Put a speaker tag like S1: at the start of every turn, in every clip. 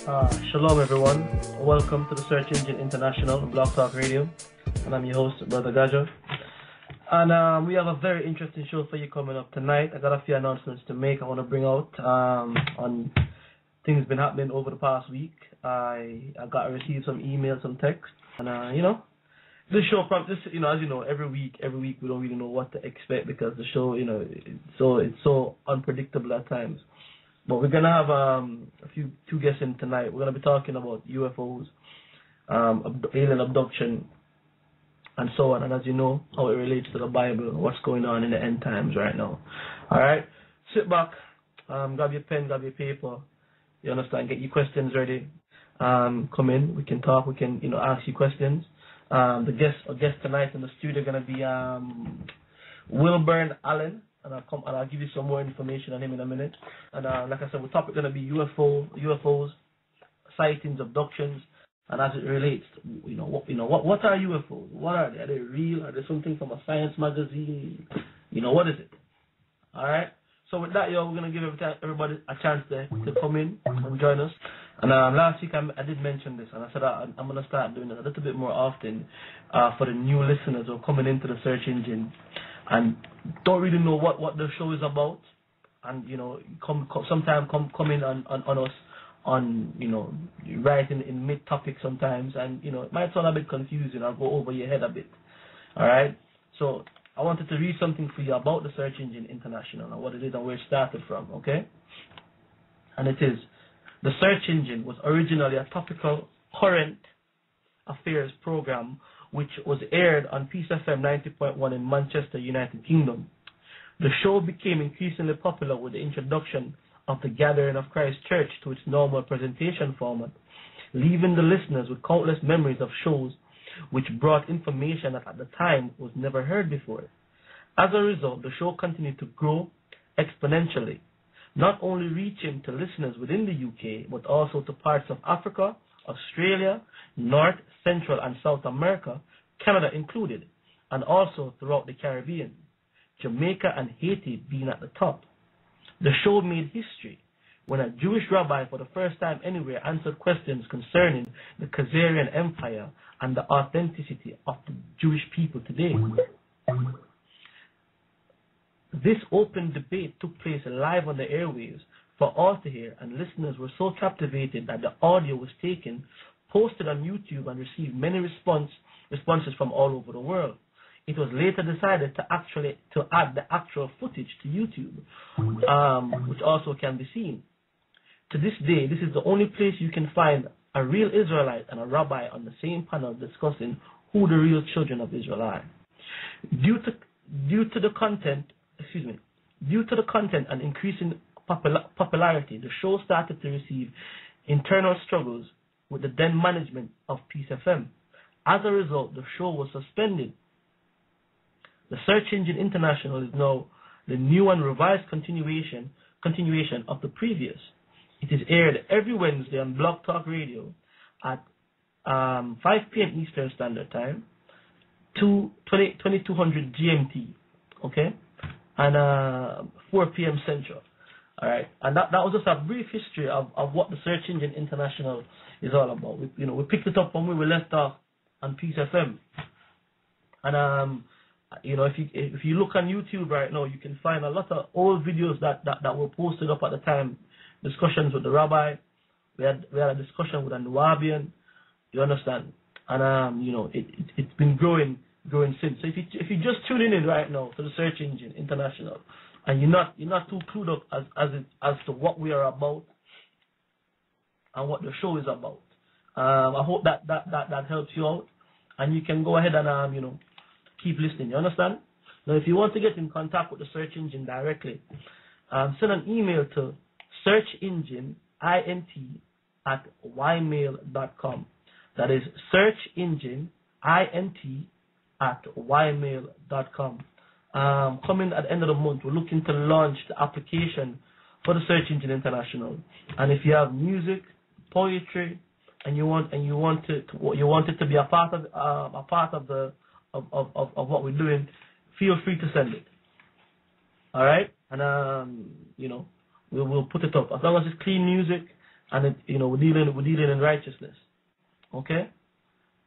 S1: Shalom everyone, welcome to the Search Engine International Blog Talk Radio, and I'm your host, Brother Gajo. And we have a very interesting show for you coming up tonight. I got a few announcements to make. I want to bring out on things been happening over the past week. I got to receive some emails, some text, and this show, as you know, every week we don't really know what to expect because the show, it's so unpredictable at times. But we're gonna have two guests in tonight. We're gonna be talking about UFOs, alien abduction, and so on. And as you know, how it relates to the Bible, what's going on in the end times right now. All right, sit back, grab your pen, grab your paper. You understand? Get your questions ready. Come in. We can talk. We can ask you questions. The guest tonight in the studio are gonna be Wilburn Allen. And I'll give you some more information on him in a minute. And like I said, the topic is going to be UFOs, sightings, abductions, and as it relates, what are UFOs? What are they? Are they real? Are they something from a science magazine? What is it? All right. So with that, we're going to give everybody a chance to come in and join us. And last week I did mention this, and I said I'm going to start doing it a little bit more often for the new listeners who are coming into the search engine and don't really know what the show is about, and sometimes come in on us on right in mid topic sometimes, and it might sound a bit confusing or go over your head a bit. All right, so I wanted to read something for you about the Search Engine International and what it is and where it started from. Okay, and it is the Search Engine was originally a topical current affairs program which was aired on Peace FM 90.1 in Manchester, United Kingdom. The show became increasingly popular with the introduction of the Gathering of Christ Church to its normal presentation format, leaving the listeners with countless memories of shows which brought information that at the time was never heard before. As a result, the show continued to grow exponentially, not only reaching to listeners within the UK, but also to parts of Africa, Australia, North, Central, and South America, Canada included, and also throughout the Caribbean, Jamaica and Haiti being at the top. The show made history when a Jewish rabbi for the first time anywhere answered questions concerning the Khazarian Empire and the authenticity of the Jewish people today. This open debate took place live on the airwaves for all to hear, and listeners were so captivated that the audio was taken, posted on YouTube, and received many responses from all over the world. It was later decided to add the actual footage to YouTube, which also can be seen. To this day, this is the only place you can find a real Israelite and a rabbi on the same panel discussing who the real children of Israel are. Due to the content and increasing popularity, the show started to receive internal struggles with the then management of Peace FM. As a result, the show was suspended. The Search Engine International is now the new and revised continuation of the previous. It is aired every Wednesday on Blog Talk Radio at 5 p.m. Eastern Standard Time, 2200 GMT, okay, and 4 p.m. Central. All right, and that was just a brief history of what the Search Engine International is all about. We picked it up when we were left off on Peace FM, and if you look on YouTube right now, you can find a lot of old videos that were posted up at the time. Discussions with the rabbi, we had a discussion with a Nubian, you understand, and it's been growing since. So if you just tuning in right now to the Search Engine International, and you're not too clued up as to what we are about and what the show is about, I hope that helps you out, and you can go ahead and keep listening. You understand? Now, if you want to get in contact with the search engine directly, send an email to searchengineint@ymail.com. That is searchengineint@ymail.com. Coming at the end of the month, we're looking to launch the application for the Search Engine International. And if you have music, poetry, and you want it to be a part of what we're doing, feel free to send it. All right, and we'll put it up as long as it's clean music and it, we're dealing in righteousness. Okay,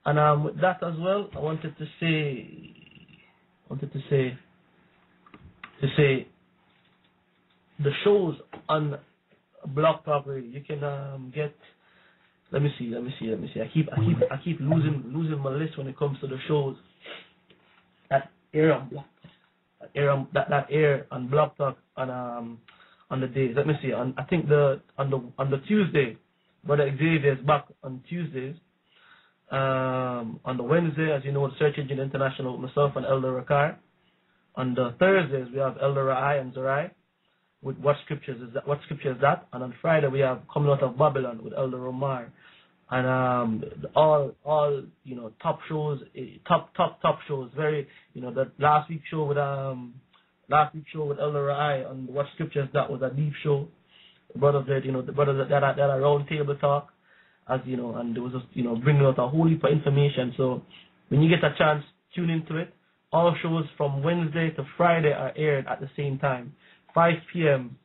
S1: and with that as well, I wanted to say the shows on Blog Talk Radio. You can get. Let me see. I keep losing my list when it comes to the shows that air on Blog Talk, that air on Blog Talk on the days. Let me see. I think on the Tuesday, Brother Xavier is back on Tuesdays. On the Wednesday, as you know, the Search Engine International with myself and Elder Rakar. On the Thursdays, we have Elder Rai and Zerai with What Scripture is That? And on Friday, we have Coming Out of Babylon with Elder Romar. And all top shows, top shows. Very, the last week's show with Elder Rai on What Scripture is That was a deep show. The brothers that are round table talk. As and there was just, bringing out a whole heap of information. So when you get a chance, tune into it. All shows from Wednesday to Friday are aired at the same time, 5 p.m.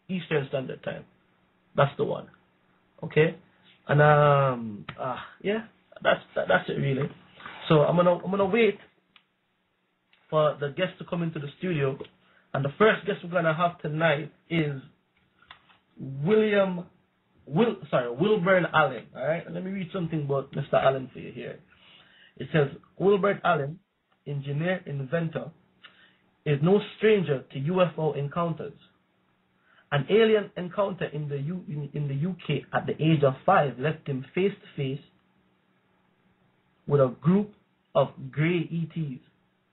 S1: Eastern Standard Time. That's the one. Okay, and that's it really. So I'm gonna wait for the guests to come into the studio, and the first guest we're gonna have tonight is Wilburn Allen. All right, and let me read something about Mr. Allen for you here. It says Wilburn Allen, engineer inventor, is no stranger to UFO encounters. An alien encounter in the UK at the age of 5 left him face to face with a group of grey ETs.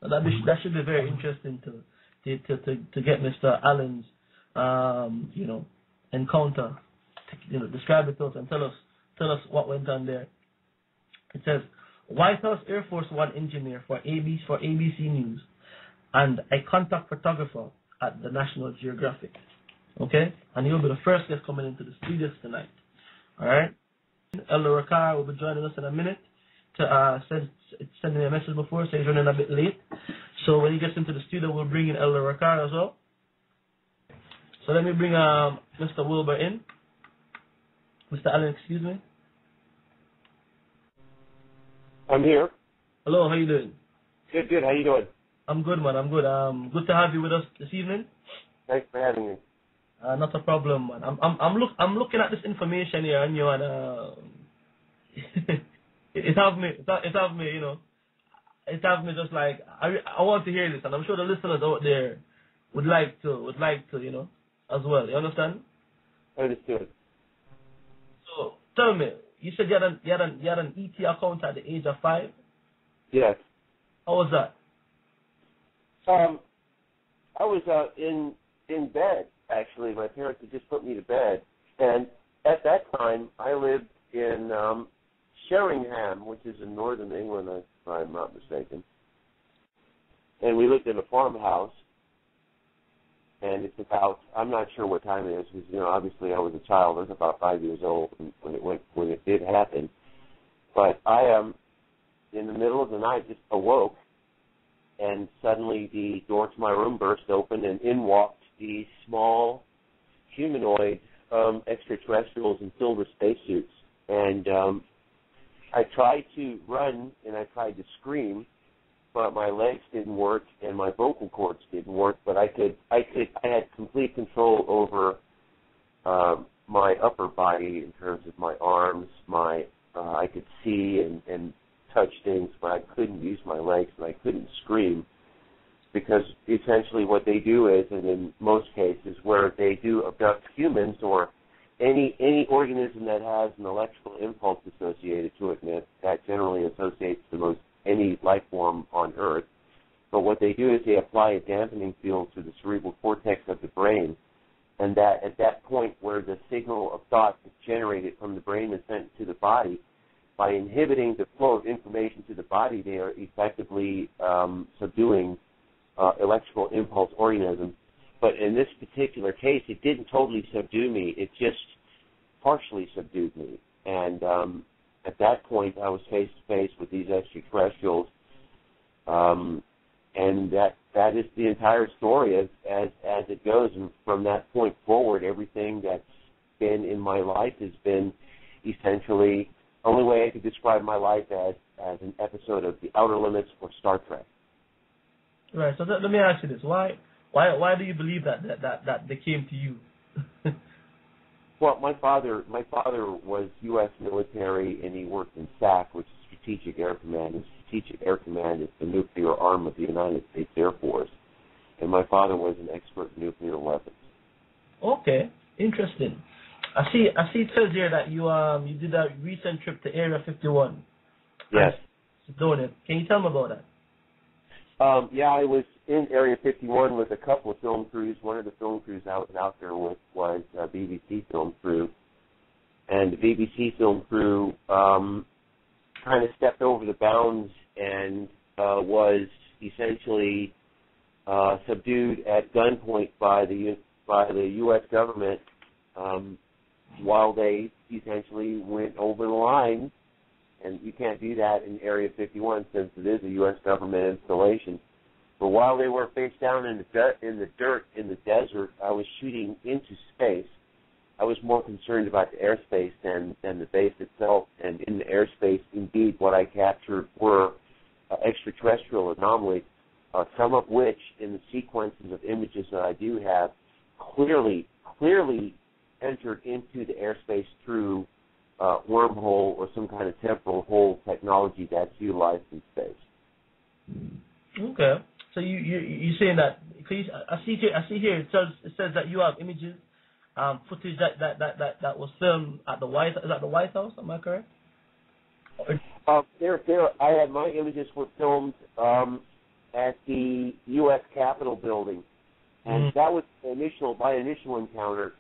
S1: Now that should be very interesting to get Mr. Allen's encounter. Describe it to us and tell us what went on there. It says White House Air Force One engineer for ABC News and a contact photographer at the National Geographic. Okay, and he'll be the first guest coming into the studios tonight. All right, Elder Rakar will be joining us in a minute to send me a message before, so he's running a bit late. So when he gets into the studio, we'll bring in Elder Rakar as well. So let me bring Mr. Wilbur in. Mr. Allen, excuse me.
S2: I'm here.
S1: Hello, how you doing?
S2: Good. How you doing?
S1: I'm good, man. I'm good. Good to have you with us this evening.
S2: Thanks for having me.
S1: Not a problem, man. I'm looking at this information here, and it have me just like I want to hear this, and I'm sure the listeners out there would like to as well. You understand?
S2: Understood.
S1: So tell me, you said you had an ET account at the age of 5?
S2: Yes.
S1: How was that?
S2: I was in bed. Actually, my parents had just put me to bed, and at that time I lived in Sheringham, which is in northern England, if I'm not mistaken. And we lived in a farmhouse, and it's about, I'm not sure what time it is, because obviously I was a child. I was about 5 years old when it did happen. But I in the middle of the night just awoke, and suddenly the door to my room burst open, and in walked these small humanoid extraterrestrials in silver spacesuits. And I tried to run and I tried to scream, but my legs didn't work and my vocal cords didn't work. But I had complete control over my upper body in terms of my arms. I could see and touch things, but I couldn't use my legs and I couldn't scream. Because essentially what they do is, and in most cases, where they do abduct humans or any organism that has an electrical impulse associated to it, and that generally associates to most any life form on Earth. But what they do is they apply a dampening field to the cerebral cortex of the brain, and that at that point where the signal of thought is generated from the brain and sent to the body, by inhibiting the flow of information to the body, they are effectively subduing electrical impulse organisms. But in this particular case, it didn't totally subdue me. It just partially subdued me. And at that point, I was face to face with these extraterrestrials, and that that is the entire story as it goes. And from that point forward, everything that's been in my life has been essentially, only way I could describe my life as an episode of The Outer Limits or Star Trek.
S1: Right. So let me ask you this: Why do you believe that they came to you?
S2: Well, my father was U.S. military, and he worked in SAC, which is Strategic Air Command. And Strategic Air Command is the nuclear arm of the United States Air Force. And my father was an expert in nuclear weapons.
S1: Okay, interesting. I see. It says here that you did a recent trip to Area 51.
S2: Yes.
S1: Can you tell me about that?
S2: Yeah, I was in Area 51 with a couple of film crews. One of the film crews I was out there with was a BBC film crew. And the BBC film crew kind of stepped over the bounds and was essentially subdued at gunpoint by the U.S. government while they essentially went over the line. And you can't do that in Area 51 since it is a U.S. government installation. But while they were face down in the dirt, in the desert, I was shooting into space. I was more concerned about the airspace than the base itself. And in the airspace, indeed, what I captured were extraterrestrial anomalies, some of which, in the sequences of images that I do have, clearly entered into the airspace through wormhole or some kind of temporal hole technology that's utilized in space.
S1: Okay, so you're saying that? I see here. It says that you have images, footage that was filmed at the White. Is that the White House? Am I correct?
S2: I had my images were filmed at the U.S. Capitol building, and that was my initial encounter.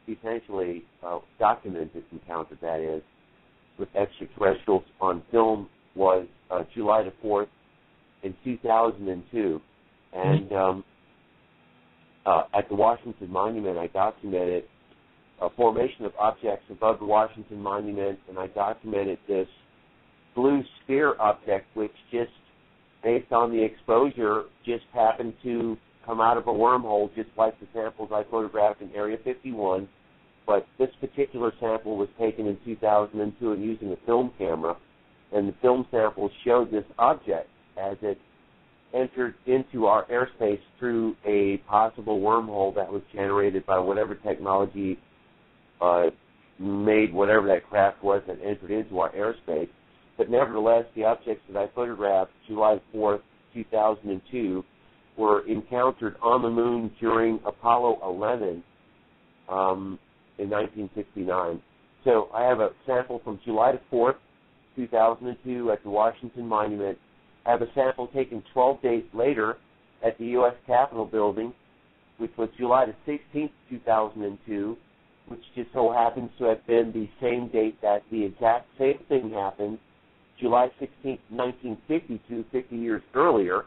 S2: Essentially documented encounter, that is, with extraterrestrials on film was July the 4th in 2002. And at the Washington Monument, I documented a formation of objects above the Washington Monument, and I documented this blue sphere object, which just, based on the exposure, just happened to come out of a wormhole, just like the samples I photographed in Area 51. But this particular sample was taken in 2002 and using a film camera, and the film sample showed this object as it entered into our airspace through a possible wormhole that was generated by whatever technology made whatever that craft was that entered into our airspace. But nevertheless, the objects that I photographed July 4th, 2002, were encountered on the moon during Apollo 11 in 1969. So I have a sample from July 4th, 2002 at the Washington Monument. I have a sample taken 12 days later at the U.S. Capitol building, which was July 16th, 2002, which just so happens to have been the same date that the exact same thing happened, July 16th, 1952, 50 years earlier.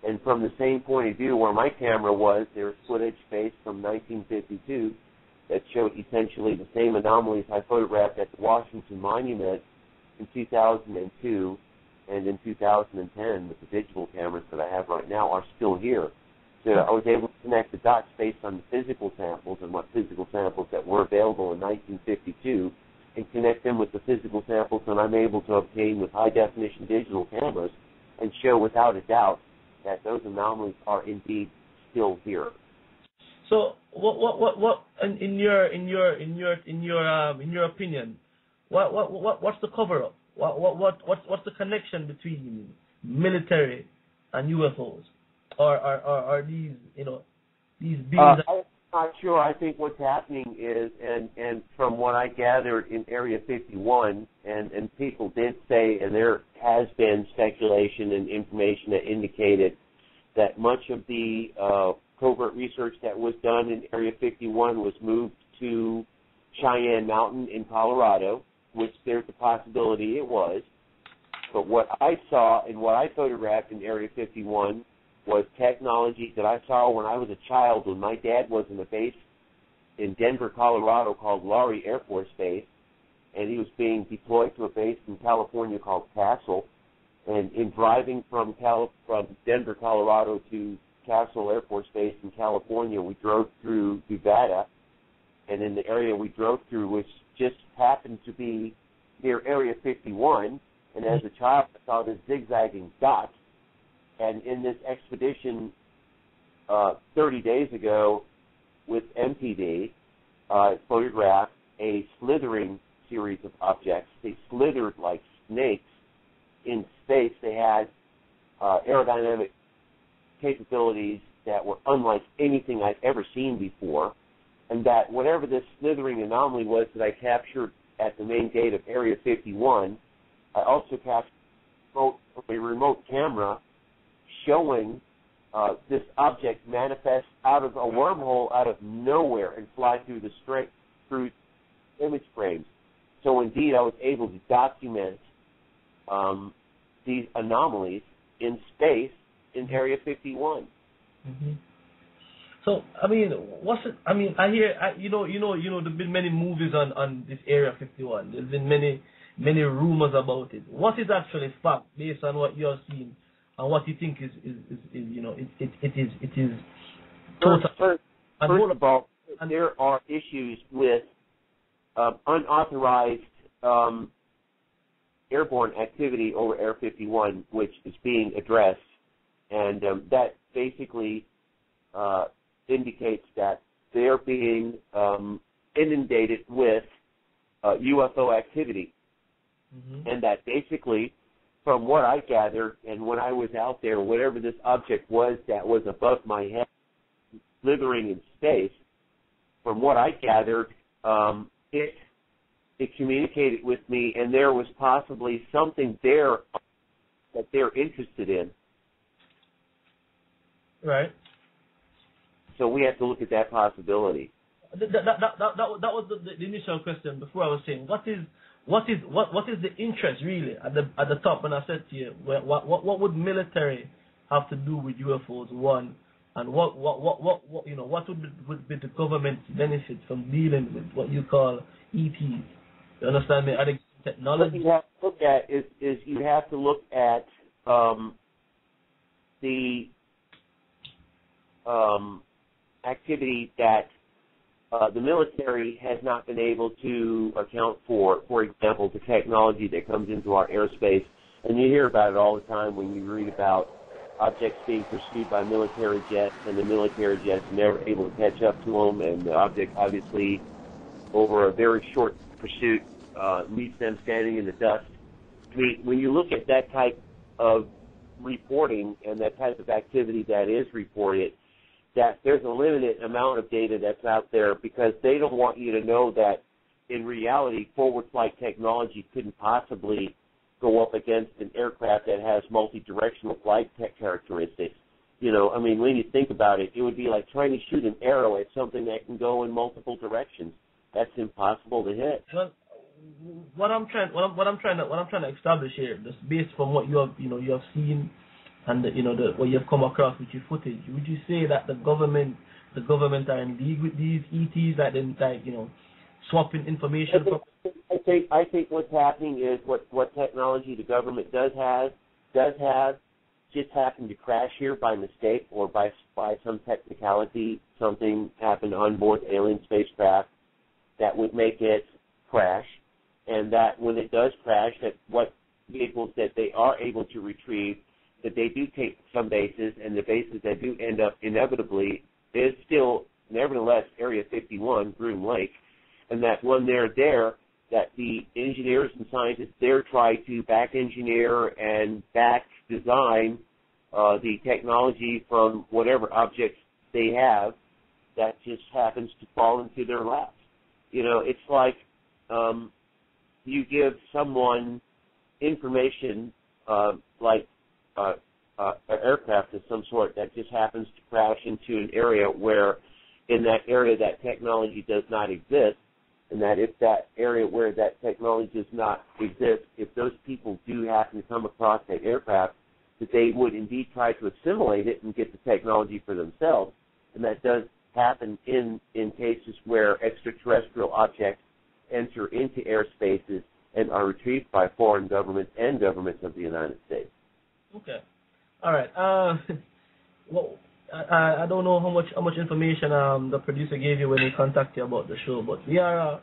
S2: And from the same point of view where my camera was, there's footage based from 1952 that showed essentially the same anomalies I photographed at the Washington Monument in 2002 and in 2010 with the digital cameras that I have right now are still here. So I was able to connect the dots based on the physical samples and what physical samples that were available in 1952 and connect them with the physical samples that I'm able to obtain with high-definition digital cameras and show without a doubt that those anomalies are indeed still here.
S1: So, what in your opinion, what's the cover up? What's the connection between military and UFOs, or are these these beings?
S2: I'm not sure. I think what's happening is, and from what I gathered in Area 51, and people did say, and there has been speculation and information that indicated that much of the covert research that was done in Area 51 was moved to Cheyenne Mountain in Colorado, which there's a possibility it was. But what I saw and what I photographed in Area 51 was technology that I saw when I was a child, when my dad was in a base in Denver, Colorado called Laurie Air Force Base, and he was being deployed to a base in California called Castle. And in driving from Denver, Colorado to Castle Air Force Base in California, we drove through Nevada, and in the area we drove through, which just happened to be near Area 51, and as a child I saw this zigzagging dot, and in this expedition 30 days ago with MPD, photographed a slithering series of objects. They slithered like snakes in space. They had aerodynamic capabilities that were unlike anything I've ever seen before, and that whatever this slithering anomaly was that I captured at the main gate of Area 51, I also captured a remote camera showing this object manifest out of a wormhole out of nowhere and fly through through image frames. So indeed, I was able to document these anomalies in space in Area 51.
S1: Mm-hmm. So I mean, I hear there've been many movies on this Area 51. There's been many rumors about it. What is actually fact based on what you're seeing and what you think is it is total?
S2: First of all, there are issues with unauthorized airborne activity over Area 51, which is being addressed, and that basically indicates that they're being inundated with UFO activity, and that basically, from what I gathered, and when I was out there, whatever this object was that was above my head, slithering in space, from what I gathered, it communicated with me, and there was possibly something there that they're interested in.
S1: Right.
S2: So we have to look at that possibility.
S1: That was the initial question before I was saying what is the interest really at the top when I said to you what would military have to do with UFOs, one, and what would be the government's benefit from dealing with what you call ETs? You understand me? Are they technology?
S2: What you have to look at is you have to look at the activity that the military has not been able to account for. For example, the technology that comes into our airspace, and you hear about it all the time when you read about objects being pursued by military jets, and the military jets never able to catch up to them, and the object obviously, over a very short pursuit, leaves them standing in the dust. I mean, when you look at that type of reporting and that type of activity that is reported, that there's a limited amount of data that's out there because they don't want you to know that in reality forward flight technology couldn't possibly go up against an aircraft that has multi-directional flight characteristics. You know, I mean, when you think about it, it would be like trying to shoot an arrow at something that can go in multiple directions. That's impossible to hit.
S1: Well, what I'm trying to establish here, just based from what you have seen and what you've come across with your footage, would you say that the government are in league with these ETs, swapping information?
S2: I think what's happening is what technology the government does have just happened to crash here by mistake or by some technicality. Something happened on board alien spacecraft that would make it crash, and that when it does crash, that what vehicles that they are able to retrieve, that they do take some bases, and the bases that do end up inevitably is still, nevertheless, Area 51, Groom Lake, and that when they're there, that the engineers and scientists there try to back engineer and back design the technology from whatever objects they have that just happens to fall into their laps. You know, it's like you give someone information like an aircraft of some sort that just happens to crash into an area where in that area that technology does not exist, and that if that area where that technology does not exist, if those people do happen to come across that aircraft, that they would indeed try to assimilate it and get the technology for themselves. And that does happen in cases where extraterrestrial objects enter into airspaces and are retrieved by foreign governments and governments of the United States.
S1: Okay. All right. Well, I don't know how much information the producer gave you when he contacted you about the show, but we are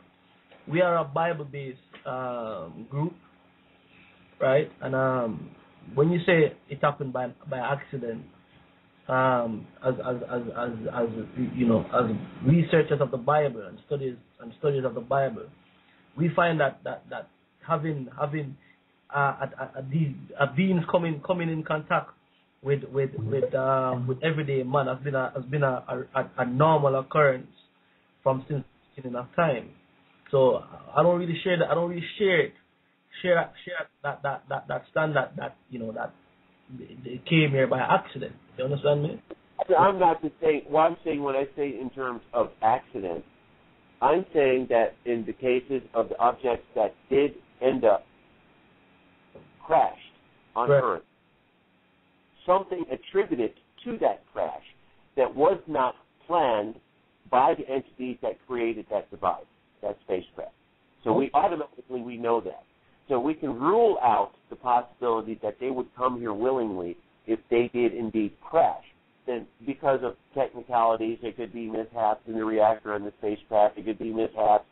S1: a Bible-based group, right? And when you say it happened by accident, as you know, as researchers of the Bible and studies of the Bible, we find that having beings coming in contact with everyday man has been a normal occurrence from since the beginning of time. So I don't really share that standard that you know that they came here by accident. You understand me?
S2: I'm not just saying. Well, I'm saying when I say in terms of accident, I'm saying that in the cases of the objects that did end up crashed on Earth, something attributed to that crash that was not planned by the entities that created that device, that spacecraft. So we know that. So we can rule out the possibility that they would come here willingly if they did indeed crash. Then because of technicalities, there could be mishaps in the reactor and the spacecraft. There could be mishaps.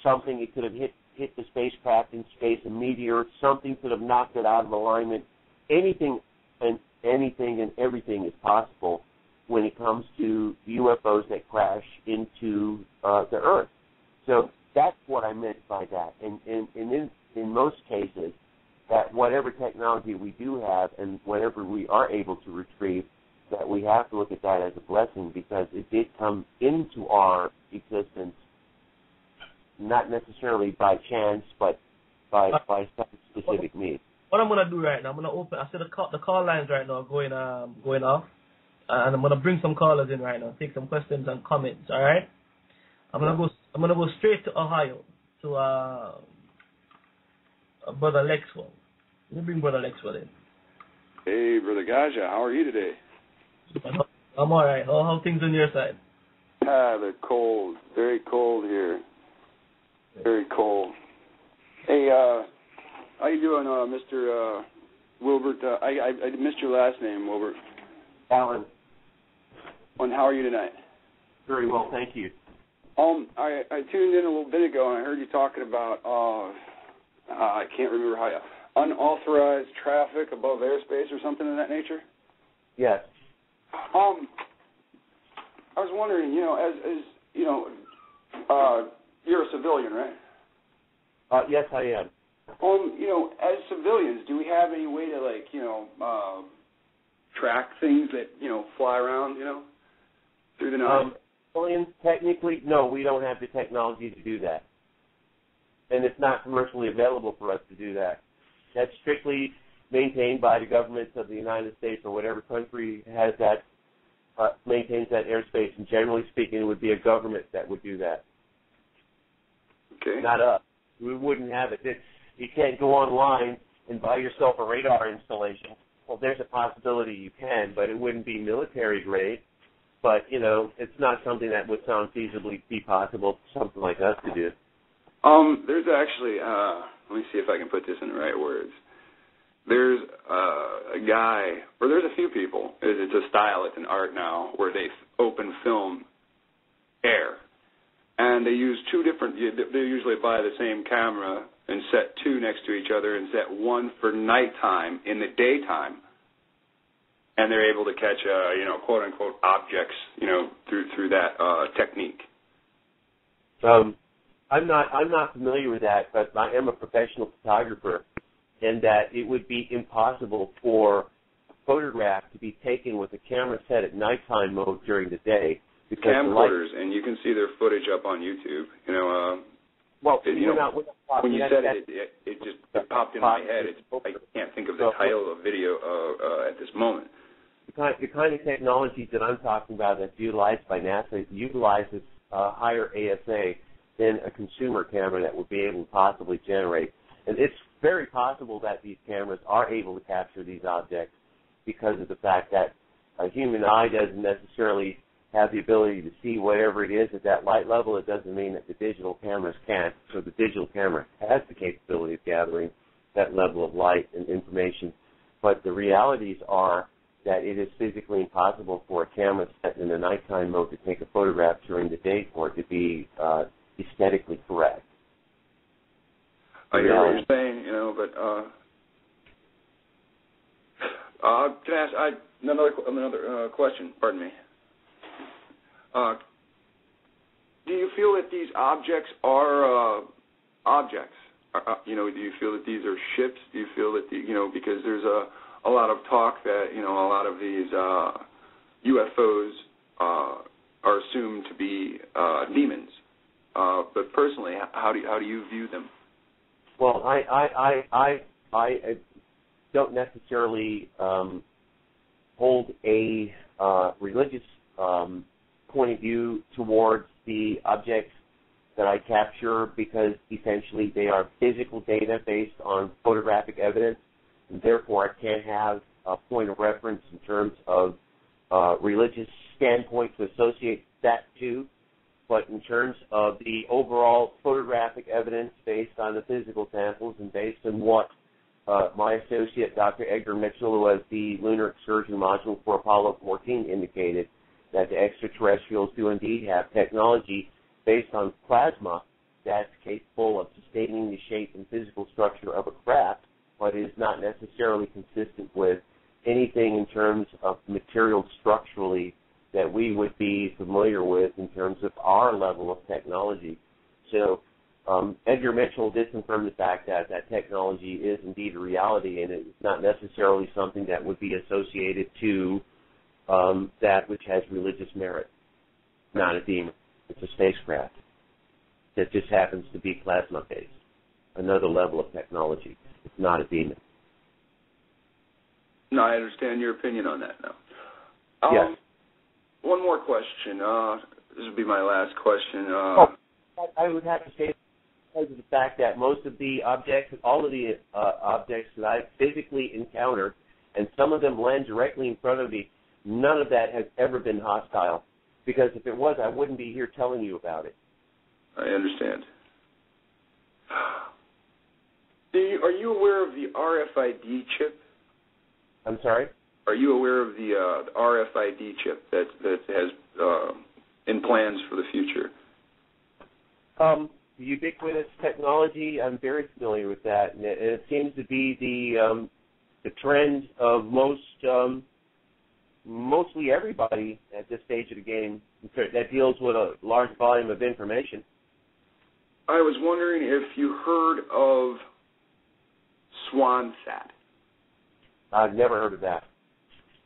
S2: Something, it could have hit the spacecraft in space, a meteor. Something could have knocked it out of alignment. Anything and everything is possible when it comes to UFOs that crash into the Earth. So that's what I meant by that. And in most cases, that whatever technology we do have and whatever we are able to retrieve, that we have to look at that as a blessing because it did come into our existence not necessarily by chance, but by some specific means.
S1: What I'm gonna do right now, I'm gonna open. I see the call lines right now are going off, and I'm gonna bring some callers in right now, take some questions and comments. All right. I'm gonna go straight to Ohio to Brother Lexwell. Let me bring Brother Lexwell in.
S3: Hey, Brother Gaja, how are you today?
S1: I'm all right. How things on your side?
S3: They're cold. Very cold here. Very cold. Hey, how you doing, Mr. Wilbert? I missed your last name, Wilbert.
S2: Alan.
S3: And how are you tonight?
S2: Very well, thank you.
S3: I tuned in a little bit ago and I heard you talking about I can't remember how unauthorized traffic above airspace or something of that nature.
S2: Yes.
S3: I was wondering, as you know, you're a civilian, right?
S2: Yes, I am.
S3: As civilians, do we have any way to track things that fly around, through the night?
S2: Civilians, technically, no, we don't have the technology to do that, and it's not commercially available for us to do that. That's strictly maintained by the governments of the United States or whatever country has that maintains that airspace. And generally speaking, it would be a government that would do that.
S3: Okay.
S2: Not us. We wouldn't have it. You can't go online and buy yourself a radar installation. Well, there's a possibility you can, but it wouldn't be military grade. But, it's not something that would sound feasibly be possible for something like us to do.
S3: There's actually, let me see if I can put this in the right words. There's a guy, or there's a few people, it's a style, it's an art now, where they open film air. And they use they usually buy the same camera and set two next to each other and set one for nighttime in the daytime. And they're able to catch, quote unquote objects, through that technique.
S2: I'm not familiar with that, but I am a professional photographer, and that it would be impossible for a photograph to be taken with a camera set at nighttime mode during the day.
S3: Camcorders, and you can see their footage up on YouTube. When you said it just popped in my head. I can't think of the title of the video at this moment.
S2: The kind of technology that I'm talking about that's utilized by NASA utilizes higher ASA than a consumer camera that would be able to possibly generate. And it's very possible that these cameras are able to capture these objects because of the fact that a human eye doesn't necessarily have the ability to see whatever it is at that light level, it doesn't mean that the digital cameras can't. So the digital camera has the capability of gathering that level of light and information. But the realities are that it is physically impossible for a camera set in the nighttime mode to take a photograph during the day for it to be aesthetically correct.
S3: I hear what you're saying, but can I ask another question? Pardon me. Do you feel that these objects are objects? Do you feel that these are ships? Do you feel that because there's a lot of talk that a lot of these UFOs are assumed to be demons. But personally, how do you view them?
S2: Well, I don't necessarily hold a religious point of view towards the objects that I capture, because essentially they are physical data based on photographic evidence, and therefore I can't have a point of reference in terms of religious standpoint to associate that to. But in terms of the overall photographic evidence based on the physical samples and based on what my associate, Dr. Edgar Mitchell, who has the lunar excursion module for Apollo 14, indicated, that the extraterrestrials do indeed have technology based on plasma that's capable of sustaining the shape and physical structure of a craft, but is not necessarily consistent with anything in terms of material structurally that we would be familiar with in terms of our level of technology. So Edgar Mitchell did confirm the fact that that technology is indeed a reality, and it's not necessarily something that would be associated to that which has religious merit. Not a demon. It's a spacecraft that just happens to be plasma-based. Another level of technology. It's not a demon.
S3: No, I understand your opinion on that now.
S2: Yes.
S3: One more question. This will be my last question.
S2: I would have to say, because of the fact that most of the objects, all of the objects that I physically encountered, and some of them land directly in front of me, none of that has ever been hostile. Because if it was, I wouldn't be here telling you about it.
S3: I understand. Are you aware of the RFID chip?
S2: I'm sorry?
S3: Are you aware of the RFID chip that has in plans for the future?
S2: Ubiquitous technology, I'm very familiar with that. And it seems to be the trend of mostly everybody at this stage of the game that deals with a large volume of information.
S3: I was wondering if you heard of SwanSat.
S2: I've never heard of that.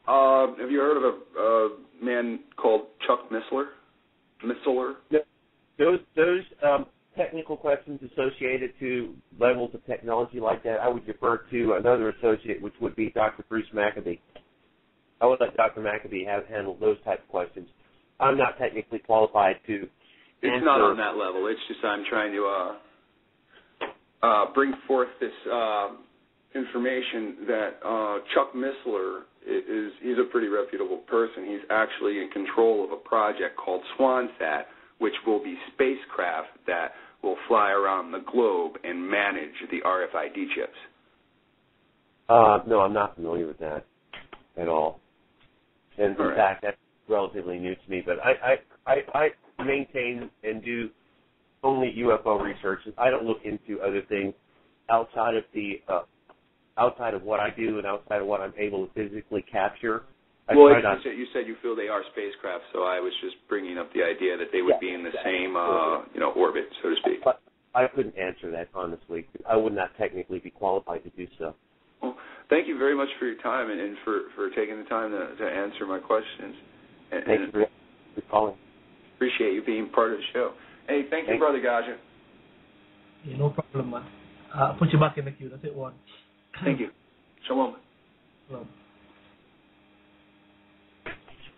S3: Have you heard of a man called Chuck Missler?
S2: Those technical questions associated to levels of technology like that, I would defer to another associate, which would be Dr. Bruce Maccabee. I would let Dr. Maccabee handle those type of questions. I'm not technically qualified to answer.
S3: It's not on that level. It's just I'm trying to bring forth this information that Chuck Missler he's a pretty reputable person. He's actually in control of a project called SwanSat, which will be spacecraft that will fly around the globe and manage the RFID chips.
S2: No, I'm not familiar with that at all. And in fact, that's relatively new to me. But I maintain and do only UFO research. I don't look into other things outside of what I do and outside of what I'm able to physically capture.
S3: You said you feel they are spacecraft, so I was just bringing up the idea that they would be in the same orbit, so to speak.
S2: But I couldn't answer that honestly. I would not technically be qualified to do so.
S3: Well, thank you very much for your time and for taking the time to answer my questions.
S2: Thank you for calling.
S3: Appreciate you being part of the show. Hey, thank you, Brother Gaja.
S1: Yeah, no problem, man. I'll put you back in the queue. That's it, one.
S3: Thank you. Shalom.
S1: Shalom.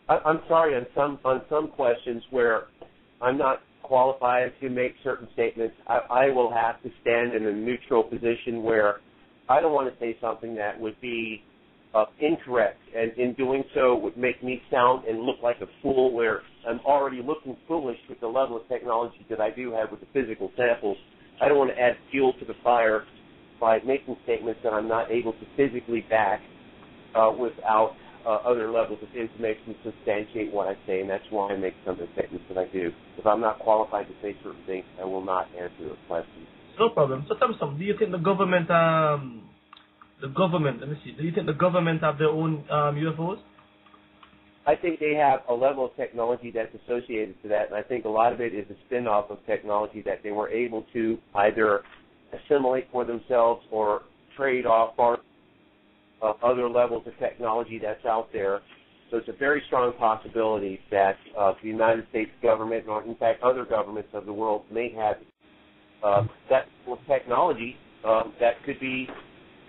S2: I'm sorry, on some questions where I'm not qualified to make certain statements, I will have to stand in a neutral position where I don't want to say something that would be incorrect, and in doing so would make me sound and look like a fool, where I'm already looking foolish with the level of technology that I do have with the physical samples. I don't want to add fuel to the fire by making statements that I'm not able to physically back without other levels of information to substantiate what I say, and that's why I make some of the statements that I do. If I'm not qualified to say certain things, I will not answer those questions.
S1: No problem. So tell me something. Do you think the government, let me see, do you think the government have their own UFOs?
S2: I think they have a level of technology that's associated to that, and I think a lot of it is a spin-off of technology that they were able to either assimilate for themselves or trade off for other levels of technology that's out there. So it's a very strong possibility that the United States government, or in fact other governments of the world, may have that level of technology that could be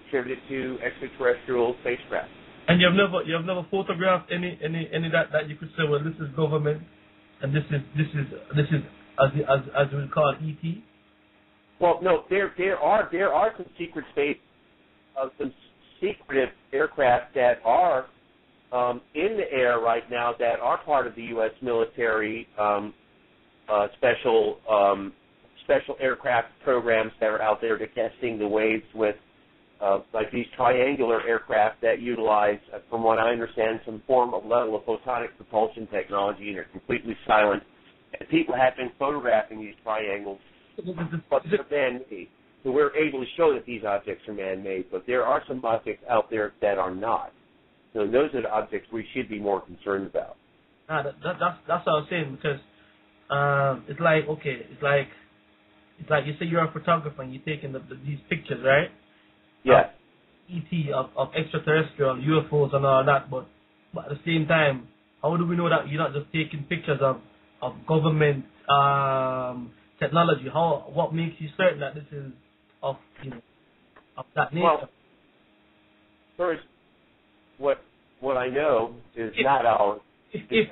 S2: attributed to extraterrestrial spacecraft.
S1: And you have never photographed any that you could say, well, this is government, and this is as we call it, ET.
S2: Well, no, there are some secret space, some secretive aircraft that are in the air right now that are part of the U.S. military special aircraft programs that are out there testing the waves with. Like these triangular aircraft that utilize, from what I understand, some form of level of photonic propulsion technology, and are completely silent. And people have been photographing these triangles, but they're man-made. So we're able to show that these objects are man-made, but there are some objects out there that are not. So those are the objects we should be more concerned about.
S1: That's what I was saying, because it's like you say you're a photographer and you're taking these pictures, right?
S2: Yeah.
S1: ET of extraterrestrial UFOs and all that, but at the same time, how do we know that you're not just taking pictures of government technology? What makes you certain that this is of that nature?
S2: Well, first, what I know is not ours. It's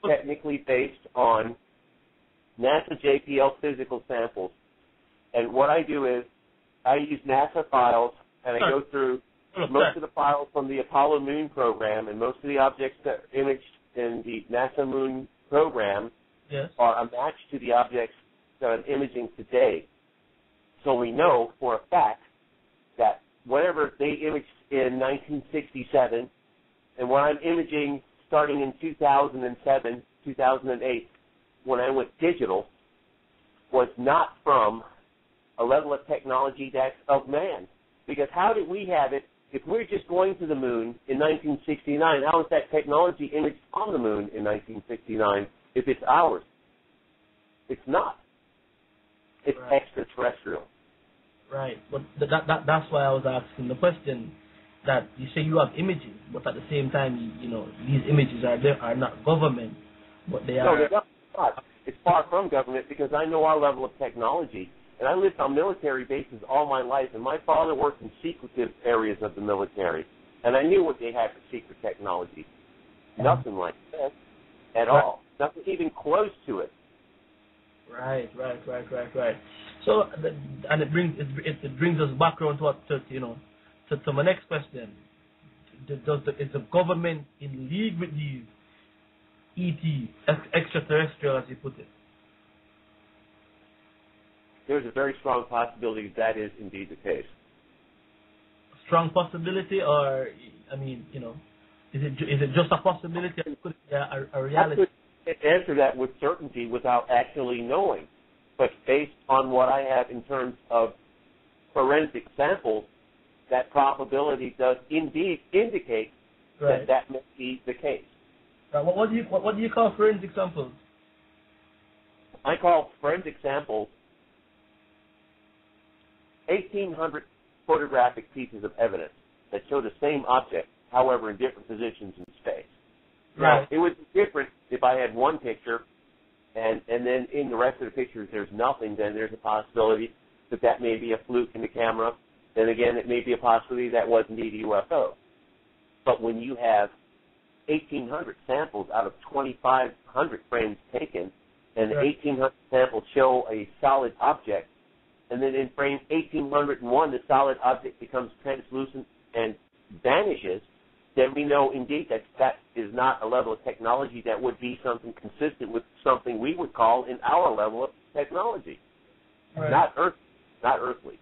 S2: technically based on NASA JPL physical samples, and what I do is I use NASA files, and I go through most of the files from the Apollo Moon program, and most of the objects that are imaged in the NASA Moon program are a match to the objects that I'm imaging today. So we know for a fact that whatever they imaged in 1967 and what I'm imaging starting in 2007, 2008, when I went digital, was not from a level of technology that's of man. Because how did we have it if we're just going to the moon in 1969? How is that technology imaged on the moon in 1969 if it's ours? It's not. It's extraterrestrial.
S1: Right. But that's why I was asking the question, that you say you have images, but at the same time, these images are not government, but they are...
S2: No, they're not. It's far from government, because I know our level of technology. And I lived on military bases all my life, and my father worked in secretive areas of the military. And I knew what they had for secret technology. Nothing like that at all. Nothing even close to it.
S1: Right. So, and it brings us back around to my next question. Is the government in league with these ET, extraterrestrial, as you put it?
S2: There's a very strong possibility that is indeed the case.
S1: Strong possibility, or is it just a possibility, or could it be a reality?
S2: I could answer that with certainty without actually knowing, but based on what I have in terms of forensic samples, that probability does indeed indicate that may be the case.
S1: What do you call forensic samples?
S2: I call forensic samples 1,800 photographic pieces of evidence that show the same object, however, in different positions in space.
S1: Right.
S2: Now, it would be different if I had one picture, and then in the rest of the pictures there's nothing. Then there's a possibility that may be a fluke in the camera. Then again, it may be a possibility that was indeed a UFO. But when you have 1,800 samples out of 2,500 frames taken, and the 1,800 samples show a solid object, and then in frame 1,801, the solid object becomes translucent and vanishes, then we know indeed that that is not a level of technology that would be something consistent with something we would call in our level of technology.
S1: Right.
S2: Not earthly.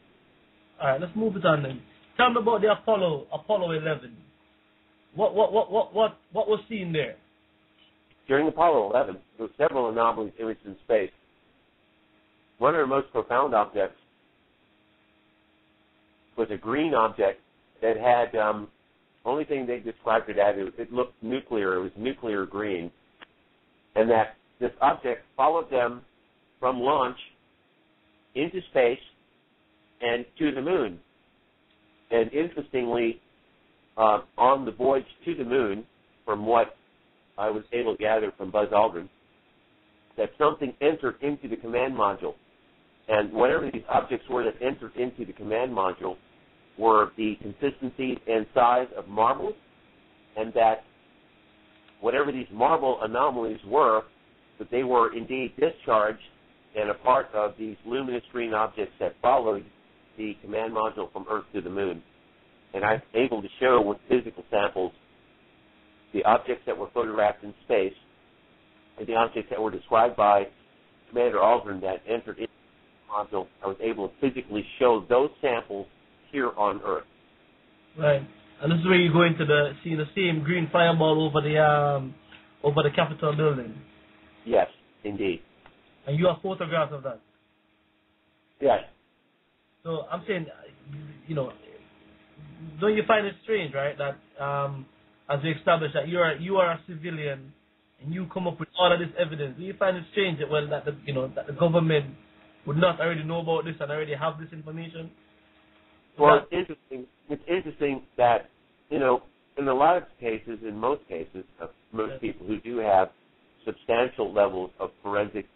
S1: All right, let's move it on then. Tell me about the Apollo 11. What was seen there?
S2: During Apollo 11, there were several anomalies imaged in space. One of the most profound objects was a green object that had, only thing they described it as, it looked nuclear. It was nuclear green. And that this object followed them from launch into space and to the moon. And interestingly, on the voyage to the moon, from what I was able to gather from Buzz Aldrin, that something entered into the command module. And whatever these objects were that entered into the command module were the consistency and size of marbles, and that whatever these marble anomalies were, that they were indeed discharged and a part of these luminous green objects that followed the command module from Earth to the moon. And I'm able to show with physical samples the objects that were photographed in space and the objects that were described by Commander Aldrin that entered into the module. I was able to physically show those samples here on Earth.
S1: Right. And this is where you go into seeing the same green fireball over the Capitol building.
S2: Yes, indeed.
S1: And you have photographs of that.
S2: Yes.
S1: So I'm saying, don't you find it strange, right, that as we established that you are a civilian and you come up with all of this evidence? Do you find it strange that that the government would not already know about this and already have this information?
S2: Well, it's interesting that, in a lot of cases, in most cases, most people who do have substantial levels of forensic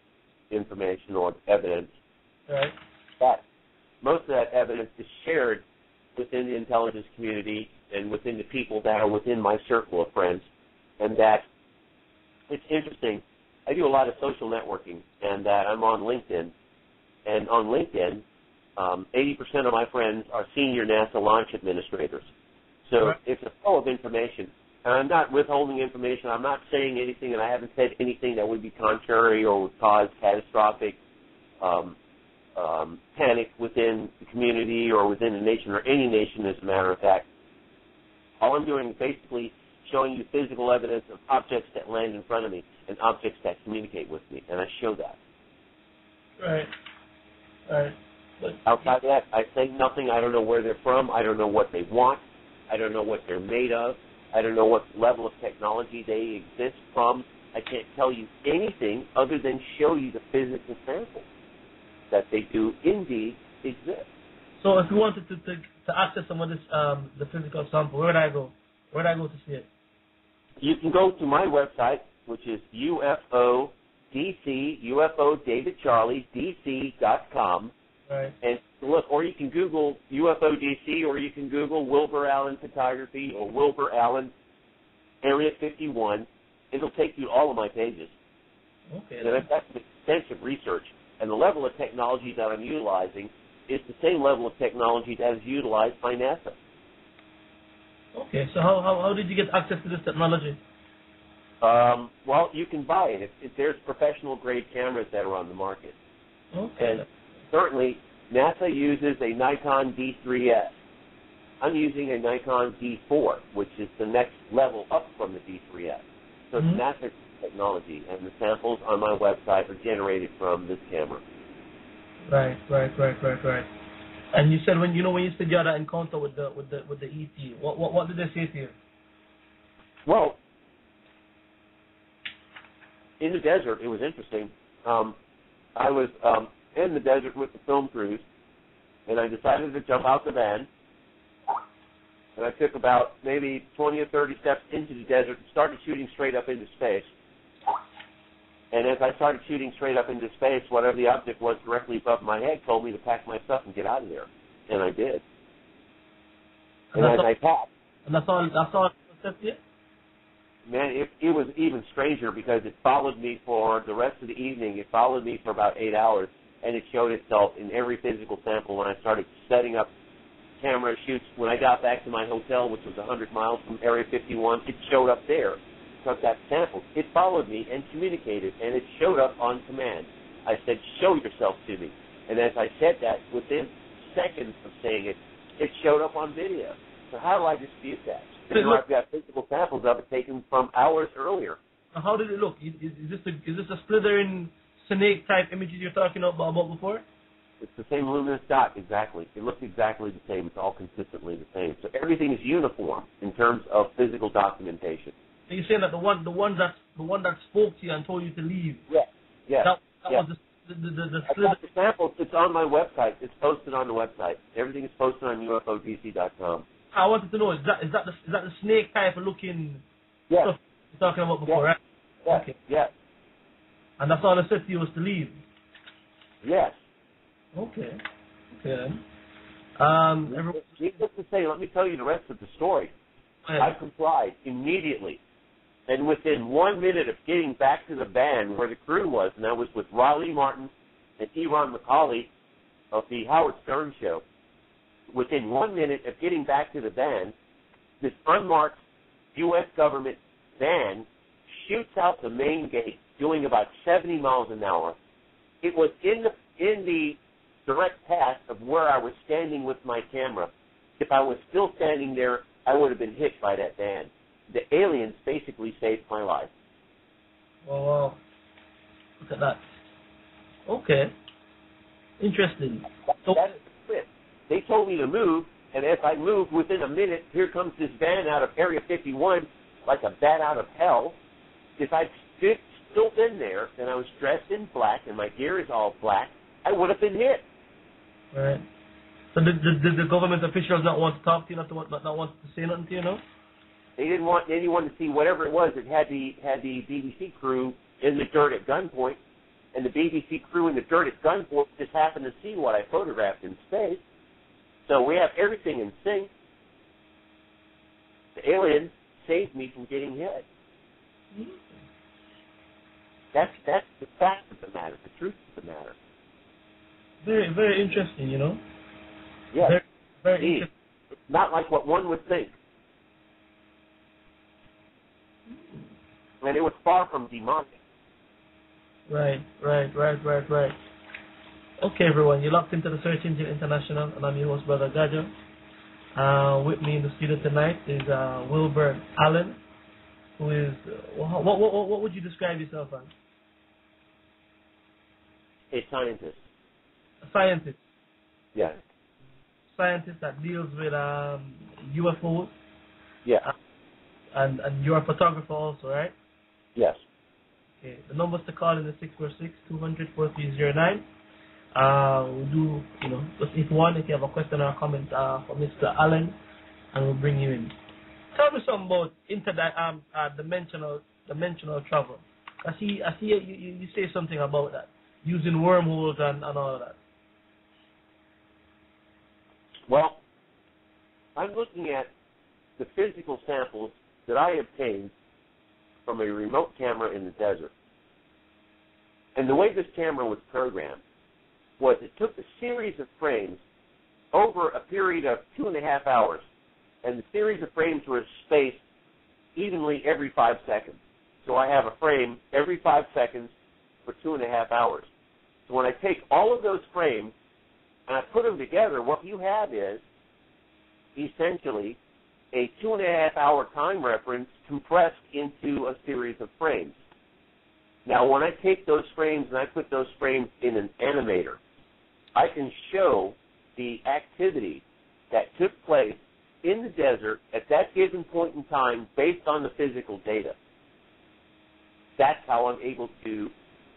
S2: information or evidence,
S1: right,
S2: that most of that evidence is shared within the intelligence community and within the people that are within my circle of friends. And that it's interesting. I do a lot of social networking, and that I'm on LinkedIn. And on LinkedIn, 80% of my friends are senior NASA launch administrators. So
S1: right.
S2: It's a flow of information. And I'm not withholding information. I'm not saying anything, and I haven't said anything that would be contrary or would cause catastrophic panic within the community or within the nation or any nation, as a matter of fact. All I'm doing is basically showing you physical evidence of objects that land in front of me and objects that communicate with me, and I show that.
S1: Right. Right. But
S2: outside of that, I say nothing. I don't know where they're from. I don't know what they want. I don't know what they're made of. I don't know what level of technology they exist from. I can't tell you anything other than show you the physical samples that they do indeed exist.
S1: So if you wanted to access some of this, the physical sample, where would I go? Where would I go to see it?
S2: You can go to my website, which is UFO David Charlie, DC.com.
S1: Right.
S2: And look, or you can Google UFO DC, or you can Google Wilbur Allen Photography or Wilbur Allen Area 51. It'll take you to all of my pages.
S1: Okay.
S2: And that's extensive research. And the level of technology that I'm utilizing is the same level of technology that is utilized by NASA.
S1: Okay, so how did you get access to this technology?
S2: Well, you can buy it. There's professional-grade cameras that are on the market.
S1: Okay.
S2: And certainly, NASA uses a Nikon D3S. I'm using a Nikon D4, which is the next level up from the D3S. So it's NASA technology, and the samples on my website are generated from this camera.
S1: Right. And you said when you said you had that encounter with the ET, what did they say to you?
S2: Well, in the desert, it was interesting. I was in the desert with the film crews, and I decided to jump out the van, and I took about maybe 20 or 30 steps into the desert and started shooting straight up into space. And as I started shooting straight up into space, whatever the object was directly above my head told me to pack my stuff and get out of there. And I did. And as I packed.
S1: And that's all it said to you?
S2: Man, it was even stranger because it followed me for the rest of the evening. It followed me for about 8 hours, and it showed itself in every physical sample when I started setting up camera shoots when I got back to my hotel, which was 100 miles from Area 51. It showed up there, took that sample. It followed me and communicated, and it showed up on command. I said, show yourself to me. And as I said that, within seconds of saying it, it showed up on video. So how do I dispute that? I've got physical samples of it taken from hours earlier.
S1: How did it look? Is this a slithering snake type images you're talking about before?
S2: It's the same luminous dot, exactly. It looks exactly the same. It's all consistently the same. So everything is uniform in terms of physical documentation.
S1: So you're saying that the one that spoke to you and told you to leave?
S2: Yes. Yes.
S1: That
S2: yes.
S1: was the
S2: I've got the samples. It's on my website. It's posted on the website. Everything is posted on UFODC.com.
S1: I wanted to know, is that the snake type of looking stuff you're talking about before, right?
S2: Yes.
S1: Okay.
S2: Yes.
S1: And that's all I said to you was to leave?
S2: Yes.
S1: Okay. Then.
S2: Needless to say, let me tell you the rest of the story. I complied immediately. And within 1 minute of getting back to the van where the crew was, and that was with Raleigh Martin and Eron McCauley of the Howard Stern Show, within 1 minute of getting back to the van, this unmarked U.S. government van shoots out the main gate doing about 70 miles an hour. It was in the direct path of where I was standing with my camera. If I was still standing there, I would have been hit by that van. The aliens basically saved my life.
S1: Oh, wow. Look at that. Okay. Interesting.
S2: That's the trip. They told me to move, and as I moved, within a minute, here comes this van out of Area 51 like a bat out of hell. If I'd still been there, and I was dressed in black, and my gear is all black, I would have been hit.
S1: Right. So did the government officials not want to talk to you, not want to say nothing to you, no?
S2: They didn't want anyone to see whatever it was. It had the BBC crew in the dirt at gunpoint, and the BBC crew in the dirt at gunpoint just happened to see what I photographed in space. So we have everything in sync. The aliens saved me from getting hit. Mm-hmm. That's the fact of the matter, the truth of the matter.
S1: Very, very interesting, you know?
S2: Yes.
S1: Very, very interesting.
S2: It's not like what one would think. And it was far from demonic.
S1: Right. Okay, everyone, you're locked into the Search Engine International, and I'm your host, Brother Gajo. With me in the studio tonight is Wilbur Allen, who is, what would you describe yourself as?
S2: A scientist.
S1: A scientist?
S2: Yes.
S1: Scientist that deals with UFOs?
S2: Yeah.
S1: And you're a photographer also, right?
S2: Yes.
S1: Okay. The numbers to call is 646-200-4309. We'll do, just if you have a question or a comment for Mr. Allen, and we'll bring you in. Tell me something about dimensional travel. I see you say something about that, using wormholes and all of that.
S2: Well, I'm looking at the physical samples that I obtained from a remote camera in the desert. And the way this camera was programmed was it took a series of frames over a period of 2.5 hours, and the series of frames were spaced evenly every 5 seconds. So I have a frame every 5 seconds for 2.5 hours. So when I take all of those frames and I put them together, what you have is essentially a 2.5 hour time reference compressed into a series of frames. Now, when I take those frames and I put those frames in an animator, I can show the activity that took place in the desert at that given point in time based on the physical data. That's how I'm able to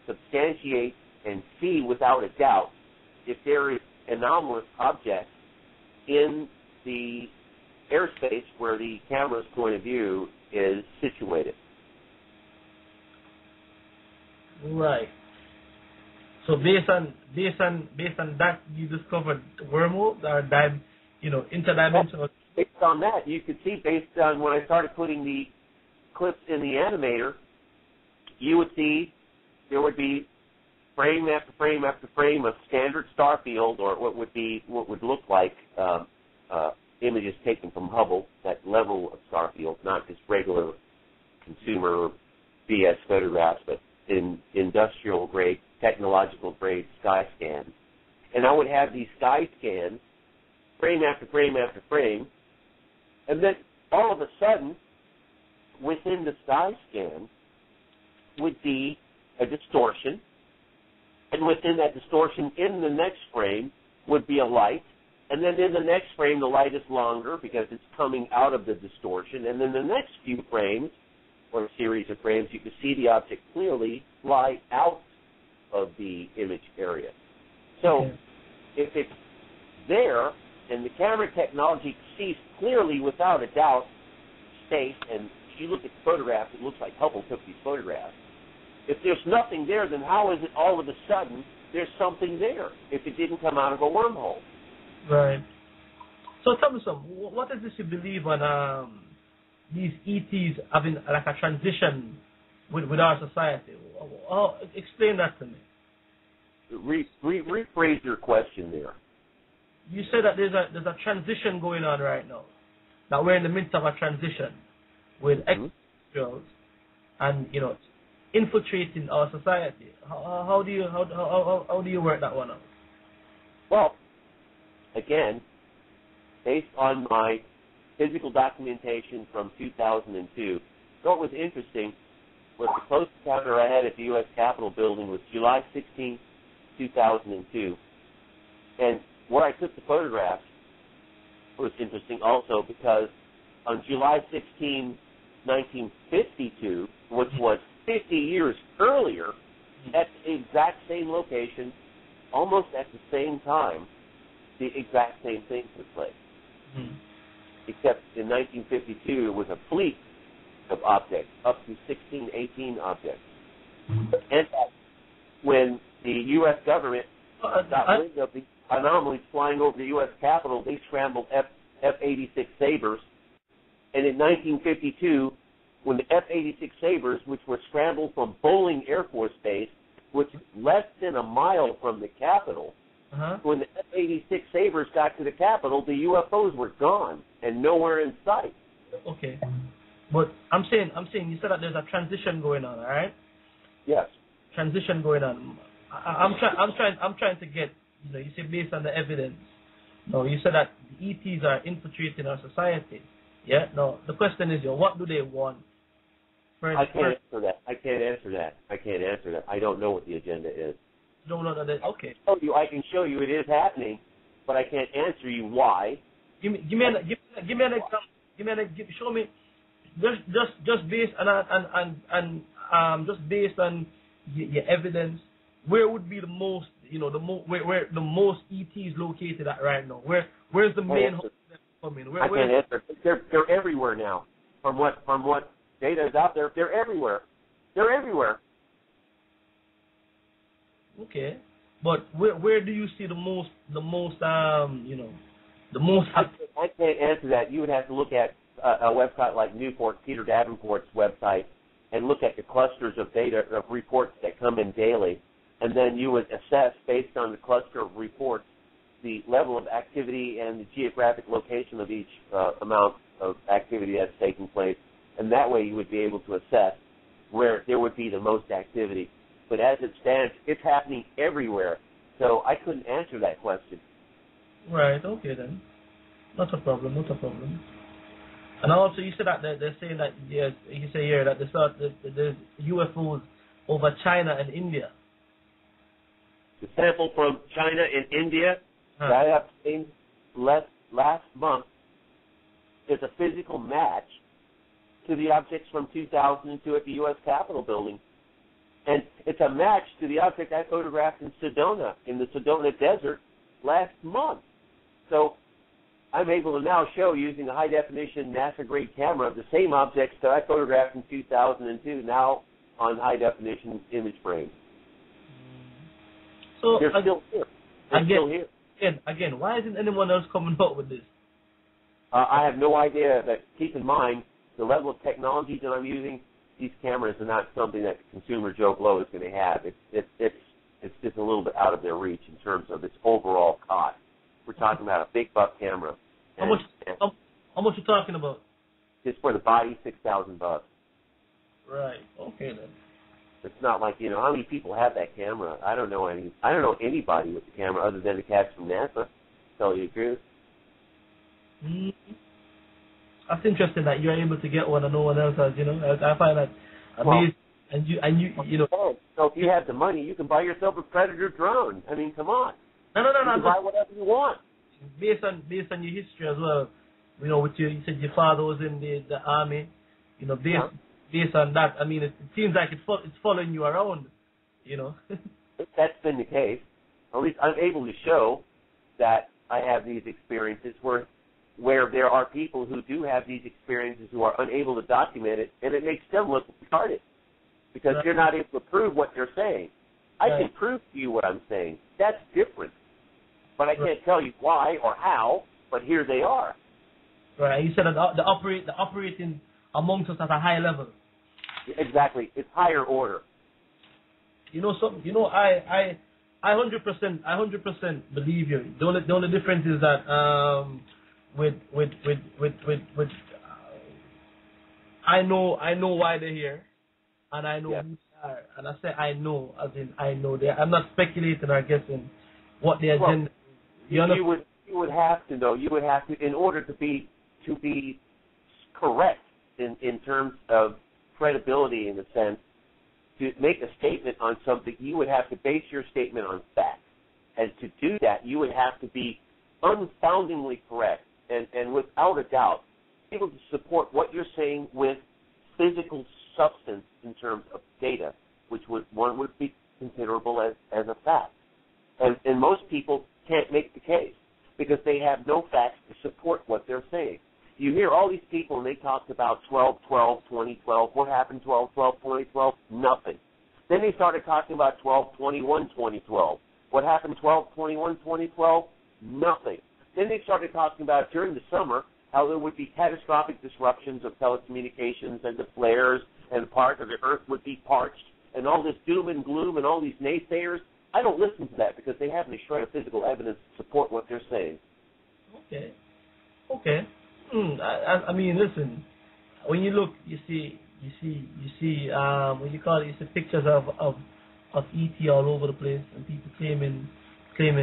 S2: substantiate and see without a doubt if there is anomalous objects in the airspace where the camera's point of view is situated. Right.
S1: So based on that, you discovered wormholes or interdimensional.
S2: Based on that, you could see based on when I started putting the clips in the animator, you would see there would be frame after frame after frame of standard star field, or what would look like images taken from Hubble, that level of star field, not just regular consumer BS photographs, but in industrial grade, technological grade sky scans. And I would have these sky scans, frame after frame after frame, and then all of a sudden, within the sky scan would be a distortion, and within that distortion in the next frame would be a light, and then in the next frame the light is longer because it's coming out of the distortion, and then the next few frames, or a series of frames, you can see the object clearly fly out of the image area. So if it's there, and the camera technology sees clearly, without a doubt, space, and if you look at the photographs, it looks like Hubble took these photographs. If there's nothing there, then how is it all of a sudden there's something there if it didn't come out of a wormhole?
S1: Right. So tell me something. What is this you believe on these ETs having like a transition with our society? Explain that to me.
S2: Rephrase your question there.
S1: You said that there's a transition going on right now. That we're in the midst of a transition with extraterrestrials and infiltrating our society. How do you work that one out?
S2: Well, again, based on my physical documentation from 2002, what was interesting was the close encounter I had at the U.S. Capitol building was July 16, 2002. And where I took the photographs was interesting also because on July 16, 1952, which was 50 years earlier, at the exact same location, almost at the same time, the exact same thing took place. Except in 1952, it was a fleet of objects, up to 16, 18 objects. And when the U.S. government got wind of the anomalies flying over the U.S. Capitol, they scrambled F-86 Sabres. And in 1952, when the F-86 Sabres, which were scrambled from Bolling Air Force Base, which is less than a mile from the Capitol, when the F-86 Sabres got to the Capitol, the UFOs were gone and nowhere in sight.
S1: Okay. But I'm saying you said that there's a transition going on, all right?
S2: Yes.
S1: Transition going on. I'm trying to get, you say based on the evidence. No, you said that the ETs are infiltrating our society. Yeah? No, the question is, what do they want?
S2: I can't answer that. I don't know what the agenda is.
S1: Don't know that. Okay.
S2: I can show you it is happening, but I can't answer you why.
S1: Give me an example. Show me. Just based on just based on your evidence, where would be the most, where the most ETs located at right now? Where's the main hub coming?
S2: I can't answer. They're everywhere now. From what data is out there, they're everywhere. They're everywhere.
S1: Okay, but where do you see the most the most? I
S2: can't answer that. You would have to look at a website like Newport, Peter Davenport's website, and look at the clusters of data, of reports that come in daily, and then you would assess, based on the cluster of reports, the level of activity and the geographic location of each amount of activity that's taking place, and that way you would be able to assess where there would be the most activity. But as it stands, it's happening everywhere, so I couldn't answer that question.
S1: Right, okay then. Not a problem. And also, you said that they're saying that, yes, you say here that there's UFOs over China and India.
S2: The sample from China and India that I have seen last month is a physical match to the objects from 2002 at the U.S. Capitol building. And it's a match to the object I photographed in Sedona, in the Sedona Desert, last month. So I'm able to now show, using a high-definition NASA-grade camera, the same objects that I photographed in 2002 now on high-definition image frame.
S1: So
S2: they're still here. They're still here.
S1: Again, why isn't anyone else coming up with this?
S2: I have no idea. But keep in mind, the level of technology that I'm using, these cameras are not something that consumer Joe Blow is going to have. It's just a little bit out of their reach in terms of its overall cost. We're talking about a big buck camera.
S1: How much? How much you talking about?
S2: Just for the body, $6,000.
S1: Right. Okay then.
S2: It's not like, you know, how many people have that camera? I don't know anybody with the camera other than the cats from NASA. To tell you the truth.
S1: Mm-hmm. That's interesting that you're able to get one and no one else has. You know, I find that amazing. And you know.
S2: So if you have the money, you can buy yourself a Predator drone. I mean, come on.
S1: No.
S2: You can buy whatever you want.
S1: Based on your history as well, you know, you said your father was in the army. You know, based on that, I mean, it seems like it's following you around. You know.
S2: That's been the case. At least I'm able to show that I have these experiences where there are people who do have these experiences who are unable to document it, and it makes them look retarded because they're not able to prove what they're saying. I can prove to you what I'm saying. That's different. But I can't tell you why or how, but here they are.
S1: Right. You said that the operating amongst us at a high level.
S2: Exactly. It's higher order.
S1: You know something? You know, I 100% believe you. The only difference is that with I know why they're here, and I know who they are, and I say I know as in I know they. I'm not speculating or guessing what their agenda.
S2: You would have to know. You would have to, in order to be correct in terms of credibility, in a sense, to make a statement on something, you would have to base your statement on fact. And to do that, you would have to be unfoundingly correct and without a doubt able to support what you're saying with physical substance in terms of data, which one would be considerable as a fact. And most people can't make the case because they have no facts to support what they're saying. You hear all these people and they talk about 12/12, 2012. What happened 12/12, 2012? Nothing. Then they started talking about 12/21, 2012. What happened 12/21, 2012? Nothing. Then they started talking about during the summer how there would be catastrophic disruptions of telecommunications and the flares and part of the earth would be parched and all this doom and gloom and all these naysayers. I don't listen to that because they haven't a shred of physical evidence to support what they're saying.
S1: Okay. I mean, listen. When you look, you see. What you call it? You see pictures of ET all over the place, and people claiming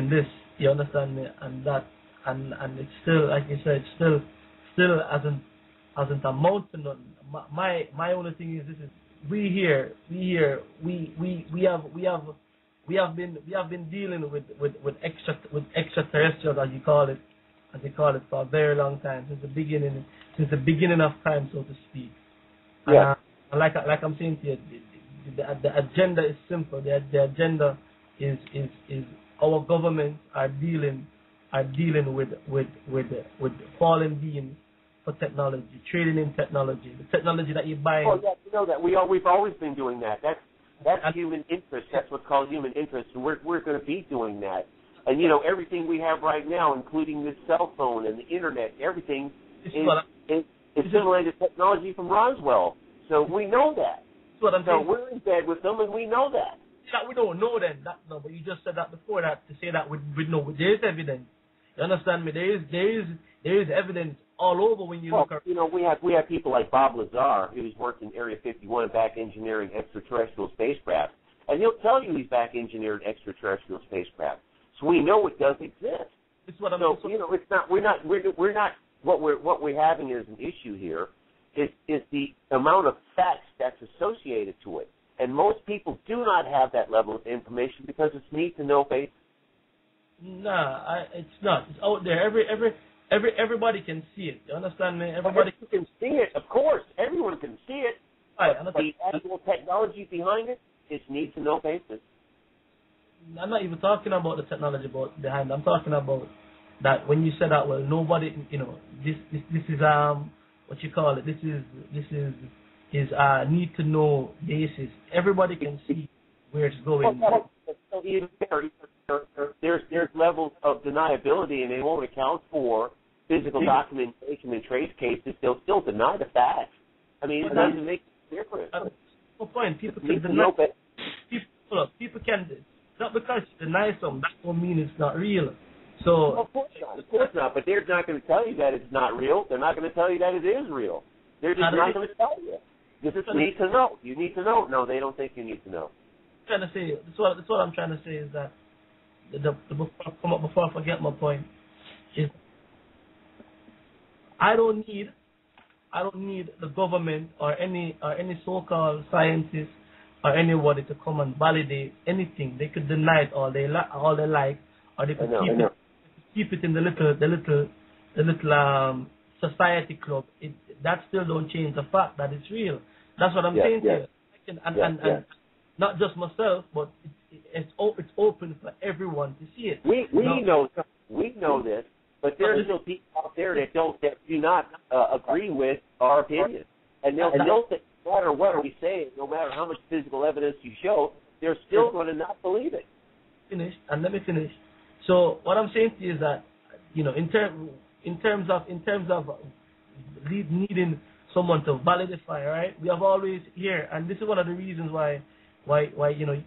S1: this. You understand me? And that, and it's still, like you said, still hasn't amounted to nothing. My only thing is this: is we have been dealing with extraterrestrials, as they call it, for a very long time, since the beginning of time, so to speak.
S2: Yeah.
S1: And like I'm saying to you, the agenda is simple. The agenda is our governments are dealing with fallen beings for technology, trading in technology, the technology that you buy.
S2: Oh yeah, you know that we've always been doing that. That's human interest. That's what's called human interest, and we're going to be doing that. And you know, everything we have right now, including this cell phone and the internet, everything is assimilated technology from Roswell. So we know that.
S1: That's what I'm saying.
S2: We're in bed with them, and we know that.
S1: That we don't know then. But you just said that before. That to say that we know there is evidence. You understand me? There is evidence all over when you look around.
S2: You know, we have people like Bob Lazar, who's worked in Area 51 back engineering extraterrestrial spacecraft, and he'll tell you he's back engineered extraterrestrial spacecraft. So we know it does exist.
S1: It's what I'm
S2: so you know, it's not. We're not. What we're having as an issue here is the amount of facts that's associated to it, and most people do not have that level of information because it's need to know based.
S1: Nah, it's not. It's out there. Everybody can see it. You understand me? Everybody
S2: can see it. Of course, everyone can see it.
S1: Right.
S2: But the actual technology behind it is need to know basis.
S1: I'm not even talking about the technology behind it. I'm talking about that when you said that, well, nobody, you know, this is what you call it. This is need to know basis. Everybody can see where it's going.
S2: So even there's levels of deniability, and they won't account for physical documentation in trace cases. They'll still deny the facts. I mean, it doesn't make a difference.
S1: No point. People can deny. People can. Not because you deny something, that don't mean it's not real. So,
S2: of course not. Of course not. But they're not going to tell you that it's not real. They're not going to tell you that it is real. They're just not going to tell you. This is need to know. You need to know. No, they don't think you need to know.
S1: I'm trying to say, that's what I'm trying to say is that before I forget my point is I don't need the government or any so-called scientists or anybody to come and validate anything. They could deny it all they like, or they could keep it in the little society club. That still don't change the fact that it's real. That's what I'm saying to you. And not just myself, but it's open for everyone to see it.
S2: We know this, but there are still people out there that do not agree with our opinion, and they'll say, no matter what we say, no matter how much physical evidence you show, they're still going to not believe it.
S1: Let me finish. So what I'm saying to you is that, you know, in terms of needing someone to validate, right? We have always here, and this is one of the reasons why you know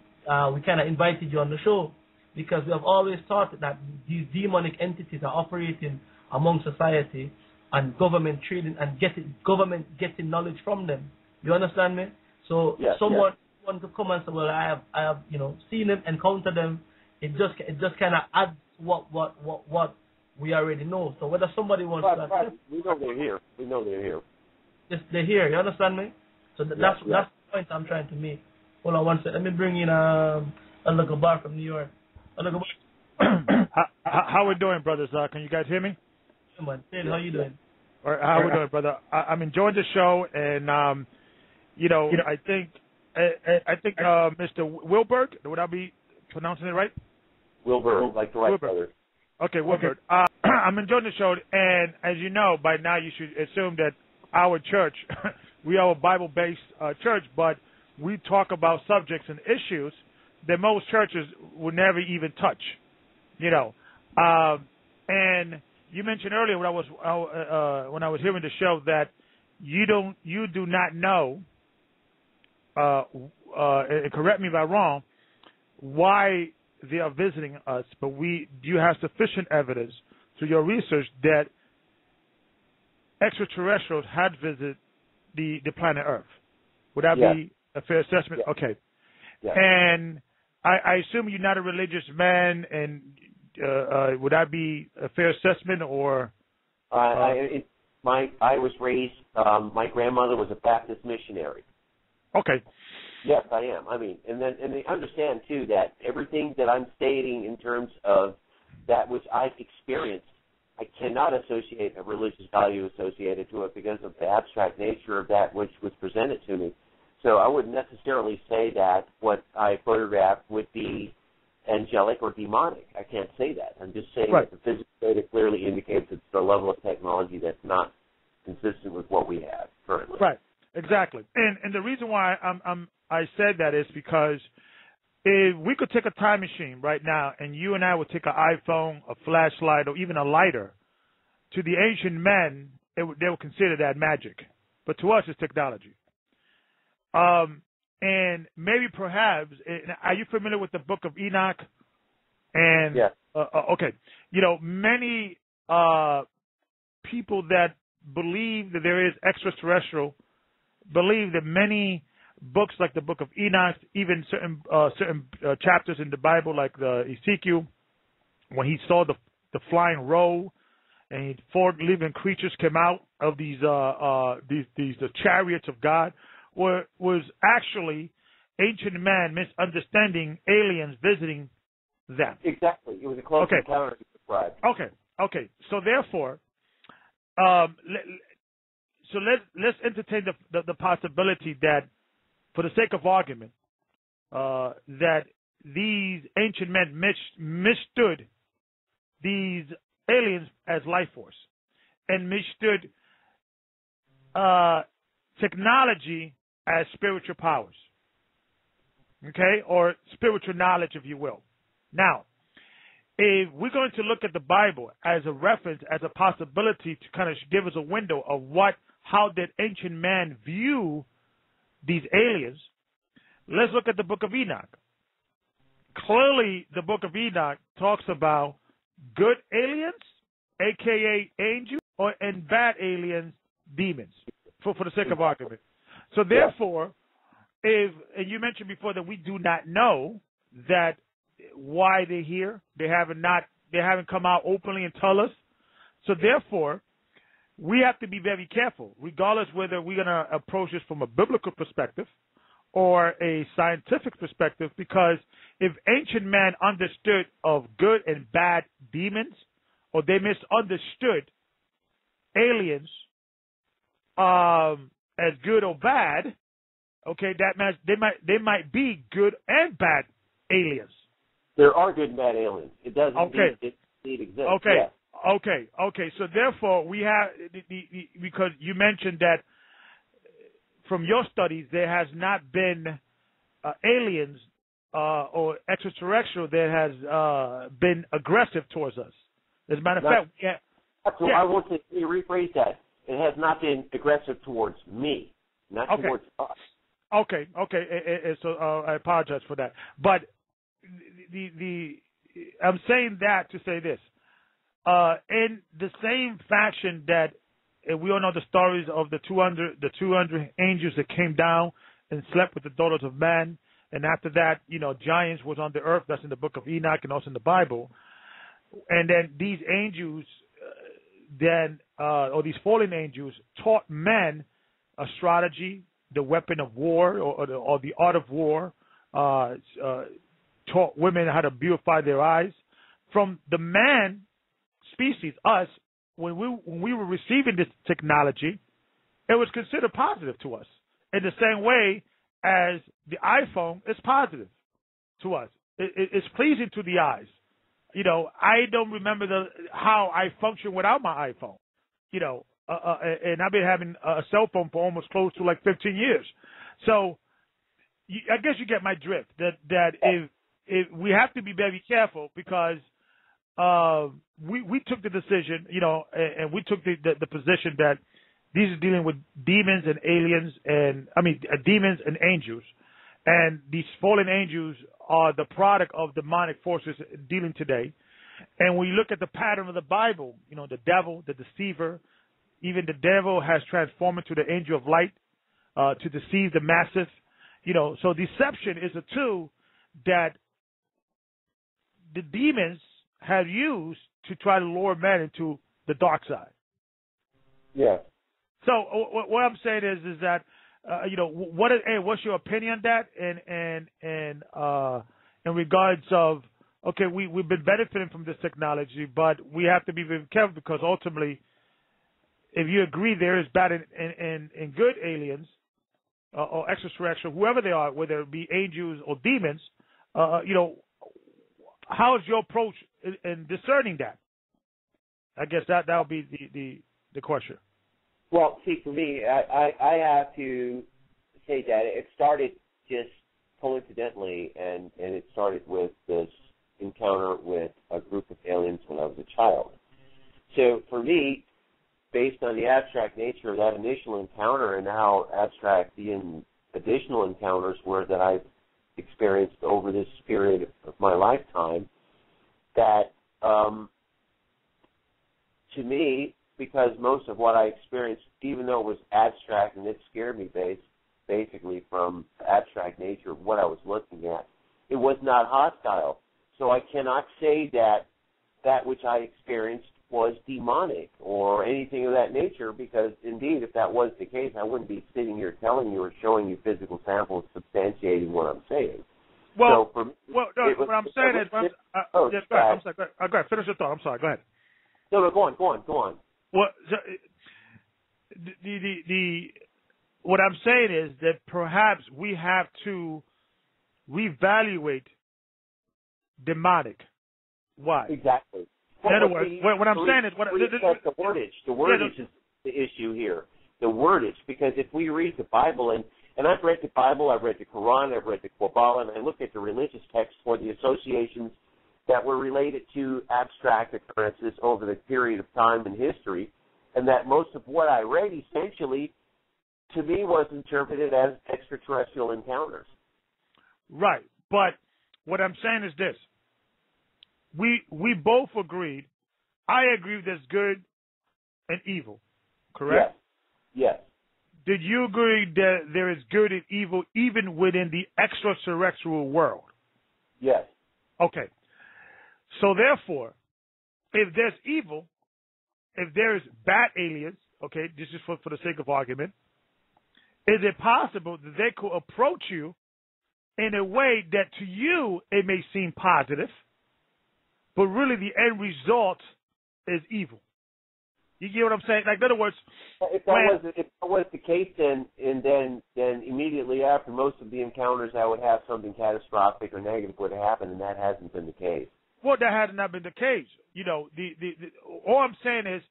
S1: we kind of invited you on the show, because we have always thought that these demonic entities are operating among society and government trading and government getting knowledge from them. You understand me? So someone to come and say, well, I have you know seen them, encountered them. It just kind of adds what we already know. So whether somebody wants to,
S2: we know they're here. We know they're here.
S1: They're here. You understand me? So that's the point I'm trying to make. Hold on one second. Let me bring in a local bar from New York.
S4: How we doing, brothers? Can you guys hear me?
S1: Hey, man. Hey, how you doing?
S4: Or how we doing, brother? I'm enjoying the show, and you know, I think Mr. Wilbert, would I be pronouncing it right?
S2: Wilbert, like the right brother.
S4: Okay, Wilbert. I'm enjoying the show, and as you know, by now you should assume that our church, we are a Bible-based church, but we talk about subjects and issues that most churches would never even touch, you know. And you mentioned earlier when I was hearing the show that you do not know, and correct me if I'm wrong, why they are visiting us, but you have sufficient evidence through your research that extraterrestrials had visited the planet Earth. Would that be a fair assessment?
S2: Yeah.
S4: Okay.
S2: Yeah.
S4: And I assume you're not a religious man, and would that be a fair assessment, or?
S2: I was raised. My grandmother was a Baptist missionary.
S4: Okay.
S2: Yes, I am. I mean, and they understand too that everything that I'm stating in terms of that which I've experienced, I cannot associate a religious value associated to it because of the abstract nature of that which was presented to me. So I wouldn't necessarily say that what I photographed would be angelic or demonic. I can't say that. I'm just saying that the physics data clearly indicates it's the level of technology that's not consistent with what we have currently.
S4: Right. Exactly. And the reason why I said that is because if we could take a time machine right now and you and I would take an iPhone, a flashlight, or even a lighter, to the ancient men, they would consider that magic. But to us, it's technology. And maybe perhaps, are you familiar with the book of Enoch? And okay. You know, many people that believe that there is extraterrestrial believe that many books like the book of Enoch, even certain chapters in the Bible, like the Ezekiel, when he saw the flying roll and 4 living creatures came out of these the chariots of God, was actually ancient man misunderstanding aliens visiting them.
S2: Exactly. It was a close encounter described.
S4: Okay. So therefore, let's entertain the possibility that, for the sake of argument, that these ancient men mistood these aliens as life force and mistood technology as spiritual powers, okay, or spiritual knowledge, if you will. Now, if we're going to look at the Bible as a reference, as a possibility to kind of give us a window of how did ancient man view these aliens, let's look at the book of Enoch. Clearly, the book of Enoch talks about good aliens, a.k.a. angels, and bad aliens, demons, for the sake of argument. So therefore, and you mentioned before that we do not know that why they're here. They haven't come out openly and tell us. So therefore, we have to be very careful, regardless whether we're going to approach this from a biblical perspective or a scientific perspective, because if ancient man understood of good and bad demons, or they misunderstood aliens as good or bad, okay, that means they might be good and bad aliens.
S2: There are good and bad aliens. It doesn't indeed exist.
S4: Okay.
S2: Yeah.
S4: Okay. So therefore, we have because you mentioned that from your studies there has not been aliens or extraterrestrial that has been aggressive towards us. As a matter of fact,
S2: I want to rephrase that. It has not been aggressive towards me, not towards us.
S4: Okay. So I apologize for that, but I'm saying that to say this. In the same fashion that we all know the stories of the 200 angels that came down and slept with the daughters of man, and after that, giants was on the earth. That's in the book of Enoch and also in the Bible. And then these angels, or these fallen angels, taught men astrology, the weapon of war, or the art of war. Taught women how to beautify their eyes. From the man species, us, when we were receiving this technology, it was considered positive to us. In the same way as the iPhone is positive to us. It's pleasing to the eyes. I don't remember how I function without my iPhone. And I've been having a cell phone for almost close to like 15 years. So I guess you get my drift. That if we have to be very careful, because we took the decision, and we took the position that these are dealing with demons and aliens, demons and angels, and these fallen angels are the product of demonic forces dealing today. And when you look at the pattern of the Bible, the devil, the deceiver, even the devil has transformed into the angel of light to deceive the masses. So deception is a tool that the demons have used to try to lure men into the dark side.
S2: Yeah.
S4: So what I'm saying is that what's your opinion on that? And in regards of, okay, we've been benefiting from this technology, but we have to be very careful, because ultimately, if you agree there is bad and good aliens or extraterrestrial, whoever they are, whether it be angels or demons, how is your approach in discerning that? I guess that would be the question.
S2: Well, see, for me, I have to say that it started just coincidentally, and it started with this encounter with a group of aliens when I was a child. So for me, based on the abstract nature of that initial encounter and how abstract the additional encounters were that I've experienced over this period of my lifetime, that to me, because most of what I experienced, even though it was abstract and it scared me basically from the abstract nature of what I was looking at, it was not hostile. So I cannot say that which I experienced was demonic or anything of that nature, because indeed, if that was the case, I wouldn't be sitting here telling you or showing you physical samples substantiating what I'm saying.
S4: Well,
S2: so
S4: what I'm saying is, go ahead. Go ahead. Finish your thought. I'm sorry. Go ahead.
S2: No, go on.
S4: Well, what I'm saying is that perhaps we have to reevaluate demonic. Why?
S2: Exactly.
S4: In other words, what I'm saying is,
S2: the wordage. The wordage is the issue here. The wordage, because if we read the Bible, and I've read the Bible, I've read the Quran, I've read the Kabbalah, and I look at the religious texts for the associations that were related to abstract occurrences over the period of time in history, and that most of what I read essentially, to me, was interpreted as extraterrestrial encounters.
S4: Right, but what I'm saying is this. We both agreed I agree there's good and evil, correct?
S2: Yes.
S4: Did you agree that there is good and evil even within the extraterrestrial world?
S2: Yes.
S4: Okay. So therefore, if there's evil, if there's bad aliens, okay, this is for the sake of argument, is it possible that they could approach you in a way that to you it may seem positive, but really the end result is evil? You get what I'm saying? Like, in other words,
S2: if that was the case, then immediately after most of the encounters, I would have something catastrophic or negative would happen, and that hasn't been the case.
S4: Well, that has not been the case. You know, all I'm saying is,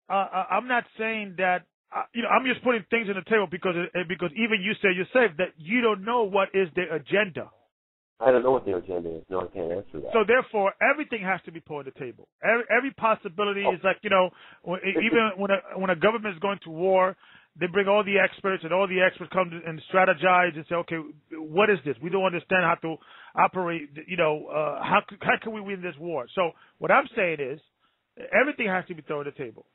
S4: I'm not saying that. I'm just putting things on the table because even you say yourself that you don't know what is their agenda.
S2: I don't know what their agenda is. No, I can't answer that.
S4: So therefore, everything has to be put on the table. Every possibility is like, even when a government is going to war, they bring all the experts, and all the experts come and strategize and say, okay, what is this? We don't understand how to operate. How can we win this war? So what I'm saying is, everything has to be thrown on the table.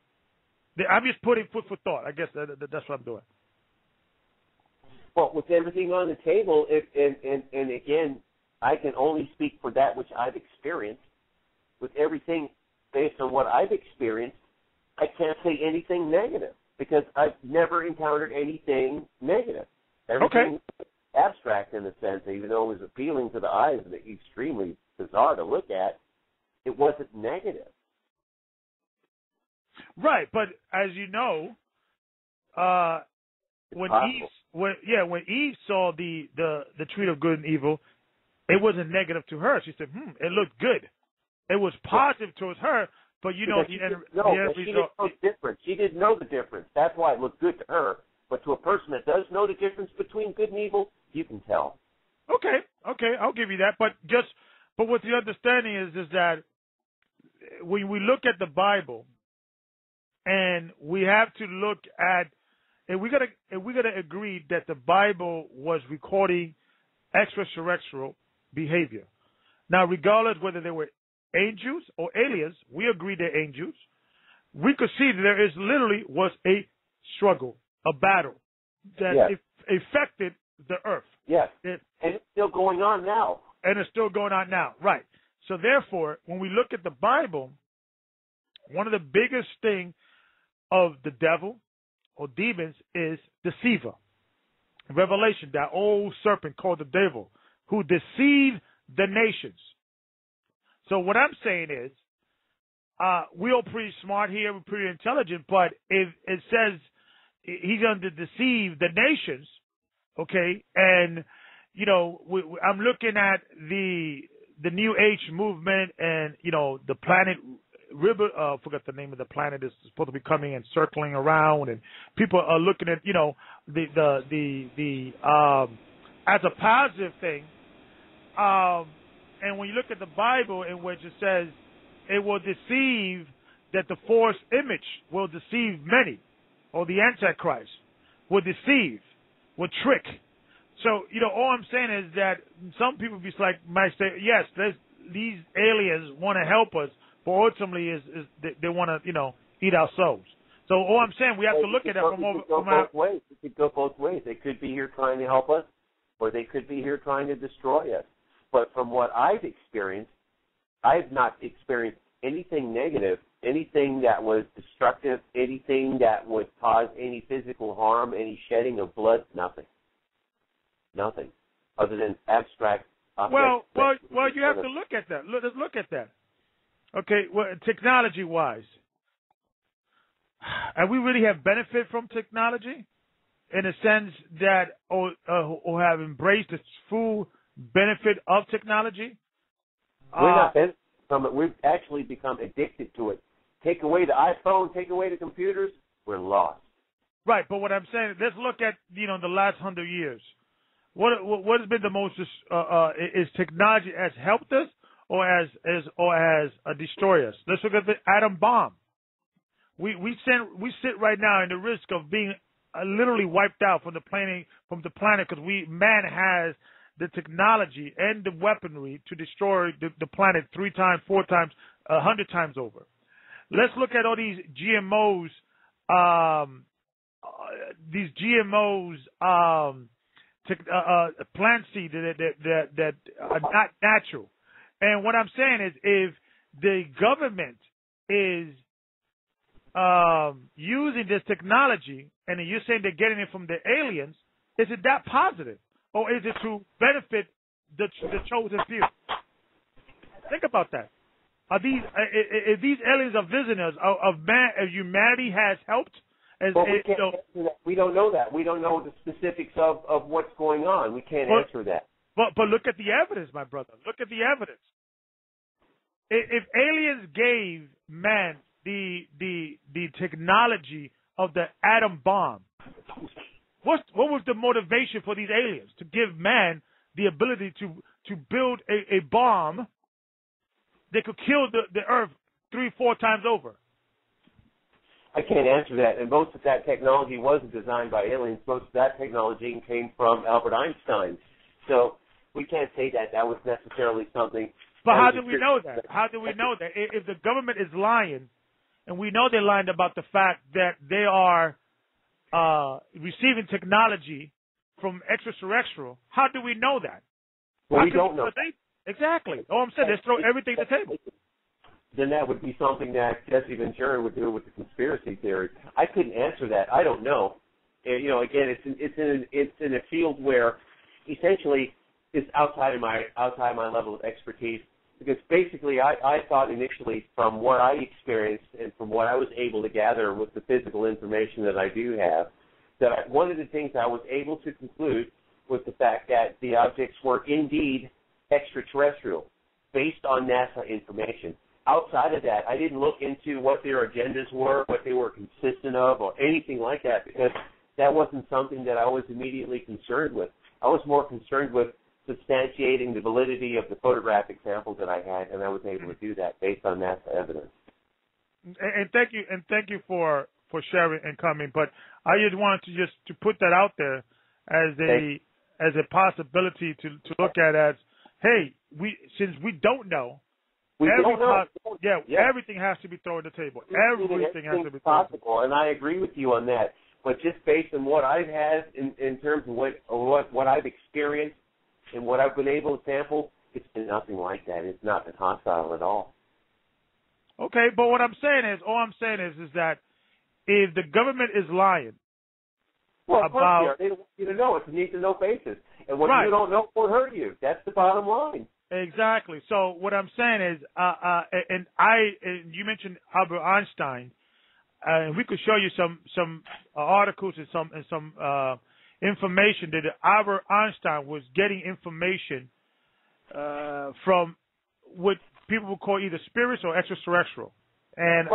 S4: I'm just putting food for thought. I guess that's what I'm doing.
S2: Well, with everything on the table, and again, I can only speak for that which I've experienced. With everything based on what I've experienced, I can't say anything negative because I've never encountered anything negative. Everything abstract in a sense, even though it was appealing to the eyes and extremely bizarre to look at, it wasn't negative.
S4: Right, but as you know, when Eve saw the tree of good and evil, it wasn't negative to her. She said, it looked good. It was positive towards her, but
S2: she didn't know the difference. She didn't know the difference. That's why it looked good to her. But to a person that does know the difference between good and evil, you can tell.
S4: Okay, I'll give you that. But what the understanding is that when we look at the Bible, and we have to look at, and we gotta agree that the Bible was recording extraterrestrial behavior. Now, regardless whether they were angels or aliens, we agree they're angels. We could see that there was a struggle, a battle that affected the earth.
S2: Yes, and it's still going on now.
S4: And it's still going on now, right. So therefore, when we look at the Bible, one of the biggest things of the devil or demons is deceiver. Revelation, that old serpent called the devil, who deceived the nations. So what I'm saying is, we're all pretty smart here, we're pretty intelligent, but if it says he's going to deceive the nations, okay, and, I'm looking at the New Age movement and, the planet, forgot the name of the planet is supposed to be coming and circling around, and people are looking at, as a positive thing. And when you look at the Bible, in which it says it will deceive, that the false image will deceive many, or the Antichrist will deceive, will trick. So, all I'm saying is that some people might say, yes, these aliens want to help us, but ultimately they want to, eat our souls. So all I'm saying, we have to look at it both
S2: ways. It could go both ways. They could be here trying to help us, or they could be here trying to destroy us. But from what I've experienced, I've not experienced anything negative, anything that was destructive, anything that would cause any physical harm, any shedding of blood, nothing. Nothing. Other than abstract objects.
S4: Well, you have to look at that. Let's look at that. Okay, well, technology-wise, and we really have benefit from technology in a sense that, or have embraced the full benefit of technology.
S2: We're not benefiting from it. We've actually become addicted to it. Take away the iPhone, take away the computers, we're lost.
S4: Right, but what I'm saying, let's look at the last 100 years. What has been the most? Is technology has helped us, or has destroyed us? Let's look at the atom bomb. We sit right now in the risk of being literally wiped out from the planet because man has the technology and the weaponry to destroy the planet 3 times, 4 times, 100 times over. let's look at all these GMOs, plant seed that are not natural. And what I'm saying is, if the government is using this technology, and you're saying they're getting it from the aliens, is it that positive, or is it to benefit the chosen few? Think about that. Are these aliens are visitors of man? As humanity has helped?
S2: We don't know that. We don't know the specifics of what's going on. We can't answer that.
S4: But look at the evidence, my brother. Look at the evidence. If aliens gave man the technology of the atom bomb, what was the motivation for these aliens to give man the ability to build a bomb that could kill the Earth 3-4 times over?
S2: I can't answer that. And most of that technology wasn't designed by aliens. Most of that technology came from Albert Einstein. So we can't say that was necessarily something.
S4: But how do we know that? How do we know that? If the government is lying, and we know they're lying about the fact that they are receiving technology from extraterrestrial, how do we know that?
S2: Well, we don't know.
S4: Exactly. All I'm saying is throw everything at the table.
S2: Then that would be something that Jesse Ventura would do with the conspiracy theory. I couldn't answer that. I don't know. And, again, it's in a field where essentially it's outside my level of expertise. Because basically, I thought initially, from what I experienced and from what I was able to gather with the physical information that I do have, that one of the things I was able to conclude was the fact that the objects were indeed extraterrestrial, based on NASA information. Outside of that, I didn't look into what their agendas were, what they were consistent of, or anything like that, because that wasn't something that I was immediately concerned with. I was more concerned with substantiating the validity of the photographic samples that I had, and I was able to do that based on NASA evidence.
S4: And thank you for sharing and coming. But I just wanted to put that out there as a possibility to look at as, hey, since we don't know, everything has to be thrown on the table. Everything has to be thrown.
S2: Possible, and I agree with you on that. But just based on what I've had in terms of what I've experienced and what I've been able to sample, it's been nothing like that. It's not been hostile at all.
S4: Okay, but what I'm saying is, is that if the government is lying
S2: about, they don't want you to know. It's a need-to-know basis, and what you don't know won't hurt you. That's the bottom line.
S4: Exactly. So what I'm saying is, and you mentioned Albert Einstein, and we could show you some articles and some information that Albert Einstein was getting information from what people would call either spirits or extraterrestrial. And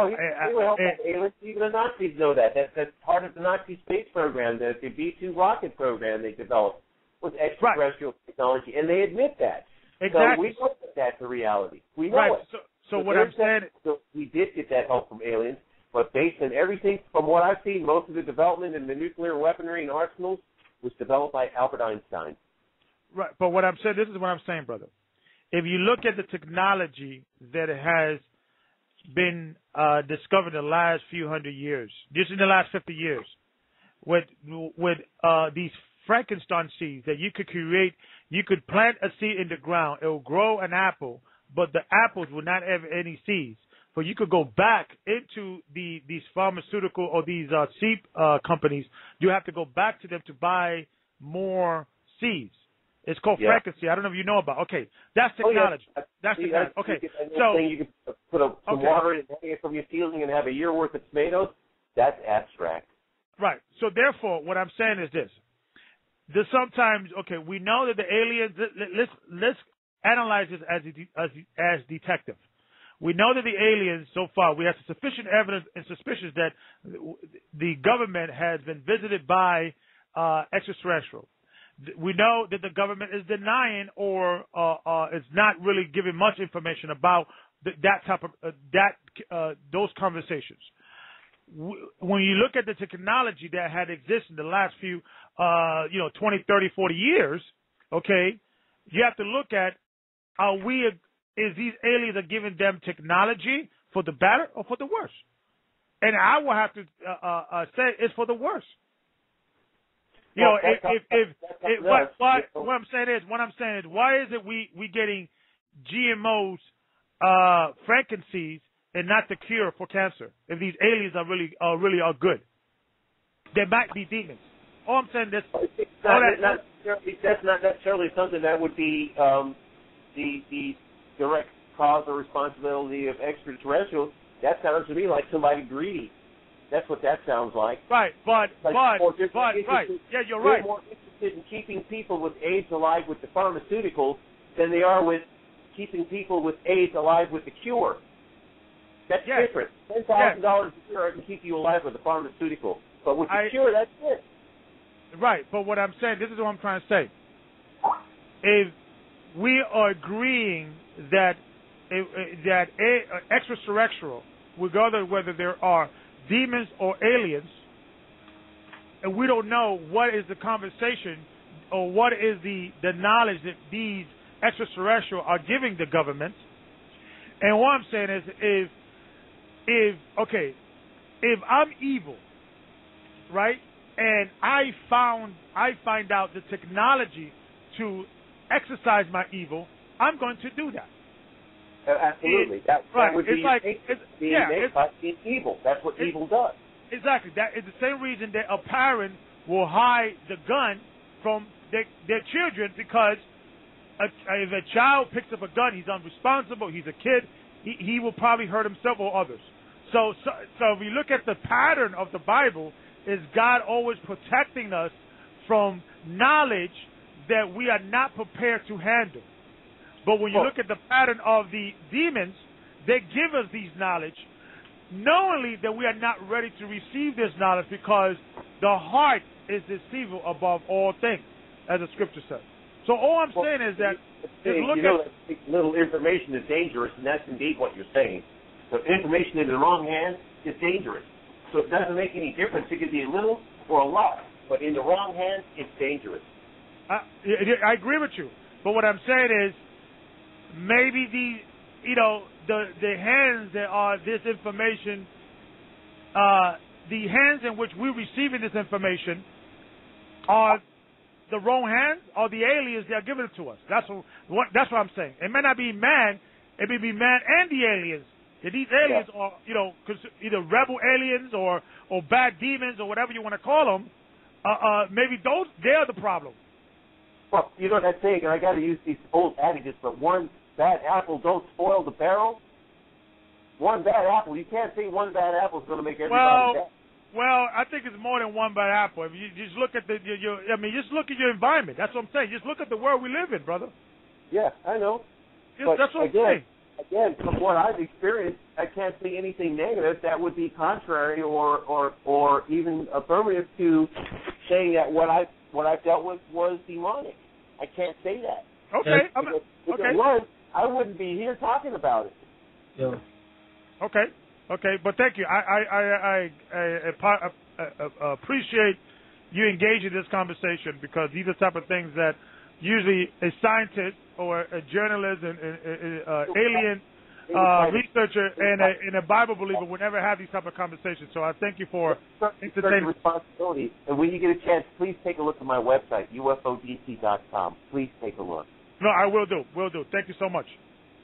S2: even the Nazis know that. That's part of the Nazi space program. The B-2 rocket program they developed was extraterrestrial technology, and they admit that.
S4: Exactly.
S2: So we know that that's a reality. We know it.
S4: So what I'm saying is,
S2: we did get that help from aliens, but based on everything from what I've seen, most of the development in the nuclear weaponry and arsenals was developed by Albert Einstein.
S4: Right. But what I'm saying, this is what I'm saying, brother. If you look at the technology that has been discovered in the last few hundred years, just in the last 50 years, with these Frankenstein seeds that you could create, you could plant a seed in the ground, it will grow an apple, but the apples will not have any seeds. But you could go back into these pharmaceutical or these seed companies. You have to go back to them to buy more seeds. It's called Frankenstein. I don't know if you know about. Okay, that's technology. That's technology. Okay, so
S2: you can put some water in and hang it from your ceiling and have a year worth of tomatoes. That's abstract.
S4: Right. So therefore, what I'm saying is this: there's sometimes we know that the aliens. Let's analyze this as detective. We know that the aliens, so far, we have sufficient evidence and suspicions that the government has been visited by extraterrestrial. We know that the government is denying or is not really giving much information about that type of those conversations. When you look at the technology that had existed in the last few 20, 30, 40 years, okay, you have to look at is these aliens are giving them technology for the better or for the worse. And I will have to say it's for the worse. You know, what I'm saying is, why is it we getting GMOs, frankincense, and not the cure for cancer? If these aliens are really good, they might be demons. All I'm saying is
S2: that's not necessarily something that would be the direct cause or responsibility of extraterrestrials. That sounds to me like somebody greedy. That's what that sounds like.
S4: Right, but right. Yeah, you're right.
S2: They're more interested in keeping people with AIDS alive with the pharmaceuticals than they are with keeping people with AIDS alive with the cure. That's different. $10,000 a year can keep you alive with a pharmaceutical, but with the cure, that's it.
S4: Right, but what I'm saying, this is what I'm trying to say. If we are agreeing that extraterrestrial, regardless of whether there are demons or aliens, and we don't know what is the conversation or what is the knowledge that these extraterrestrial are giving the government. And what I'm saying is, if I'm evil, right, and I find out the technology to exercise my evil, I'm going to do that.
S2: Absolutely. That would be being evil. That's what evil does.
S4: Exactly. That is the same reason that a parent will hide the gun from their children, because if a child picks up a gun, he's unresponsible, he's a kid, he will probably hurt himself or others. So if we look at the pattern of the Bible, is God always protecting us from knowledge that we are not prepared to handle. But when you look at the pattern of the demons, they give us these knowledge, knowingly that we are not ready to receive this knowledge, because the heart is deceitful above all things, as the scripture says. So all I'm saying is that
S2: little information is dangerous, and that's indeed what you're saying. So information in the wrong hands is dangerous. So it doesn't make any difference. It could be a little or a lot, but in the wrong hands, it's dangerous.
S4: I agree with you, but what I'm saying is, maybe the hands that are this information, the hands in which we're receiving this information are the wrong hands, or the aliens that are giving it to us. That's what I'm saying. It may not be man, it may be man and the aliens. If these aliens are, either rebel aliens or bad demons or whatever you want to call them, maybe they're the problem.
S2: Well, you know that saying, and I got to use these old adages, but one bad apple don't spoil the barrel. One bad apple, you can't say one bad apple is going to make everybody bad.
S4: Well, I think it's more than one bad apple. If you just look at just look at your environment. That's what I'm saying. Just look at the world we live in, brother.
S2: Yeah, I know.
S4: That's what I'm saying.
S2: Again, from what I've experienced, I can't see anything negative that would be contrary or even affirmative to saying that what I've dealt with was demonic. I can't say that.
S4: Okay.
S2: If it was, I wouldn't be here talking about it.
S1: Yeah.
S4: Okay, but thank you. I appreciate you engaging in this conversation, because these are the type of things that usually a scientist or a journalist, and alien researcher, and a Bible believer would never have these type of conversations. So I thank you for entertaining.
S2: Responsibility. And when you get a chance, please take a look at my website, UFODC.com. Please take a look.
S4: No, I will do. Thank you so much.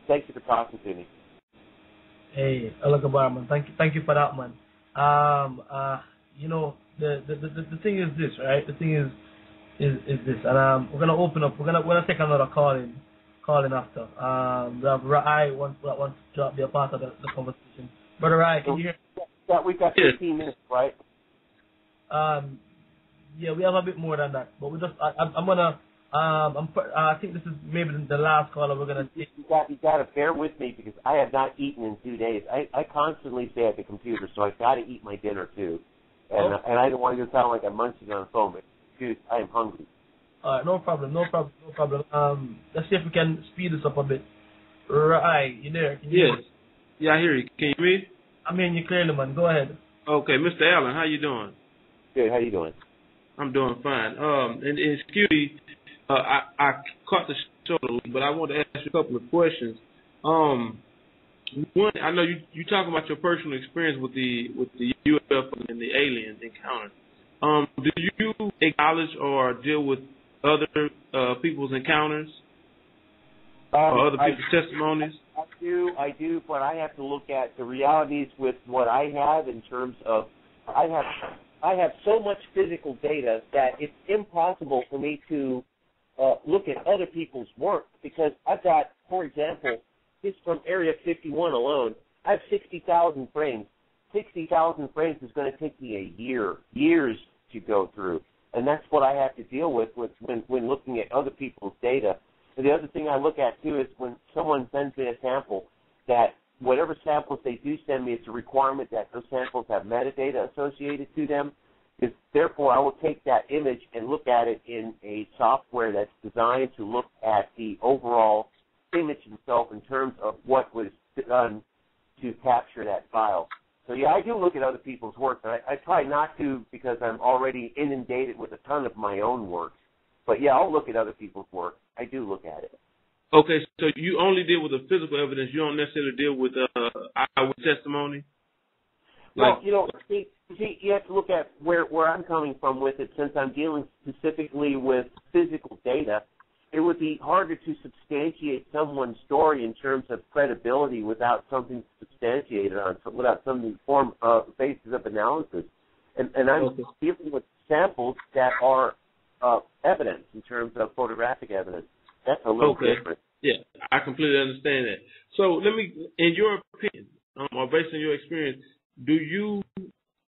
S2: Thank you for talking to me.
S1: Hey, Alakabar, man. Thank you for that, man. The thing is this, right? The thing is this, and we're gonna open up. We're gonna take another call in after. We have Rai wants to be a part of the conversation. Brother Rai, can you hear?
S2: Yeah, we've got 15 minutes, right?
S1: Yeah, we have a bit more than that, but we just. I think this is maybe the last call we're gonna take.
S2: You got to bear with me, because I have not eaten in 2 days. I constantly stay at the computer, so I've got to eat my dinner too, and I don't want to sound like I'm munching on a phone, but excuse, I am hungry.
S1: All right, no problem. Let's see if we can speed this up a bit. Right, you there?
S5: Yes. Yeah, I hear you. Can you hear me?
S1: I'm hearing you clearly, man. Go ahead.
S5: Okay, Mr. Allen, how you doing?
S2: Good. How you doing?
S5: I'm doing fine. And excuse me, I caught the show, but I want to ask you a couple of questions. One, I know you talking about your personal experience with the UFO and the alien encounter. Do you acknowledge or deal with other people's encounters or other people's testimonies?
S2: I do, but I have to look at the realities with what I have in terms of I have so much physical data that it's impossible for me to look at other people's work, because I've got, for example, just from Area 51 alone, I have 60,000 frames. 60,000 frames is going to take me years to go through, and that's what I have to deal with when looking at other people's data. And the other thing I look at, too, is when someone sends me a sample, that whatever samples they do send me, it's a requirement that those samples have metadata associated to them. Therefore, I will take that image and look at it in a software that's designed to look at the overall image itself in terms of what was done to capture that file. So, yeah, I do look at other people's work, but I try not to because I'm already inundated with a ton of my own work. But, yeah, I'll look at other people's work. I do look at it.
S5: Okay, so you only deal with the physical evidence. You don't necessarily deal with eyewitness testimony?
S2: Well, see, you have to look at where I'm coming from with it. Since I'm dealing specifically with physical data, it would be harder to substantiate someone's story in terms of credibility without something substantiated on, without some form of basis of analysis. And I'm dealing with samples that are evidence in terms of photographic evidence. That's a little different.
S5: Yeah, I completely understand that. So let me, in your opinion, or based on your experience, do you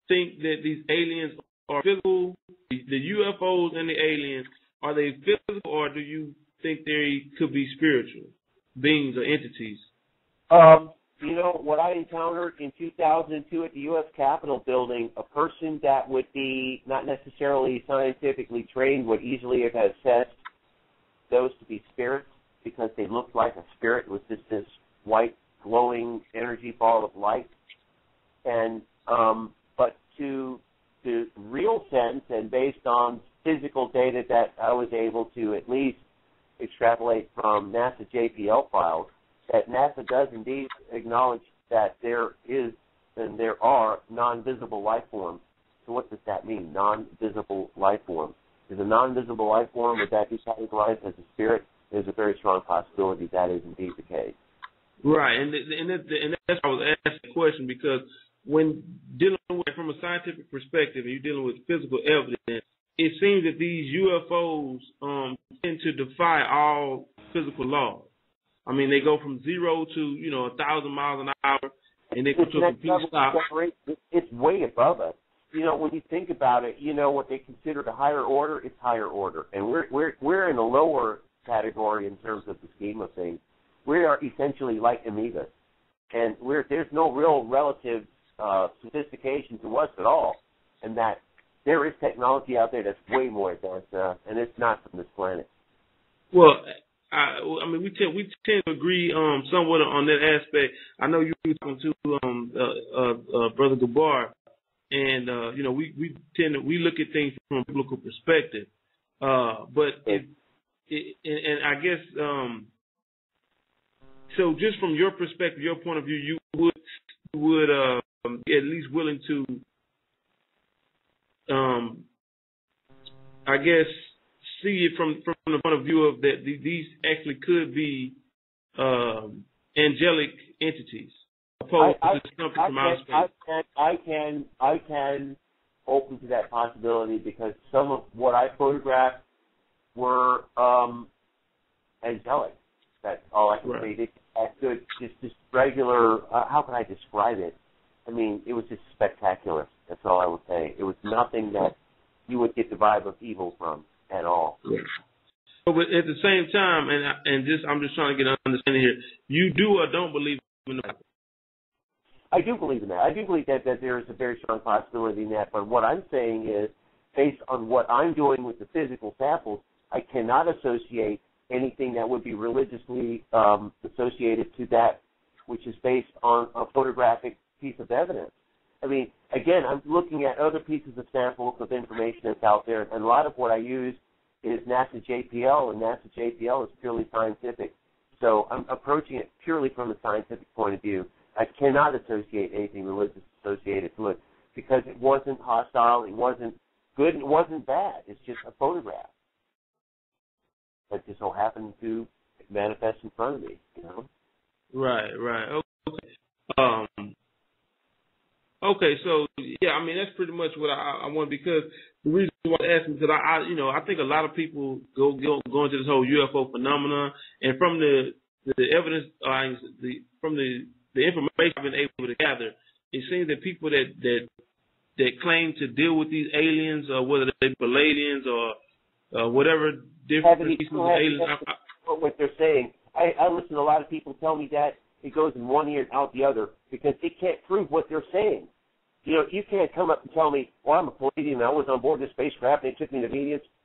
S5: think that these aliens are physical? The UFOs and the aliens, are they physical, or do you think they could be spiritual beings or entities?
S2: What I encountered in 2002 at the U.S. Capitol building, a person that would be not necessarily scientifically trained would easily have assessed those to be spirits because they looked like a spirit with just this white glowing energy ball of light. And but to real sense and based on physical data that I was able to at least extrapolate from NASA JPL files, that NASA does indeed acknowledge that there is and there are non-visible life forms. So what does that mean, non-visible life form? Is a non-visible life form, would that be categorized as a spirit? There's a very strong possibility that is indeed the case.
S5: Right, and that's why I was asking the question, because when dealing with from a scientific perspective and you're dealing with physical evidence, it seems that these UFOs tend to defy all physical laws. I mean, they go from 0 to 1,000 miles an hour, and they go to a complete stop.
S2: It's way above us. When you think about it, what they consider a higher order, it's higher order, and we're in a lower category in terms of the scheme of things. We are essentially like amoebas, and there's no real relative sophistication to us at all, and that there is technology out there that's way more advanced, and it's not from this planet.
S5: Well, I mean, we tend to agree somewhat on that aspect. I know you were talking to Brother Gabar, and we look at things from a biblical perspective. But and I guess so. Just from your perspective, your point of view, you would be at least willing to, I guess, see it from the point of view of that these actually could be angelic entities opposed to something from outer space.
S2: I can open to that possibility because some of what I photographed were angelic. That's all I can say. They had good, just regular. How can I describe it? I mean, it was just spectacular. That's all I would say. It was nothing that you would get the vibe of evil from at all.
S5: Yeah. But at the same time, I'm just trying to get an understanding here. You do or don't believe in the Bible?
S2: I do believe in that. I do believe that there is a very strong possibility in that. But what I'm saying is, based on what I'm doing with the physical samples, I cannot associate anything that would be religiously associated to that which is based on a photographic piece of evidence. I mean, again, I'm looking at other pieces of samples of information that's out there, and a lot of what I use is NASA JPL, and NASA JPL is purely scientific. So I'm approaching it purely from a scientific point of view. I cannot associate anything religious associated to it because it wasn't hostile, it wasn't good, and it wasn't bad. It's just a photograph that just so happened to manifest in front of me, you know?
S5: Right. Okay. Okay, so yeah, I mean that's pretty much what I want, because the reason why I asked, because I think a lot of people go into this whole UFO phenomenon, and from the evidence, from the information I've been able to gather, it seems that people that claim to deal with these aliens, or whether they're Palladians or whatever different species of aliens,
S2: what they're saying. I listen to a lot of people tell me that it goes in one ear and out the other because they can't prove what they're saying. You know, you can't come up and tell me, well, I'm a Palladian and I was on board this spacecraft and they took me to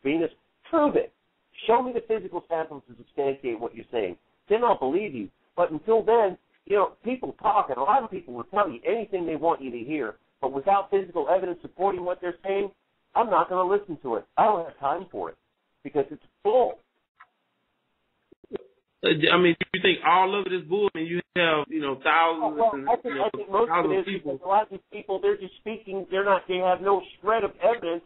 S2: Venus. Prove it. Show me the physical samples to substantiate what you're saying. Then I'll believe you. But until then, you know, people talk, and a lot of people will tell you anything they want you to hear, but without physical evidence supporting what they're saying, I'm not going to listen to it. I don't have time for it because it's full.
S5: I mean, do you think all of it is bull? I mean, you have, thousands
S2: I think most of it is because a lot of these people, they're just speaking, they have no shred of evidence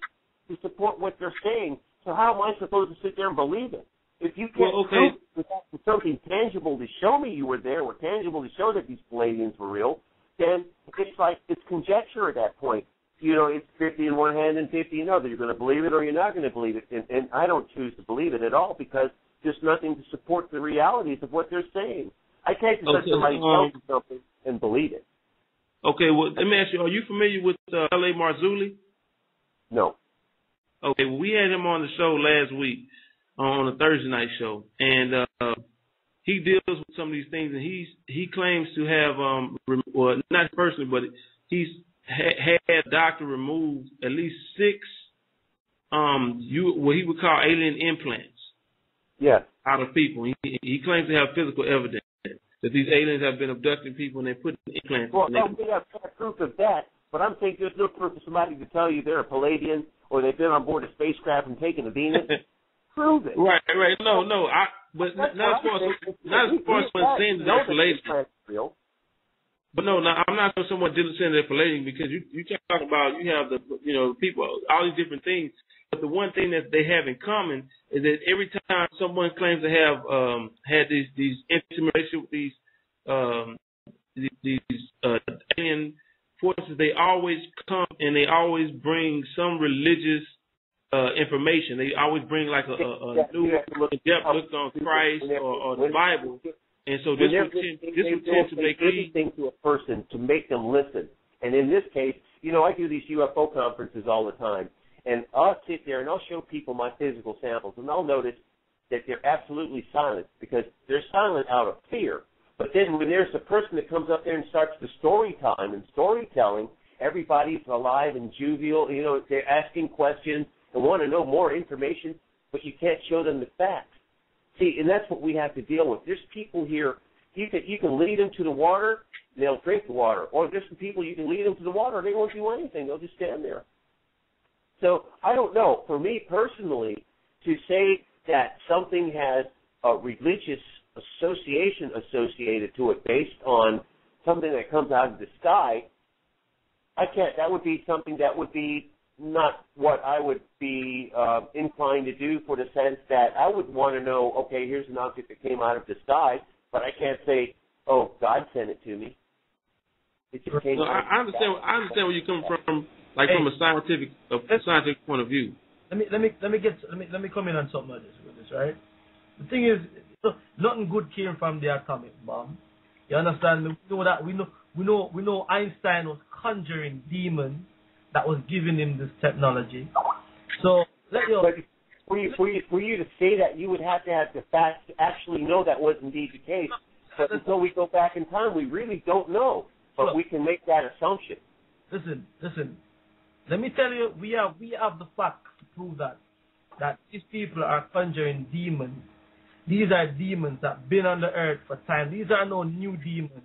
S2: to support what they're saying. So how am I supposed to sit there and believe it? If you can't prove with something tangible to show me you were there, or tangible to show that these Palladians were real, then it's conjecture at that point. You know, it's 50 in one hand and 50 in the other. You're going to believe it or you're not going to believe it. And I don't choose to believe it at all because there's nothing to support the realities of what they're saying. I can't just let somebody tell me something and believe it.
S5: Okay, well, let me ask you, are you familiar with L.A. Marzulli?
S2: No.
S5: Okay, well, we had him on the show last week on a Thursday night show, and he deals with some of these things, and he claims to have, well, not personally, but he's had a doctor remove at least 6 what he would call alien implants.
S2: Yes.
S5: Out of people. He claims to have physical evidence that these aliens have been abducting people and they put implants.
S2: Well, I don't have proof of that, but I'm saying there's no proof of somebody to tell you they're a Palladian or they've been on board a spacecraft and taken to Venus. Prove it.
S5: Right. No. But not as far as saying that they're Palladian. But no, I'm not saying someone didn't say they're Palladian, because you talk about, you have the people, all these different things. But the one thing that they have in common is that every time someone claims to have had these intimate relationships with these alien forces, they always come and they always bring some religious information. They always bring like a new in-depth look on Christ or the Bible. And so this would tend to make
S2: anything to a person to make them listen. And in this case, I do these UFO conferences all the time. And I'll sit there and I'll show people my physical samples, and they'll notice that they're absolutely silent because they're silent out of fear. But then when there's a person that comes up there and starts the story time and storytelling, everybody's alive and jovial. They're asking questions and want to know more information, but you can't show them the facts. See, and that's what we have to deal with. There's people here, you can lead them to the water, and they'll drink the water. Or there's some people you can lead them to the water, and they won't do anything. They'll just stand there. So I don't know. For me personally, to say that something has a religious association associated to it based on something that comes out of the sky, I can't. That would be something that would be not what I would be inclined to do, for the sense that I would want to know, okay, here's an object that came out of the sky, but I can't say, oh, God sent it to me. It just came
S5: I understand where you come from. Like from a scientific point of view. Let
S1: me come in on something like this with this, right? The thing is, nothing good came from the atomic bomb. You understand? We know Einstein was conjuring demons that was giving him this technology. So
S2: but for you to say that, you would have to have the facts to actually know that was indeed the case. But until we go back in time, we really don't know. But we can make that assumption.
S1: Listen. Let me tell you, we have the facts to prove that these people are conjuring demons. These are demons that have been on the earth for time. These are no new demons.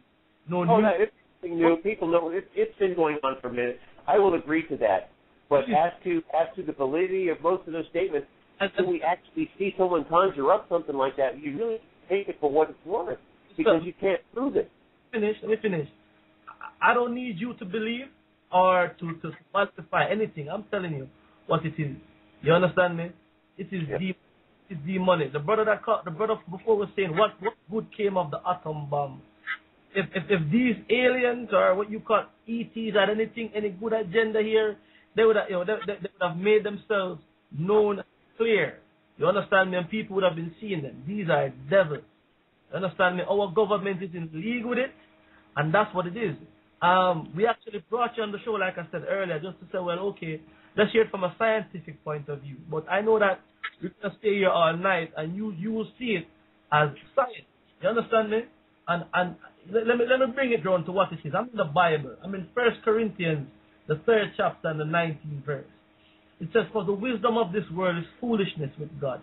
S1: No,
S2: it's new. People know it's been going on for a minute. I will agree to that. But as to the validity of most of those statements, until we actually see someone conjure up something like that, you really take it for what it's worth because you can't prove it.
S1: Let me finish. I don't need you to believe or to falsify anything. I'm telling you what it is. You understand me? It is it's demonic. The brother before was saying what good came of the atom bomb. If these aliens or what you call ETs had anything, any good agenda here, they would have, they would have made themselves known clear. You understand me? And people would have been seeing them. These are devils. You understand me? Our government is in league with it, and that's what it is. We actually brought you on the show, like I said earlier, just to say, well, okay, let's hear it from a scientific point of view. But I know that we're going to stay here all night, and you will see it as science. You understand me? And let me bring it down to what it is. I'm in the Bible. I'm in 1 Corinthians, the 3rd chapter and the 19th verse. It says, for the wisdom of this world is foolishness with God.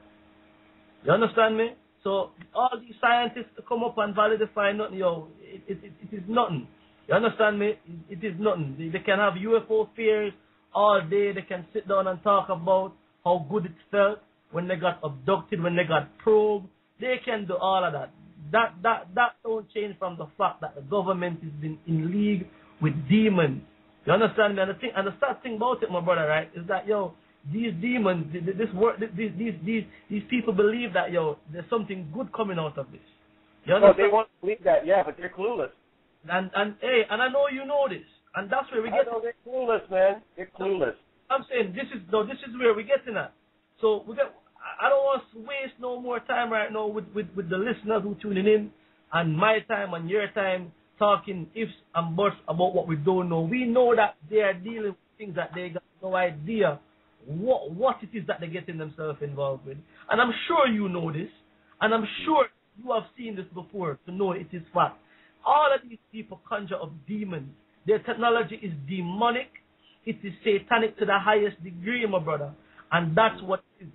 S1: You understand me? So all these scientists to come up and validate nothing, it is nothing. You understand me? It is nothing. They can have UFO fears all day. They can sit down and talk about how good it felt when they got abducted, when they got probed. They can do all of that. That don't change from the fact that the government is in league with demons. You understand me? And the sad thing about it, my brother, right, is that these demons, these people believe that there's something good coming out of this. You understand?
S2: Well, they want to believe that, but they're clueless.
S1: And I know you know this, and that's where we get.
S2: I know they're clueless, man. They're clueless.
S1: I'm saying this is where we're getting at. So I don't want to waste no more time right now with the listeners who tuning in, and my time and your time talking ifs and buts about what we don't know. We know that they are dealing with things that they got no idea what it is that they're getting themselves involved with. And I'm sure you know this, and I'm sure you have seen this before to know it is fact. All of these people conjure up demons. Their technology is demonic. It is satanic to the highest degree, my brother, and that's what it is.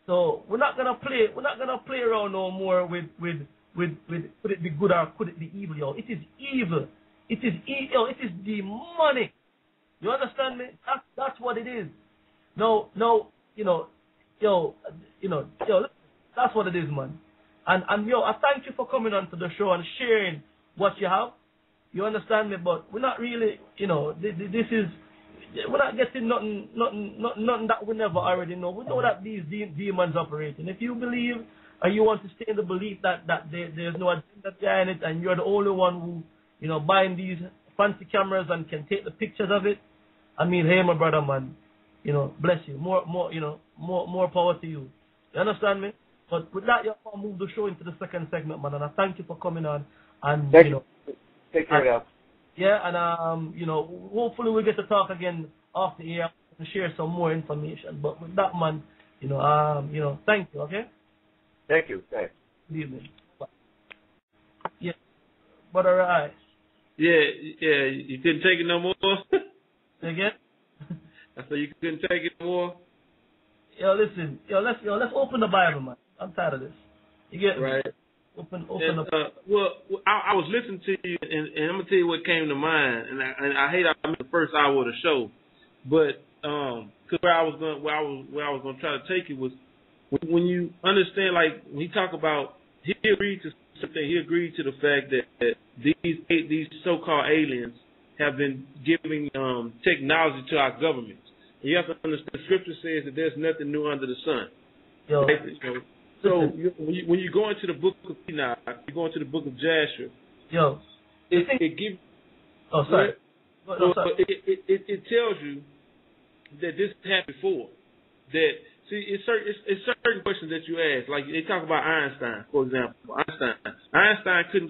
S1: So we're not gonna play around no more with could it be good or could it be evil, It is evil. It is evil. It is demonic. You understand me? That's what it is. No, that's what it is, man. And I thank you for coming on to the show and sharing what you have. You understand me? But we're not really, this is. We're not getting nothing that we never already know. We know that these demons operate. And if you believe or you want to stay in the belief that there's no agenda behind it and you're the only one who, buying these fancy cameras and can take the pictures of it, I mean, hey, my brother, man, bless you. More power to you. You understand me? But with that, you'll move the show into the second segment, man. And I thank you for coming on. And,
S2: Thank you. Take care now.
S1: Yeah, and hopefully we'll get to talk again off the air and share some more information. But with that, man, thank you. Okay.
S2: Thank you. Thanks.
S1: Good evening. Bye. Yeah, but alright.
S5: Yeah. You couldn't take it no more.
S1: Say again.
S5: I said you couldn't take it no more.
S1: Listen. Let's open the Bible, man. I'm tired of this. You get
S5: right.
S1: Me? Open
S5: and,
S1: up.
S5: I was listening to you, and I'm gonna tell you what came to mind. And I hate I missed the first hour of the show, but because where I was gonna try to take you was when you understand, like when he talk about he agreed to something. He agreed to the fact that these so-called aliens have been giving technology to our governments. And you have to understand, the scripture says that there's nothing new under the sun. Right? So when you go into the book of Enoch, you go into the book of Jasher. It gives.
S1: Oh, sorry.
S5: It tells you that this happened before. That it's certain questions that you ask. Like they talk about Einstein, for example. Einstein couldn't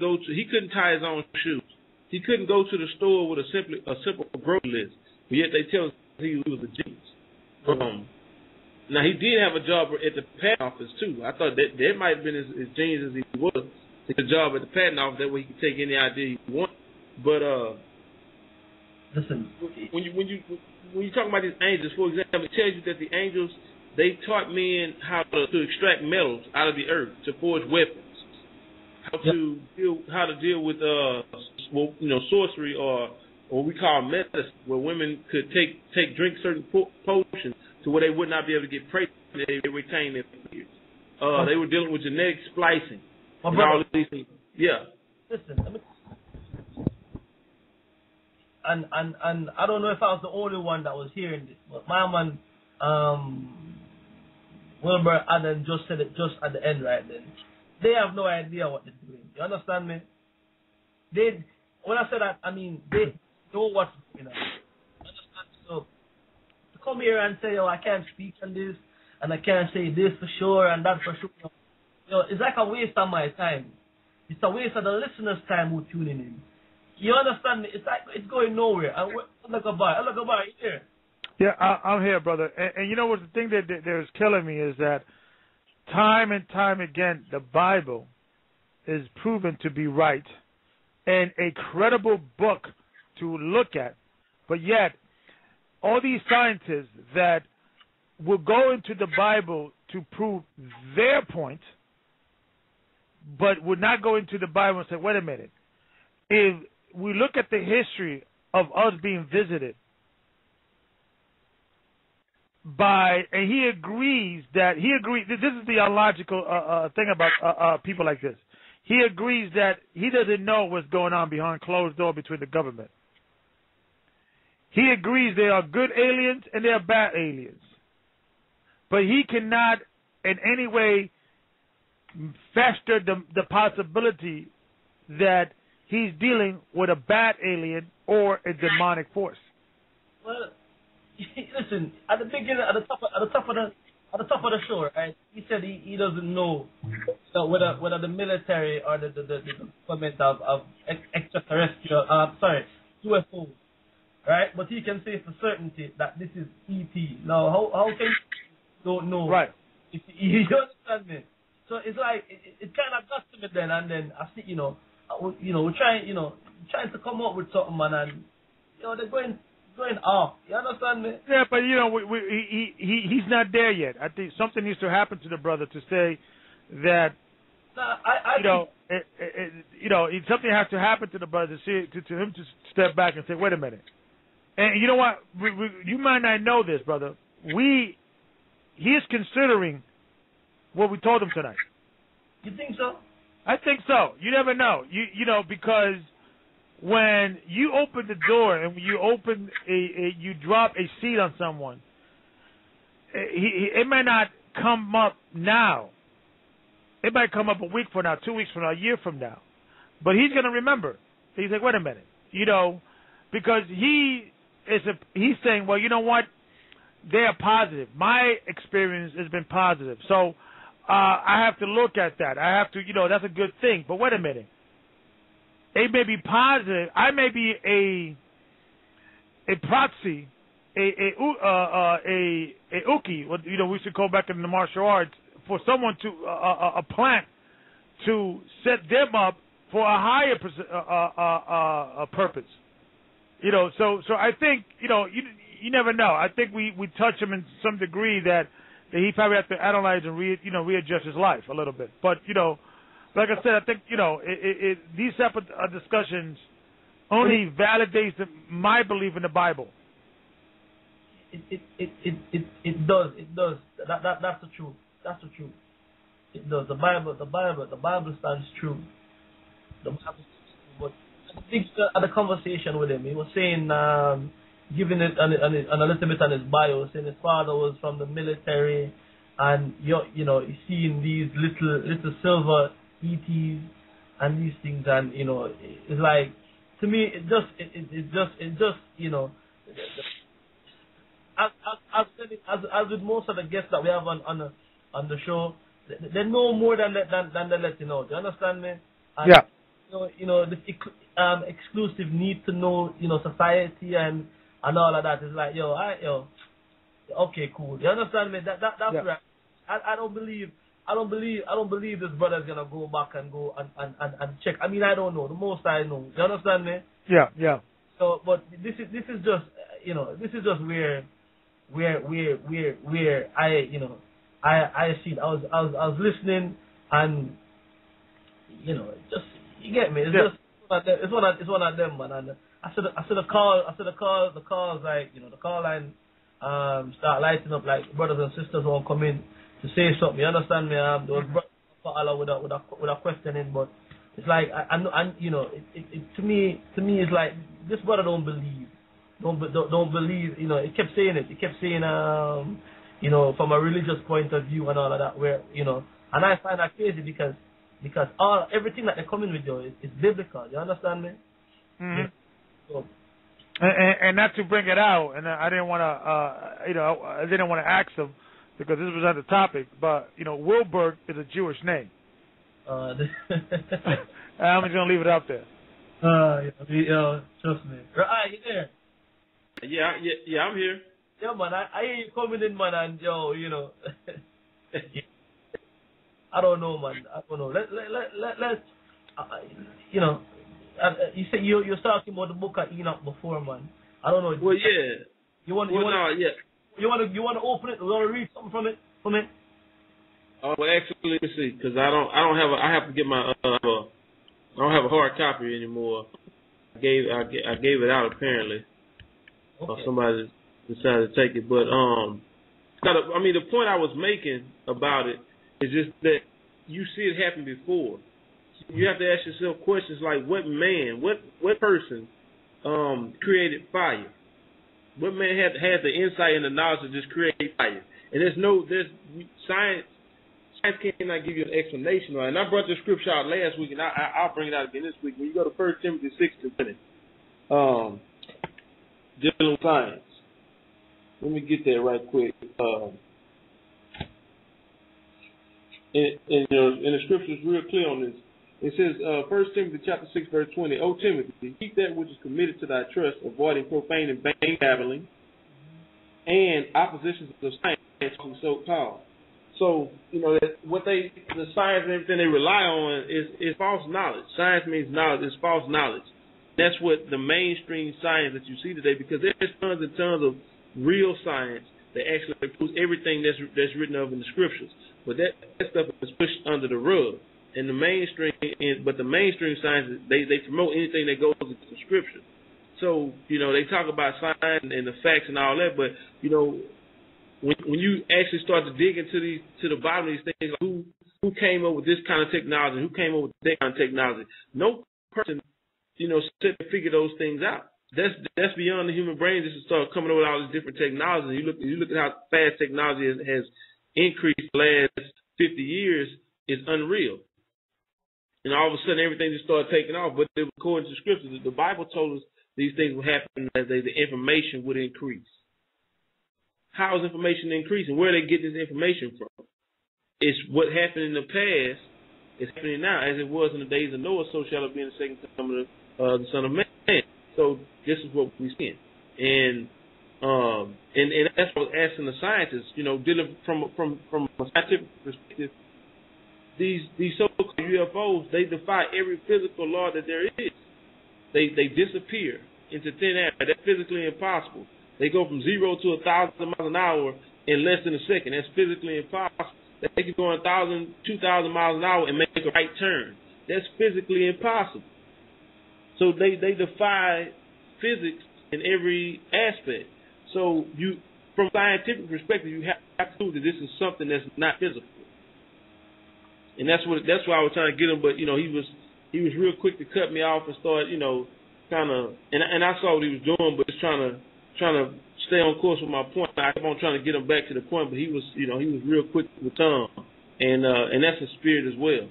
S5: tie his own shoes. He couldn't go to the store with a simple grocery list. But yet they tell us he was a genius. Now, he did have a job at the patent office, too. I thought that might have been as genius as he was. He had a job at the patent office. That way he could take any idea he wanted. But
S1: listen,
S5: when you talk about these angels, for example, it tells you that the angels, they taught men how to extract metals out of the earth, to forge weapons, how to deal with sorcery or what we call medicine, where women could drink certain potions to where they would not be able to get pregnant. They retain their fears. They were dealing with genetic splicing. and all these things. Yeah.
S1: Listen, and I don't know if I was the only one that was hearing this, but my man, Wilbur Adam just said it just at the end right then. They have no idea what they're doing. You understand me? When I say that, I mean they know what's going on. You understand? So to come here and say, oh, I can't speak on this, and I can't say this for sure and that for sure, you know, it's like a waste of my time. It's a waste of the listeners' time who tuning in. You understand me? It's like it's going nowhere. And look about you here.
S4: Yeah, I'm here, brother. And you know what? The thing that is killing me is that time and time again, the Bible is proven to be right and a credible book to look at. But yet, all these scientists that will go into the Bible to prove their point, but would not go into the Bible and say, wait a minute, if we look at the history of us being visited by, and he agrees, this is the illogical thing about people like this. He agrees that he doesn't know what's going on behind closed door between the government. He agrees there are good aliens and there are bad aliens. But he cannot in any way fester the possibility that he's dealing with a bad alien or a demonic force.
S1: Well, listen, at the beginning, at the top of the show, right? He said he doesn't know whether the military or the government of extraterrestrial, UFOs, right? But he can say for certainty that this is ET. Now, how can you don't know?
S4: Right.
S1: You understand me? So it's like it kind of got to me then, and then I see, we're trying to come up with something, man, and they're going off. You understand me?
S4: Yeah, but he's not there yet. I think something needs to happen to the brother to say that. Something has to happen to the brother to him to step back and say, wait a minute. And you know what? You might not know this, brother. He is considering what we told him tonight.
S1: You think so?
S4: I think so. You never know. Because when you open the door and you drop a seed on someone, it may not come up now. It might come up a week from now, 2 weeks from now, a year from now. But he's going to remember. He's like, wait a minute. Because he's saying, well, you know what? They are positive. My experience has been positive. So I have to look at that. I have to, that's a good thing. But wait a minute. It may be positive. I may be a proxy, a uki, we should call back in the martial arts, for someone to, a plant to set them up for a higher purpose. So I think, you never know. I think we touch him in some degree that he probably has to analyze and readjust his life a little bit. But, like I said, I think, these type of discussions only validates my belief in the Bible.
S1: It does. That's the truth. That's the truth. It does. The Bible stands true. The Bible stands true. But I think at the conversation with him, he was saying, giving it and a little bit on his bio, saying his father was from the military, and he's seeing these little silver ETs and these things, and it's like, to me, it just as with most of the guests that we have on the show, they know more than they let you know. Do you understand me? And,
S4: yeah.
S1: The exclusive need to know, society and all of that is like, okay, cool. You understand me? That's
S4: yeah.
S1: right. I don't believe this brother's gonna go back and go and check. I mean, I don't know. The most I know. You understand me?
S4: Yeah, yeah.
S1: So, but this is just this is just where I see it. I was listening, and just, you get me. It's just it's one of them, man. And I said the calls, like, the call line start lighting up, like brothers and sisters won't come in to say something. You understand me? There was for Allah with a questioning, but it's like I you know, to me it's like this brother don't believe, don't believe. You know, it kept saying it. It kept saying you know, from a religious point of view and all of that, where, you know, and I find that crazy because everything that they come in with, yo, is biblical. You understand me?
S4: Mm-hmm.
S1: Yeah. So,
S4: and not to bring it out, and I didn't want to, you know, I didn't want to ask them because this was on the topic, but, you know, Wilberg is a Jewish name. I'm just gonna leave it up there.
S1: Trust me. Right, you there?
S5: Yeah, I'm here.
S1: Yeah, man, I hear you coming in, man, and yo, you know, I don't know, man. I don't know. Let's, you know, you say you're talking about the book of Enoch before, man. I don't know.
S5: Well, yeah.
S1: You want to open it? You want to read something from it?
S5: Well, actually, let me see, because I have to get my I don't have a hard copy anymore. I gave it out apparently.
S1: Okay.
S5: Somebody decided to take it, but the point I was making about it is just that you see it happen before. You have to ask yourself questions like, what man, what person created fire? What man had the insight and the knowledge to just create fire? And there's science cannot give you an explanation. And I brought the scripture out last week, and I'll bring it out again this week. When you go to 1 Timothy 6:20, dealing with science. Let me get there right quick. And the scripture is real clear on this. It says, 1 Timothy chapter 6, verse 20, O Timothy, keep that which is committed to thy trust, avoiding profane and vain babbling, and oppositions of science, so called. So, you know, that the science and everything they rely on is false knowledge. Science means knowledge. It's false knowledge. That's what the mainstream science that you see today, because there's tons and tons of real science that actually proves everything that's written of in the scriptures. But that stuff is pushed under the rug. And the mainstream science, they promote anything that goes into the scripture. So, you know, they talk about science and the facts and all that, but, you know, when you actually start to dig into the bottom of these things, like who came up with this kind of technology, who came up with that kind of technology, no person, you know, sit and figure those things out. That's beyond the human brain just to start coming up with all these different technologies. You look at how fast technology has increased the last 50 years, it's unreal. And all of a sudden, everything just started taking off. But according to Scripture, the Bible told us these things would happen as the information would increase. How is information increasing? Where are they getting this information from? It's what happened in the past. It's happening now, as it was in the days of Noah. So shall it be in the second coming of the Son of Man. So this is what we're seeing, and that's what I was asking the scientists. You know, dealing from a scientific perspective. These so-called UFOs, they defy every physical law that there is. They disappear into thin air. That's physically impossible. They go from 0 to 1,000 miles an hour in less than a second. That's physically impossible. They can go 1,000, 2,000 miles an hour and make a right turn. That's physically impossible. So they defy physics in every aspect. So from a scientific perspective, you have to prove that this is something that's not physical. And that's why I was trying to get him, but you know, he was real quick to cut me off and start, you know, kind of, and I saw what he was doing, but just trying to stay on course with my point. I kept on trying to get him back to the point, but he was real quick with the tongue, and that's a spirit as well.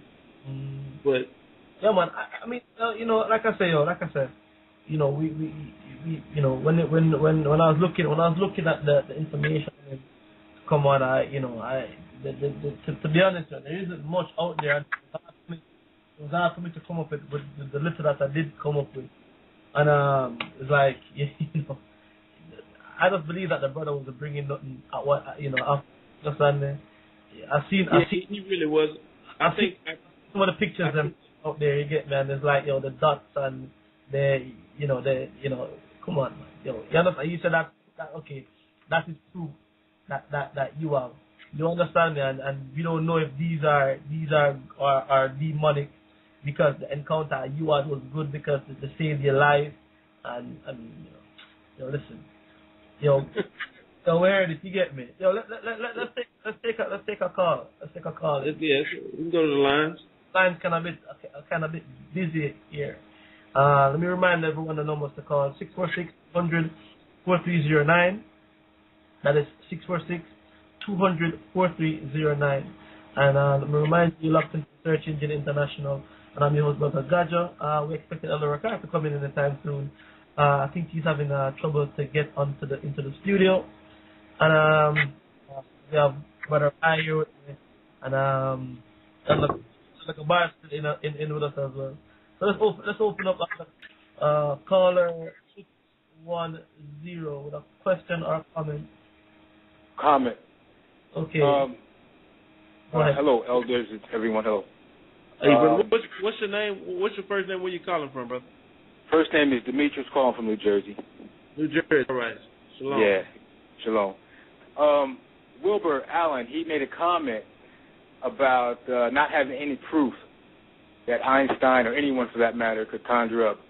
S5: But
S1: yeah, man. I mean, you know, like I said, you know, we you know, when I was looking at the information, come on, to be honest, there isn't much out there. It was hard for me to come up with the little that I did come up with, and it's like, you know, I just believe that the brother was bringing nothing at what, you know, understand. I seen
S5: he really was. I think
S1: some of the pictures out there, you get me, and it's like, yo, the dots and you know, come on, man, yo, you understand? You said that okay, that is true, that you have. You understand me, and we don't know if these are demonic, because the encounter you had was good because they saved your life, and you know, listen, yo, Yo, we heard it. You get me? Yo, let's take a call. Let's take a call.
S5: Yes, we can go to the lines.
S1: Lines kind of bit busy here. Let me remind everyone the numbers to call: 646-200-4309. That is 646-200-4309. And let me remind you, locked into Search Engine International. And I'm your host, Brother Gaja. We expected Elder Rakar to come in anytime soon. I think he's having trouble to get into the studio. And we have Brother Ayo and like a bar still in with us as well. So let's open up caller 610 with a question or a comment.
S6: Comment.
S1: Okay.
S6: Hello, elders. It's everyone. Hello.
S5: Hey, brother, what's your name? What's your first name? Where you calling from, brother?
S6: First name is Demetrius, calling from New Jersey.
S5: New Jersey. All right. Shalom.
S6: Yeah. Shalom. Wilbur Allen, he made a comment about not having any proof that Einstein or anyone for that matter could conjure up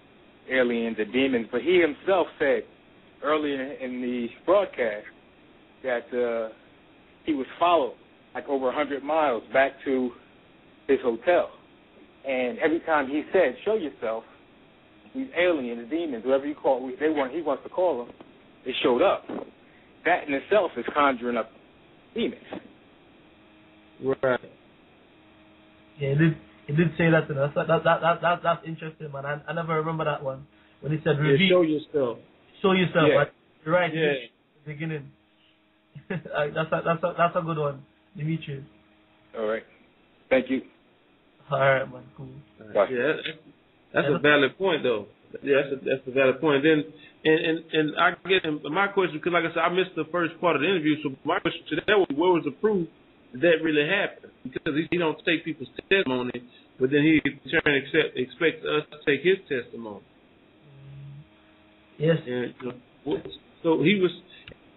S6: aliens or demons, but he himself said earlier in the broadcast that he was followed like over 100 miles back to his hotel, and every time he said, "Show yourself," these aliens, demons, whatever you call it, he wants to call them, they showed up. That in itself is conjuring up demons.
S5: Right.
S1: Yeah, he did say that to us. That's interesting, man. I never remember that one when he said, "Reveal."
S5: Show yourself.
S1: Show yourself.
S6: Yeah.
S1: Right? You're right.
S5: Yeah.
S1: At the beginning. that's a good one, Dimitri.
S6: All right. Thank you.
S1: All right, man. Cool.
S6: Bye.
S5: Yeah, that's a valid point, though. Yeah, that's a valid point. Then, and I guess my question, because like I said, I missed the first part of the interview, so my question to that was, where was the proof that really happened? Because he don't take people's testimony, but then he in turn expects us to take his testimony.
S1: Yes.
S5: And so he was,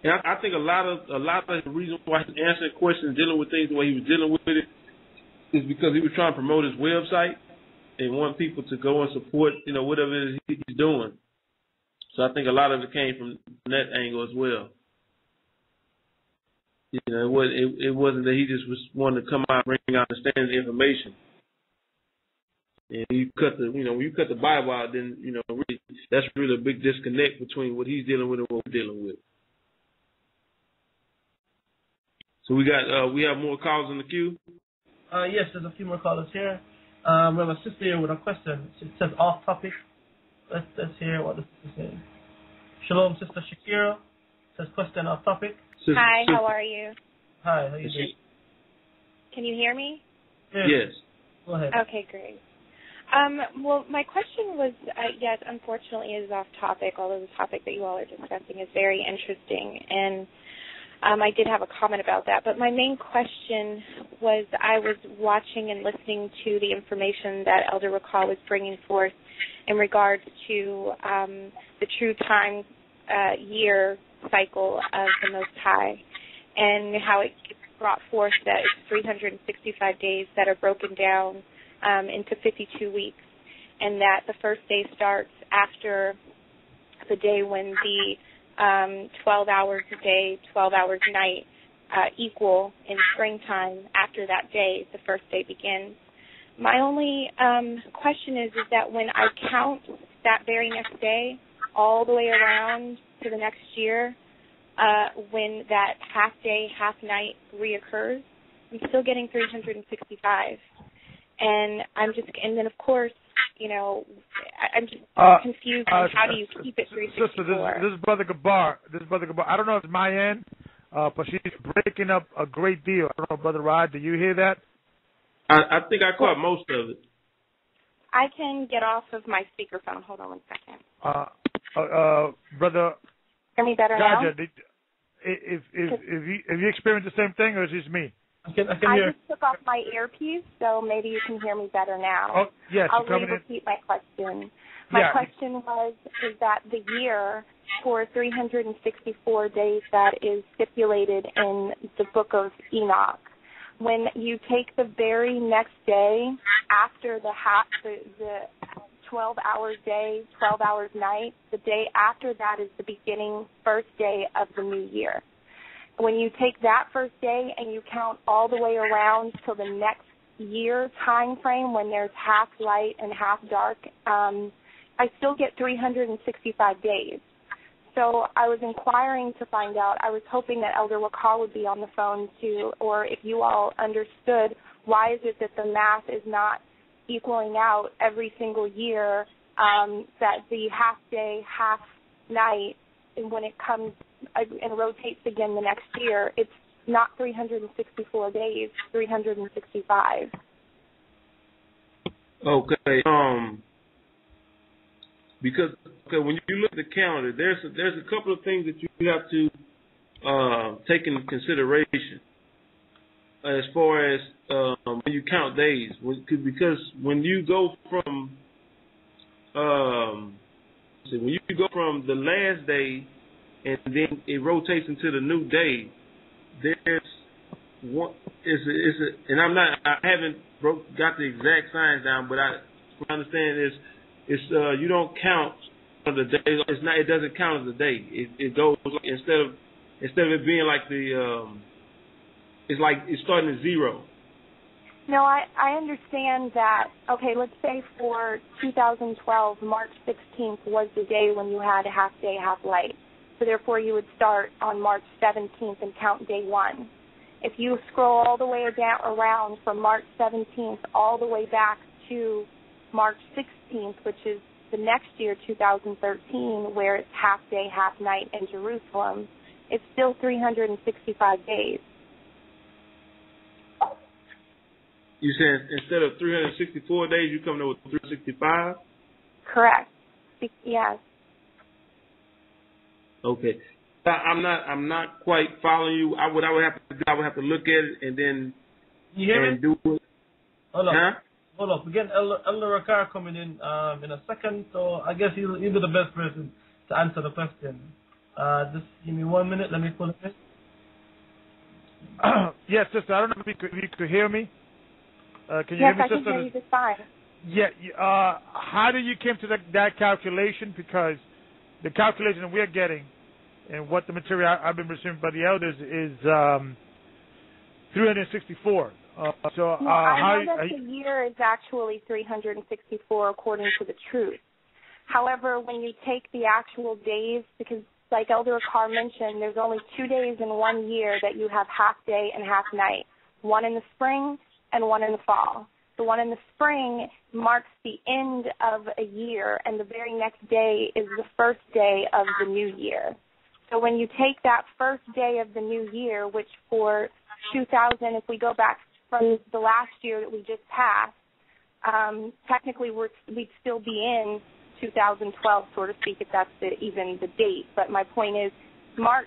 S5: and I think a lot of the reason why he's answering questions, dealing with things the way he was dealing with it, is because he was trying to promote his website and want people to go and support, whatever it is he's doing. So I think a lot of it came from that angle as well. It wasn't that he just was wanting to come out and bring out the standard information. And you cut the, when you cut the Bible out, then really, that's really a big disconnect between what he's dealing with and what we're dealing with. So we have more calls in the queue.
S1: Yes, there's a few more callers here. We have a sister here with a question. It says off topic. Let's hear what the sister says. Shalom, Sister Shakira. Says question off topic.
S7: Hi, how are you?
S1: Hi, how you doing?
S7: Can you hear me?
S5: Yes.
S1: Go ahead.
S7: Okay, great. Well, my question was, yes, unfortunately, is off topic, although the topic that you all are discussing is very interesting, and I did have a comment about that. But my main question was, I was watching and listening to the information that Elder Rakal was bringing forth in regards to the true time year cycle of the Most High, and how it brought forth that it's 365 days that are broken down into 52 weeks, and that the first day starts after the day when the 12 hours a day, 12 hours a night equal in springtime. After that day, the first day begins. My only question is that when I count that very next day all the way around to the next year, when that half day, half night reoccurs, I'm still getting 365. And then of course, I'm just confused on how do you keep it 364.
S4: Sister, this is Brother Gabar. I don't know if it's my end, but she's breaking up a great deal. I don't know, Brother Rod, do you hear that?
S5: I think I caught most of it.
S7: I can get off of my speakerphone. Hold on one second.
S4: Brother,
S7: hear me better
S4: Gaja,
S7: now?
S4: If you experienced the same thing, or is it just me?
S1: I can hear.
S7: I just took off my earpiece, so maybe you can hear me better now.
S4: Oh, yes.
S7: I'll repeat my question. My question is that the year for 364 days that is stipulated in the book of Enoch, when you take the very next day after the 12 hours day, 12 hours night, the day after that is the beginning, first day of the new year. when you take that first day and you count all the way around till the next year time frame when there's half light and half dark, I still get 365 days. So I was inquiring to find out. I was hoping that Elder Wakar would be on the phone too, or if you all understood why is it that the math is not equaling out every single year, that the half day, half night, and when it comes and rotates again the next year, it's not 364 days, 365.
S5: Okay. Because when you look at the calendar, there's a couple of things that you have to take into consideration as far as when you count days. Because when you go from the last day and then it rotates into the new day, there's one. And I haven't got the exact science down, but what I understand is you don't count on the day. It doesn't count as a day. It goes instead of it being like it's like it's starting at zero.
S7: No, I understand that. Okay, let's say for 2012, March 16th was the day when you had a half day, half light. So therefore, you would start on March 17th and count day one. If you scroll all the way around from March 17th all the way back to March 16th, which is the next year, 2013, where it's half day, half night in Jerusalem, it's still 365 days.
S5: You said instead of 364 days, you come up with 365?
S7: Correct. Yes.
S5: Okay. I'm not quite following you. I would have to look at it and then
S1: you hear me?
S5: Do it.
S1: Hold up.
S5: Huh?
S1: Hold up. Again, Elder Rakar coming in a second, so I guess he'll be the best person to answer the question. Just give me 1 minute. Let me pull it in.
S4: Yes, sister. I don't know if you could hear me. Can you
S7: hear
S4: me,
S7: sister? Yes, I can hear you just fine.
S4: Yeah. How do you came to that calculation? Because the calculation that we're getting and what the material I've been receiving by the elders is 364. I know
S7: that the year is actually 364 according to the truth. However, when you take the actual days, because like Elder Akar mentioned, there's only 2 days in 1 year that you have half day and half night, one in the spring and one in the fall. The one in the spring marks the end of a year, and the very next day is the first day of the new year. So when you take that first day of the new year, which for 2000, if we go back from the last year that we just passed, technically we'd still be in 2012, so to speak, if that's even the date. But my point is, on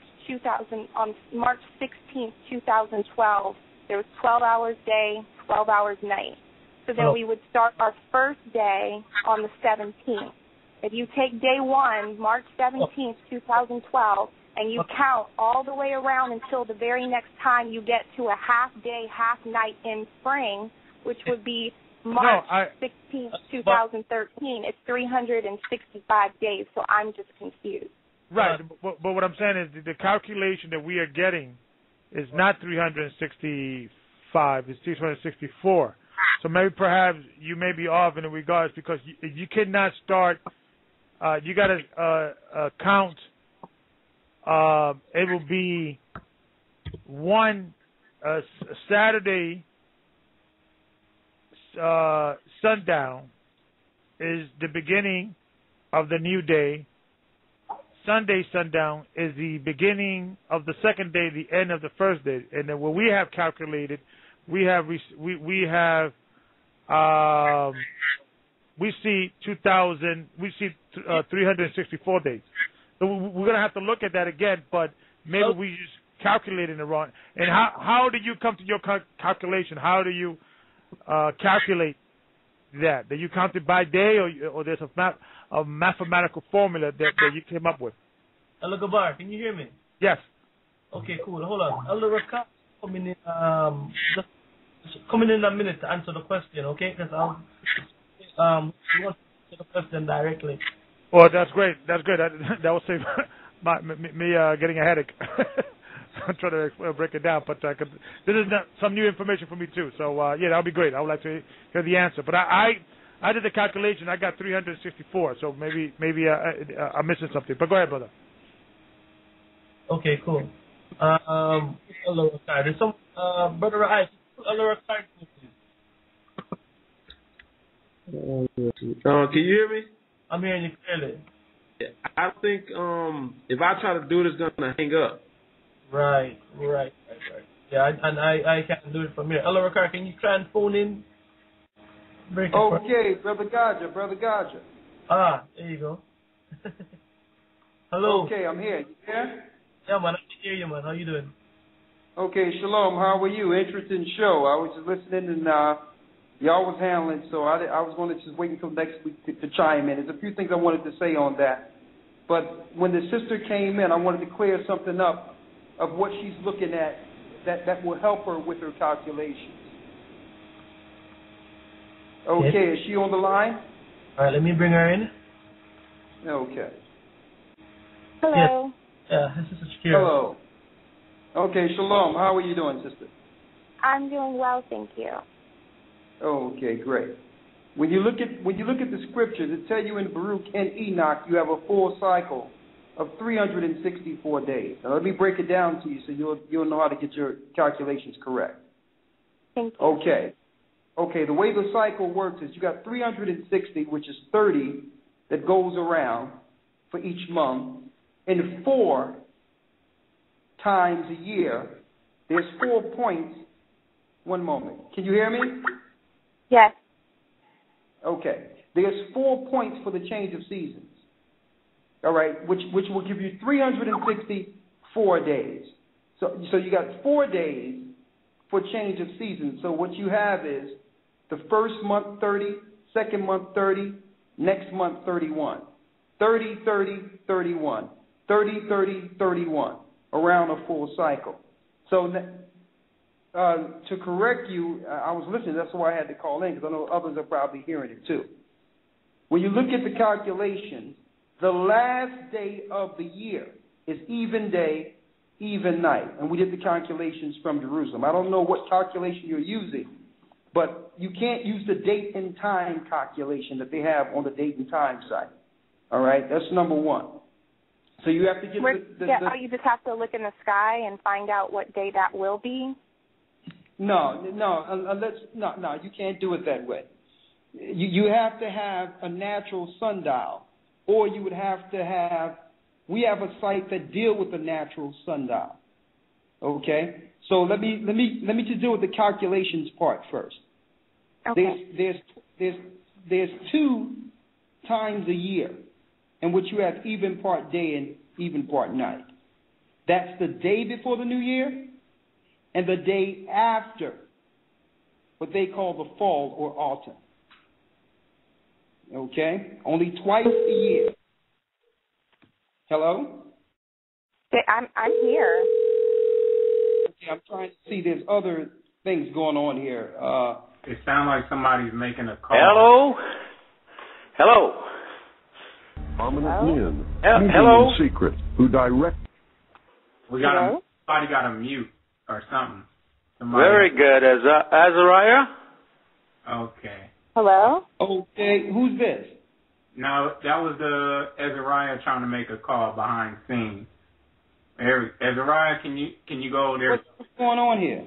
S7: March 16th, 2012, there was 12 hours day, 12 hours night. So then we would start our first day on the 17th. If you take day one, March 17th, 2012, and you count all the way around until the very next time you get to a half day, half night in spring, which would be March 16th, 2013, it's 365 days, so I'm just confused.
S4: Right, but what I'm saying is the calculation that we are getting is not 365, it's 364. So maybe perhaps you may be off in regards because you cannot start, you got to count, it will be one Saturday sundown is the beginning of the new day. Sunday sundown is the beginning of the second day, the end of the first day. And then what we have calculated, we see 364 days. So we're gonna have to look at that again, but maybe we just calculated it wrong. And how do you come to your calculation? How do you calculate that? Do you count it by day, or there's a mathematical formula that you came up with?
S1: Elder Gabar, can you hear me?
S4: Yes.
S1: Okay, cool. Hold on. Elder Rakar coming in, just coming in a minute to answer the question, okay? Because we want to answer the question directly.
S4: Well, that's great. That's good. That will save me getting a headache. trying to break it down. But this is some new information for me too. So yeah, that would be great. I would like to hear the answer. But I did the calculation. I got 364. So maybe I'm missing something. But go ahead, brother.
S1: Okay, cool. Hello, there's some brother I. Hello,
S5: can you hear me?
S1: I'm hearing you clearly.
S5: I think if I try to do it, it's gonna hang up.
S1: Right. Yeah, and I can't do it from here. Hello, Ricardo, can you try and phone in?
S8: Okay, Brother Gaja.
S1: Ah, there you go. Hello.
S8: Okay, I'm here. You there?
S1: Yeah, man, I can hear you, man. How you doing?
S8: Okay, shalom. How are you? Interesting show. I was just listening and y'all was handling, so I was going to just wait until next week to chime in. There's a few things I wanted to say on that. But when the sister came in, I wanted to clear something up of what she's looking at that will help her with her calculations. Okay, yes. Is she on the line?
S1: All right, let me bring her in.
S8: Okay.
S7: Hello.
S1: Yeah, this is Shakira.
S8: Hello. Okay, shalom. How are you doing, sister?
S7: I'm doing well, thank you.
S8: Okay, great. When you look at the scriptures, it tell you in Baruch and Enoch you have a full cycle of 364 days. Now let me break it down to you so you'll know how to get your calculations correct.
S7: Thank you.
S8: Okay, the way the cycle works is you got 360, which is 30 that goes around for each month, and 4 times a year. There's 4 points. One moment. Can you hear me?
S7: Yes.
S8: Okay. There's 4 points for the change of seasons. All right, which will give you 364 days. So you got 4 days for change of seasons. So what you have is the first month 30, second month 30, next month 31. 30, 30, 31. 30, 30, 31. Around a full cycle. So to correct you, I was listening. That's why I had to call in, because I know others are probably hearing it too. When you look at the calculations, the last day of the year is even day, even night. And we did the calculations from Jerusalem. I don't know what calculation you're using, but you can't use the date and time calculation that they have on the date and time site. All right? That's number one. So you have to get
S7: you just have to look in the sky and find out what day that will be?
S8: No, you can't do it that way. You have to have a natural sundial, or you would have to have. We have a site that deal with the natural sundial. Okay, so let me just deal with the calculations part first. Okay. There's 2 times a year in which you have even part day and even part night. That's the day before the new year and the day after, what they call the fall or autumn. Okay? Only twice a year. Hello?
S7: I'm here.
S8: Okay, I'm trying to see. There's other things going on here.
S9: It sounds like somebody's making a call.
S10: Hello.
S11: Prominent men.
S10: Hello.
S11: In secret, who direct.
S9: Somebody got a mute or something.
S10: Very good. Azariah?
S9: Okay.
S7: Hello?
S8: Okay, who's this?
S9: No, that was the Azariah trying to make a call behind scenes. Azariah, can you go over there?
S8: What's going on here?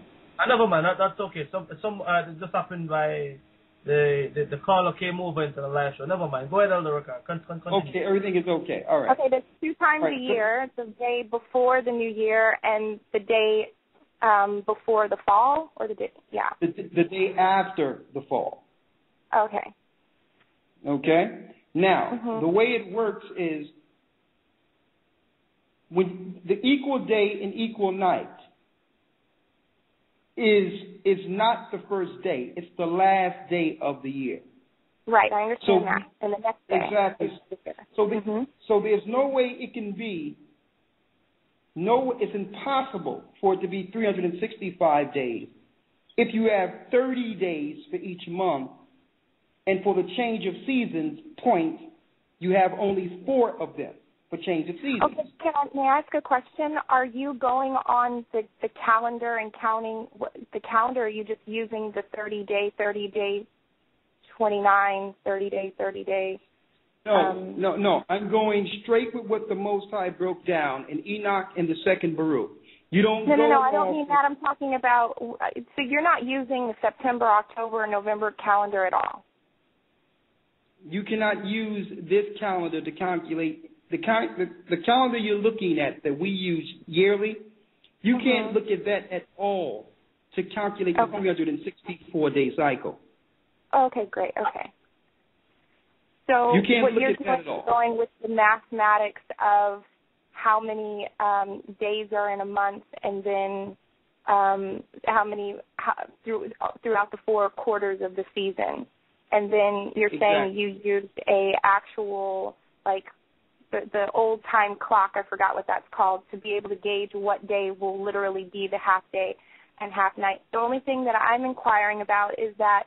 S1: Never mind, that's okay. Some it just happened by the caller came over into the live show. Never mind. Go ahead, Elder Ricardo. Continue.
S8: Okay, everything is okay. All right.
S7: Okay, there's 2 times a year, the day before the new year and the day before the fall, or the day, yeah.
S8: The day after the fall.
S7: Okay.
S8: Okay? Now, the way it works is when the equal day and equal night is not the first day. It's the last day of the year.
S7: Right, I understand that. And the next day.
S8: Exactly. So there's no way it can be, it's impossible for it to be 365 days if you have 30 days for each month, and for the change of seasons point, you have only 4 of them. for change of seasons.
S7: Okay, may I ask a question? Are you going on the calendar and counting the calendar, or are you just using the 30-day, 29, 30-day?
S8: No. I'm going straight with what the Most High broke down in Enoch and the second Baruch. You don't
S7: No, I don't mean that. I'm talking about, so you're not using the September, October, and November calendar at all?
S8: You cannot use this calendar to calculate the calendar you're looking at that we use yearly. You can't look at that at all to calculate the 364-day cycle.
S7: Okay, great. Okay. So
S8: you can't
S7: what
S8: look
S7: you're
S8: at that at all.
S7: Going with the mathematics of how many days are in a month, and then how many throughout the 4 quarters of the season. And then you're saying you used a actual, like, the old-time clock, I forgot what that's called, to be able to gauge what day will literally be the half day and half night. The only thing that I'm inquiring about is that,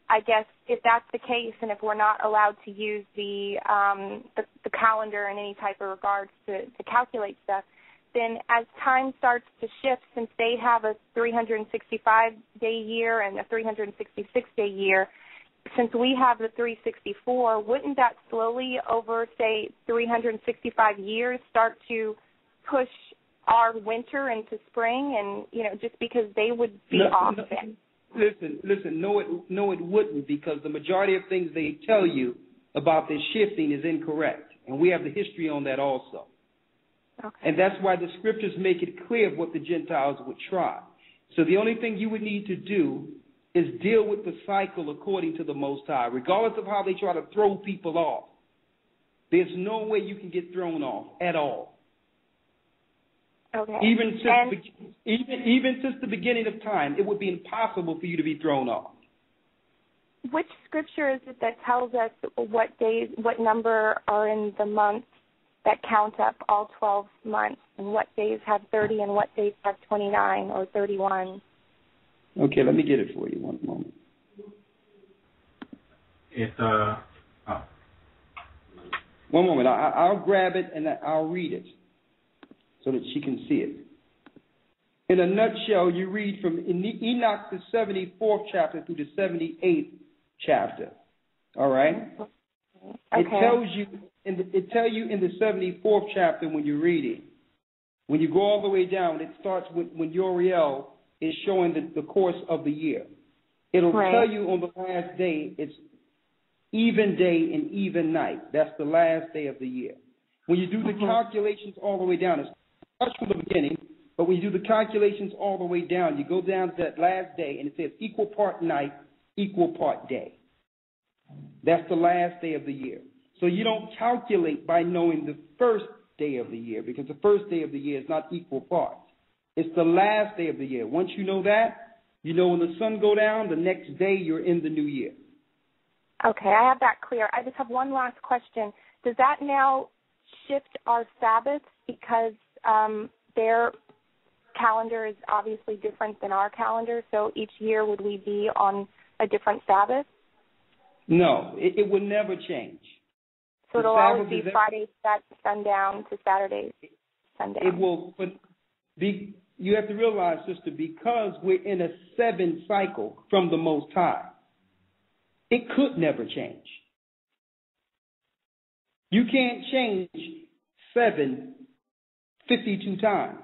S7: I guess, if that's the case, and if we're not allowed to use the calendar in any type of regards to calculate stuff, then as time starts to shift, since they have a 365-day year and a 366-day year, since we have the 364, wouldn't that slowly over, say, 365 years start to push our winter into spring, and, just because they would be off then?
S8: Listen. No, it wouldn't, because the majority of things they tell you about this shifting is incorrect, and we have the history on that also.
S7: Okay.
S8: And that's why the scriptures make it clear of what the Gentiles would try. So the only thing you would need to do is deal with the cycle according to the Most High, regardless of how they try to throw people off. There's no way you can get thrown off at all.
S7: Okay.
S8: Even since the beginning of time, it would be impossible for you to be thrown off.
S7: Which scripture is it that tells us what days, what number are in the months that count up all 12 months, and what days have 30 and what days have 29 or 31?
S8: Okay, let me get it for you. One moment.
S9: It's
S8: One moment. I'll grab it and I'll read it so that she can see it. In a nutshell, you read from Enoch the 74th chapter through the 78th chapter. All right.
S7: Okay.
S8: It tells you in the 74th chapter when you read it. When you go all the way down, it starts with when Uriel is showing the course of the year. It'll tell you on the last day it's even day and even night. That's the last day of the year. When you do the calculations all the way down, it starts from the beginning, but when you do the calculations all the way down, you go down to that last day, and it says equal part night, equal part day. That's the last day of the year. So you don't calculate by knowing the first day of the year, because the first day of the year is not equal parts. It's the last day of the year. Once you know that, you know when the sun go down, the next day you're in the new year.
S7: Okay, I have that clear. I just have one last question. Does that now shift our Sabbaths, because their calendar is obviously different than our calendar, so each year would we be on a different Sabbath?
S8: No, it will never change.
S7: So it'll always be Friday sundown to Saturday sundown.
S8: It will be. You have to realize, sister, because we're in a 7 cycle from the Most High, it could never change. You can't change 7 52 times.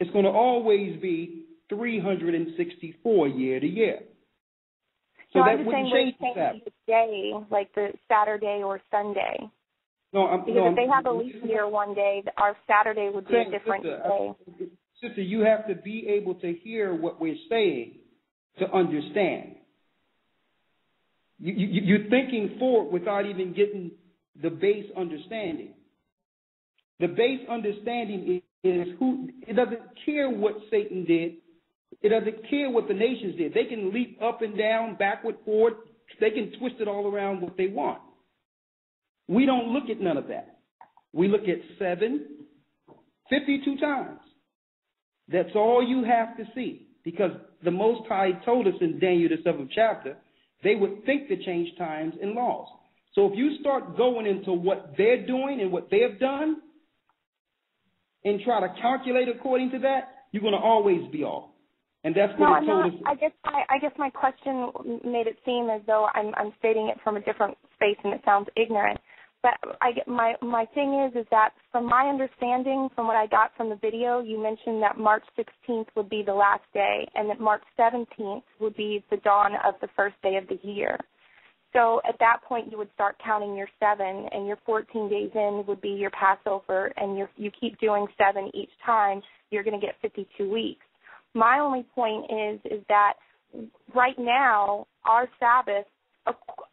S8: It's going to always be 364 year to year. So that wouldn't change the
S7: day, like the Saturday or Sunday. Because if they have a leap year one day, our Saturday would be a different day.
S8: Sister, you have to be able to hear what we're saying to understand. You're thinking forward without even getting the base understanding. The base understanding is it doesn't care what Satan did. It doesn't care what the nations did. They can leap up and down, backward, forward. They can twist it all around what they want. We don't look at none of that. We look at 7, 52 times. That's all you have to see, because the Most High told us in Daniel the 7th chapter, they would think to change times and laws. So if you start going into what they're doing and what they have done, and try to calculate according to that, you're going to always be off. And that's what it told us.
S7: I guess my question made it seem as though I'm stating it from a different space, and it sounds ignorant. But my thing is that from my understanding, from what I got from the video, you mentioned that March 16th would be the last day, and that March 17th would be the dawn of the first day of the year. So at that point, you would start counting your 7, and your 14 days in would be your Passover, and you keep doing 7 each time, you're going to get 52 weeks. My only point is that right now, our Sabbath,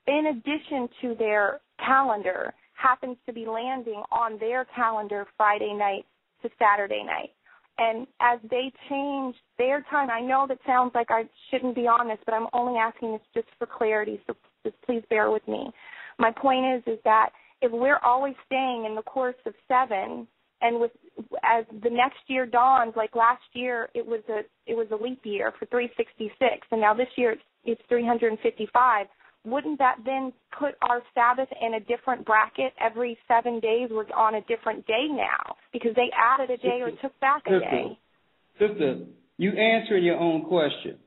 S7: in addition to their calendar, happens to be landing on their calendar Friday night to Saturday night. And as they change their time, I know that sounds like I shouldn't be on this, but I'm only asking this just for clarity, so just please bear with me. My point is that if we're always staying in the course of 7, and as the next year dawns, like last year it was a leap year for 366, and now this year it's 355. Wouldn't that then put our Sabbath in a different bracket? Every 7 days we're on a different day now because they added a day or took back a day.
S8: Sister, you answering your own question.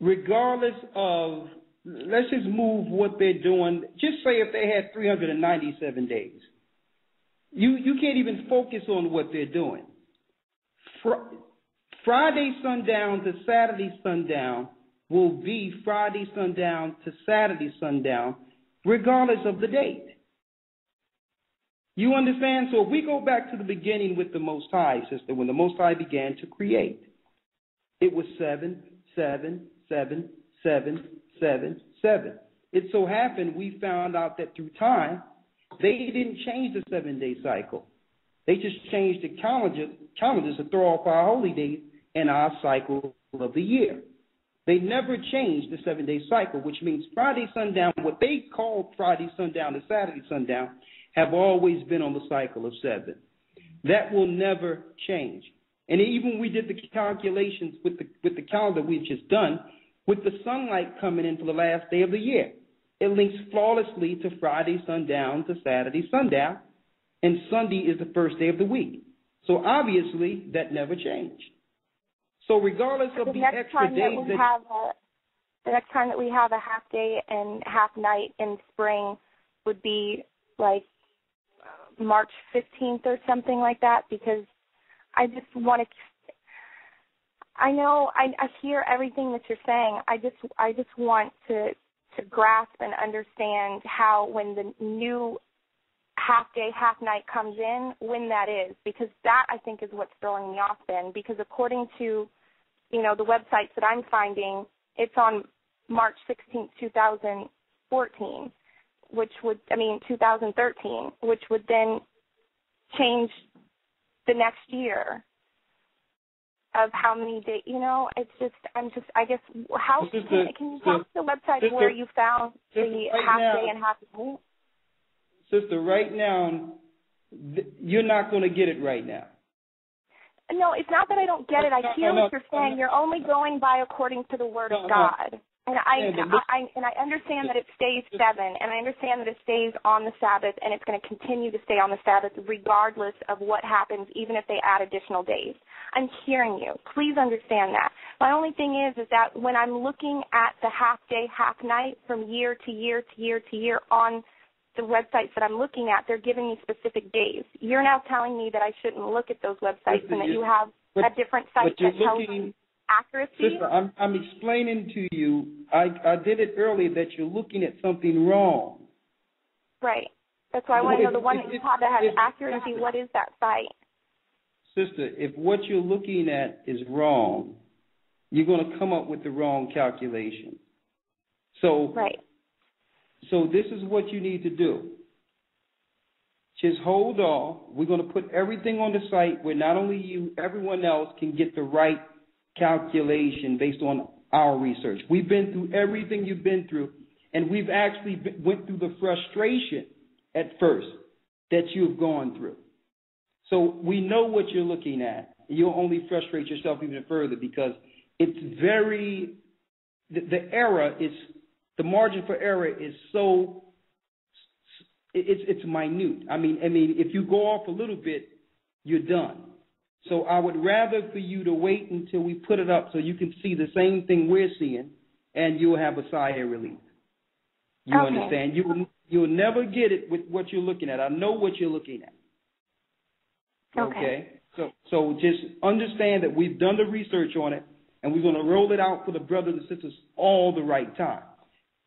S8: Regardless of, let's just move what they're doing. Just say if they had 397 days. You can't even focus on what they're doing. Friday sundown to Saturday sundown will be Friday sundown to Saturday sundown, regardless of the date. You understand? So if we go back to the beginning with the Most High, sister, when the Most High began to create, it was 7, 7, 7, 7, 7, 7. It so happened we found out that through time, they didn't change the 7-day cycle. They just changed the calendars to throw off our holy days and our cycle of the year. They never changed the 7-day cycle, which means Friday sundown, what they call Friday sundown to Saturday sundown, have always been on the cycle of 7. That will never change. And even we did the calculations with the calendar we've just done, with the sunlight coming in for the last day of the year. It links flawlessly to Friday sundown to Saturday sundown, and Sunday is the first day of the week. So obviously that never changed. So regardless of the extra days
S7: the next time that we have a half day and half night in spring would be like March 15th or something like that, because I just want to. I know I hear everything that you're saying. I just want to grasp and understand how when the new half day, half night comes in, when that is, because that I think is what's throwing me off then, because according to, the websites that I'm finding, it's on March 16th, 2014, 2013, which would then change the next year of how many days, I guess, how can you talk to the website where you found the half day and half day?
S8: Sister, right now, you're not going to get it right now.
S7: No, it's not that I don't get it. I hear what you're saying. You're only going by according to the Word of God. And I understand that it stays 7, and I understand that it stays on the Sabbath, and it's going to continue to stay on the Sabbath regardless of what happens, even if they add additional days. I'm hearing you. Please understand that. My only thing is that when I'm looking at the half day, half night from year to year to year to year on the websites that I'm looking at, they're giving me specific days. You're now telling me that I shouldn't look at those websites and that you have a different site that tells me accuracy?
S8: Sister, I'm explaining to you, I did it earlier, that you're looking at something wrong.
S7: Right. That's why I want to know the one that you have that has accuracy. What is that site?
S8: Sister, if what you're looking at is wrong, you're going to come up with the wrong calculation. So,
S7: right.
S8: So this is what you need to do. Just hold off. We're going to put everything on the site where not only you, everyone else can get the right calculation based on our research. We've been through everything you've been through, and we've actually went through the frustration at first that you've gone through. So we know what you're looking at. You'll only frustrate yourself even further because it's the error is, the margin for error is so it's minute. I mean, if you go off a little bit, you're done. So I would rather for you to wait until we put it up so you can see the same thing we're seeing, and you'll have a sigh of relief. You understand? You'll never get it with what you're looking at. I know what you're looking at. Okay? So just understand that we've done the research on it, and we're going to roll it out for the brothers and sisters all the right time.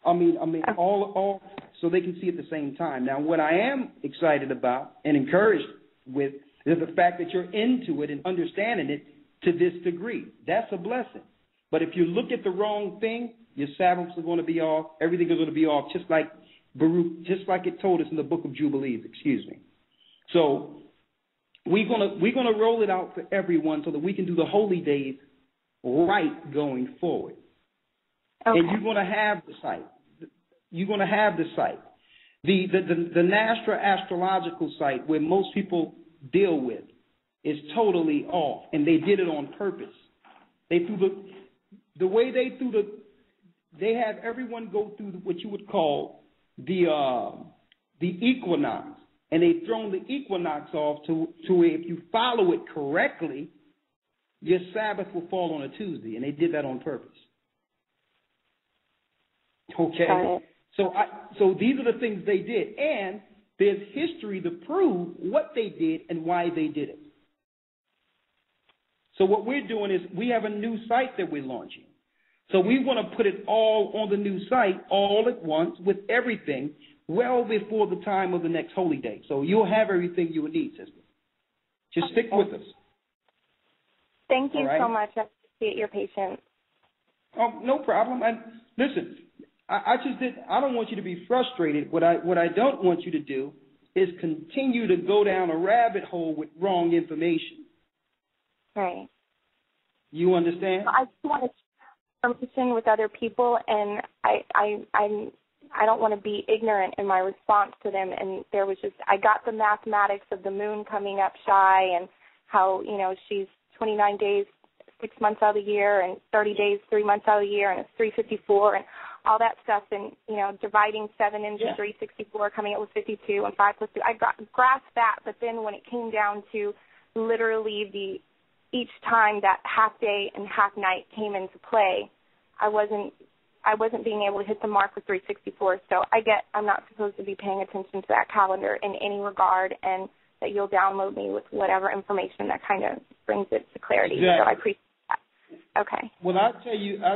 S8: All so they can see at the same time. Now, what I am excited about and encouraged with is the fact that you're into it and understanding it to this degree. That's a blessing. But if you look at the wrong thing, your Sabbaths are going to be off. Everything is going to be off, just like Baruch, just like it told us in the Book of Jubilees. Excuse me. So we're gonna roll it out for everyone so that we can do the holy days right going forward. Okay. And you're going to have the site. You're going to have the site. The Nastra astrological site where most people deal with is totally off, and they did it on purpose. They threw the way they threw they have everyone go through what you would call the equinox, and they've thrown the equinox off to where if you follow it correctly, your Sabbath will fall on a Tuesday, and they did that on purpose. Okay, so these are the things they did, and there's history to prove what they did and why they did it. So what we're doing is we have a new site that we're launching. So we want to put it all on the new site all at once with everything well before the time of the next holy day. So you'll have everything you will need, sister. Just stick with us.
S7: Thank you so much. I appreciate your patience.
S8: Oh, no problem. And listen, I don't want you to be frustrated. What I don't want you to do is continue to go down a rabbit hole with wrong information.
S7: Right.
S8: You understand?
S7: I just want to share information with other people, and I don't want to be ignorant in my response to them. And there was I got the mathematics of the moon coming up shy, and how she's 29 days, 6 months out of the year, and 30 days, 3 months out of the year, and it's 354, and all that stuff, and dividing 7 into 364, coming up with 52, and 5 plus 2. I grasped that, but then when it came down to literally each time that half day and half night came into play, I wasn't being able to hit the mark with 364. So I'm not supposed to be paying attention to that calendar in any regard, and that you'll download me with whatever information that kind of brings it to clarity.
S8: Exactly.
S7: So I appreciate that. Okay.
S8: Well, I'll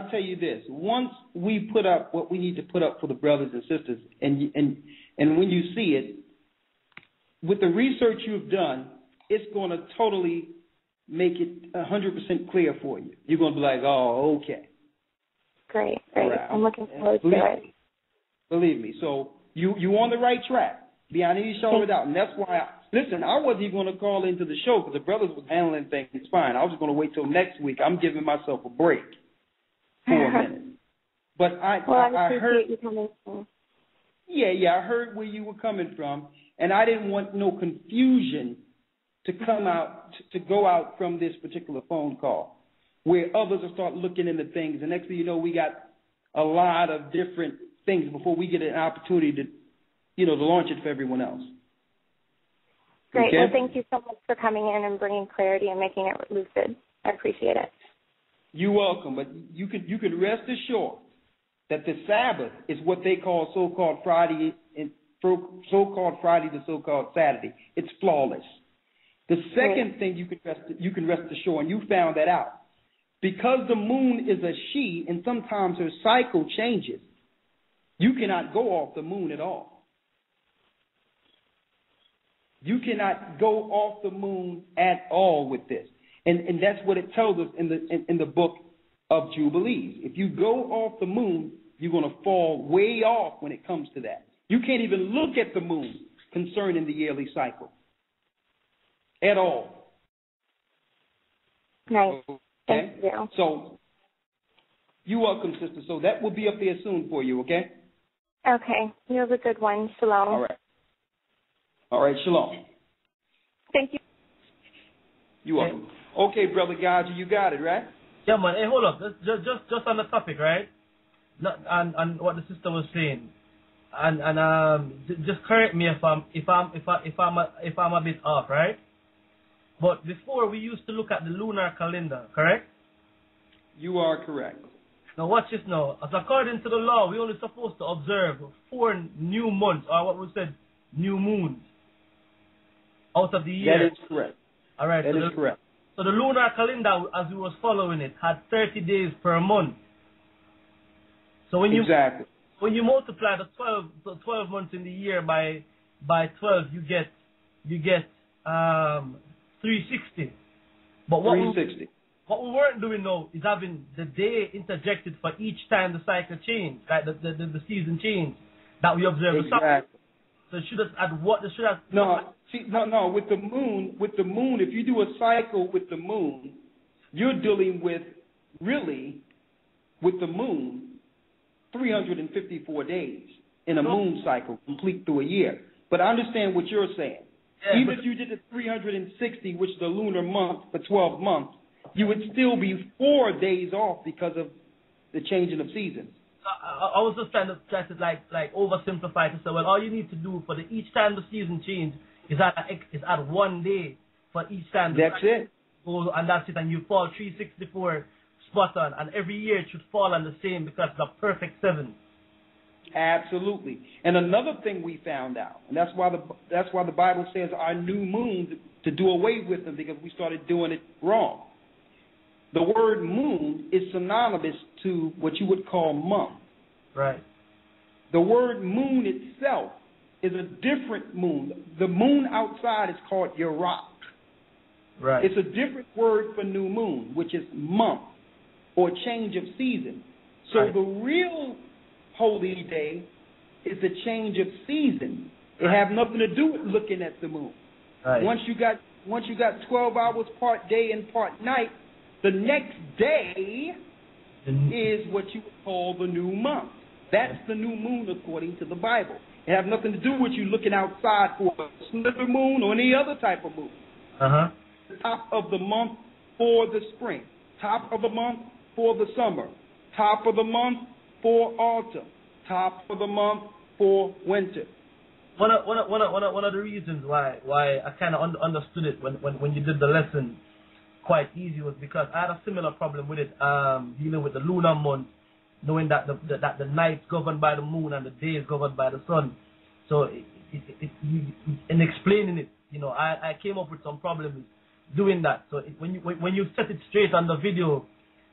S8: tell you this. Once we put up what we need to put up for the brothers and sisters, and when you see it, with the research you've done, it's going to totally make it 100% clear for you. You're going to be like, oh, okay.
S7: Great. Right. I'm looking forward to it.
S8: Believe me. So you're on the right track. Beyond any shadow of doubt. And that's why, I wasn't even going to call into the show because the brothers was handling things fine. I was going to wait till next week. I'm giving myself a break for a minute. But I heard
S7: you coming from.
S8: Yeah, I heard where you were coming from, and I didn't want no confusion to go out from this particular phone call, where others will start looking into things, and next thing you know, we got a lot of different things before we get an opportunity to launch it for everyone else.
S7: Great.
S8: Okay?
S7: Well, thank you so much for coming in and bringing clarity and making it lucid. I appreciate it.
S8: You're welcome, but you can rest assured that the Sabbath is what they call so-called Friday and so-called Friday to so-called Saturday. It's flawless. The second thing you can rest assured, and you found that out, because the moon is a she and sometimes her cycle changes, you cannot go off the moon at all. You cannot go off the moon at all with this. And that's what it tells us in the book of Jubilees. If you go off the moon, you're going to fall way off when it comes to that. You can't even look at the moon concerning the yearly cycle at all.
S7: Nice.
S8: Okay?
S7: Thank you.
S8: So, you're welcome, sister. So that will be up there soon for you, okay?
S7: Okay. You have a good one. Shalom.
S8: All right, shalom.
S7: Thank you.
S8: You're welcome. Okay, Brother Gaji, you got it, right?
S1: Yeah, man. Hey, hold up. Just on the topic, right? And what the sister was saying. just correct me if I'm a bit off, right? But before we used to look at the lunar calendar, correct?
S8: You are correct.
S1: Now watch this now. As according to the law, we're only supposed to observe 4 new months, or what we said, new moons, out of the year.
S8: That is correct.
S1: All right.
S8: That is correct.
S1: So the lunar calendar, as we was following it, had 30 days per month. So when you multiply the 12 months in the year by 12, you get 360. But what
S8: 360.
S1: What we weren't doing now is having the day interjected for each time the cycle changed, like the season changed, that we observe.
S8: Exactly.
S1: So it should have add what the should have.
S8: No, with the moon, if you do a cycle with the moon, you're dealing with with the moon 354 days in a moon cycle, complete through a year. But I understand what you're saying. Yeah, even if you did the 360, which is the lunar month for 12 months, you would still be 4 days off because of the changing of seasons.
S1: I was just trying to like oversimplify to say, well, all you need to do for each time the season changes is add 1 day for each time.
S8: That's it.
S1: And that's it, and you fall 364 spot on, and every year it should fall on the same because it's a perfect 7.
S8: Absolutely. And another thing we found out, and that's why the Bible says our new moons to do away with them, because we started doing it wrong. The word moon is synonymous to what you would call month.
S1: Right.
S8: The word moon itself is a different moon. The moon outside is called Yurok.
S1: Right.
S8: It's a different word for new moon, which is month or change of season. So the real holy day is the change of season. It have nothing to do with looking at the moon.
S1: Right.
S8: Once you got 12 hours part day and part night, the next day is what you would call the new month. That's the new moon according to the Bible. It have nothing to do with you looking outside for a sliver moon or any other type of moon. The top of the month for the spring. Top of the month for the summer. Top of the month for autumn. Top of the month for winter.
S1: One of the reasons why I kind of understood it when you did the lesson quite easy was because I had a similar problem with it, dealing with the lunar month, knowing that the night's governed by the moon and the day is governed by the sun. So in explaining it, I came up with some problems doing that. So when you set it straight on the video,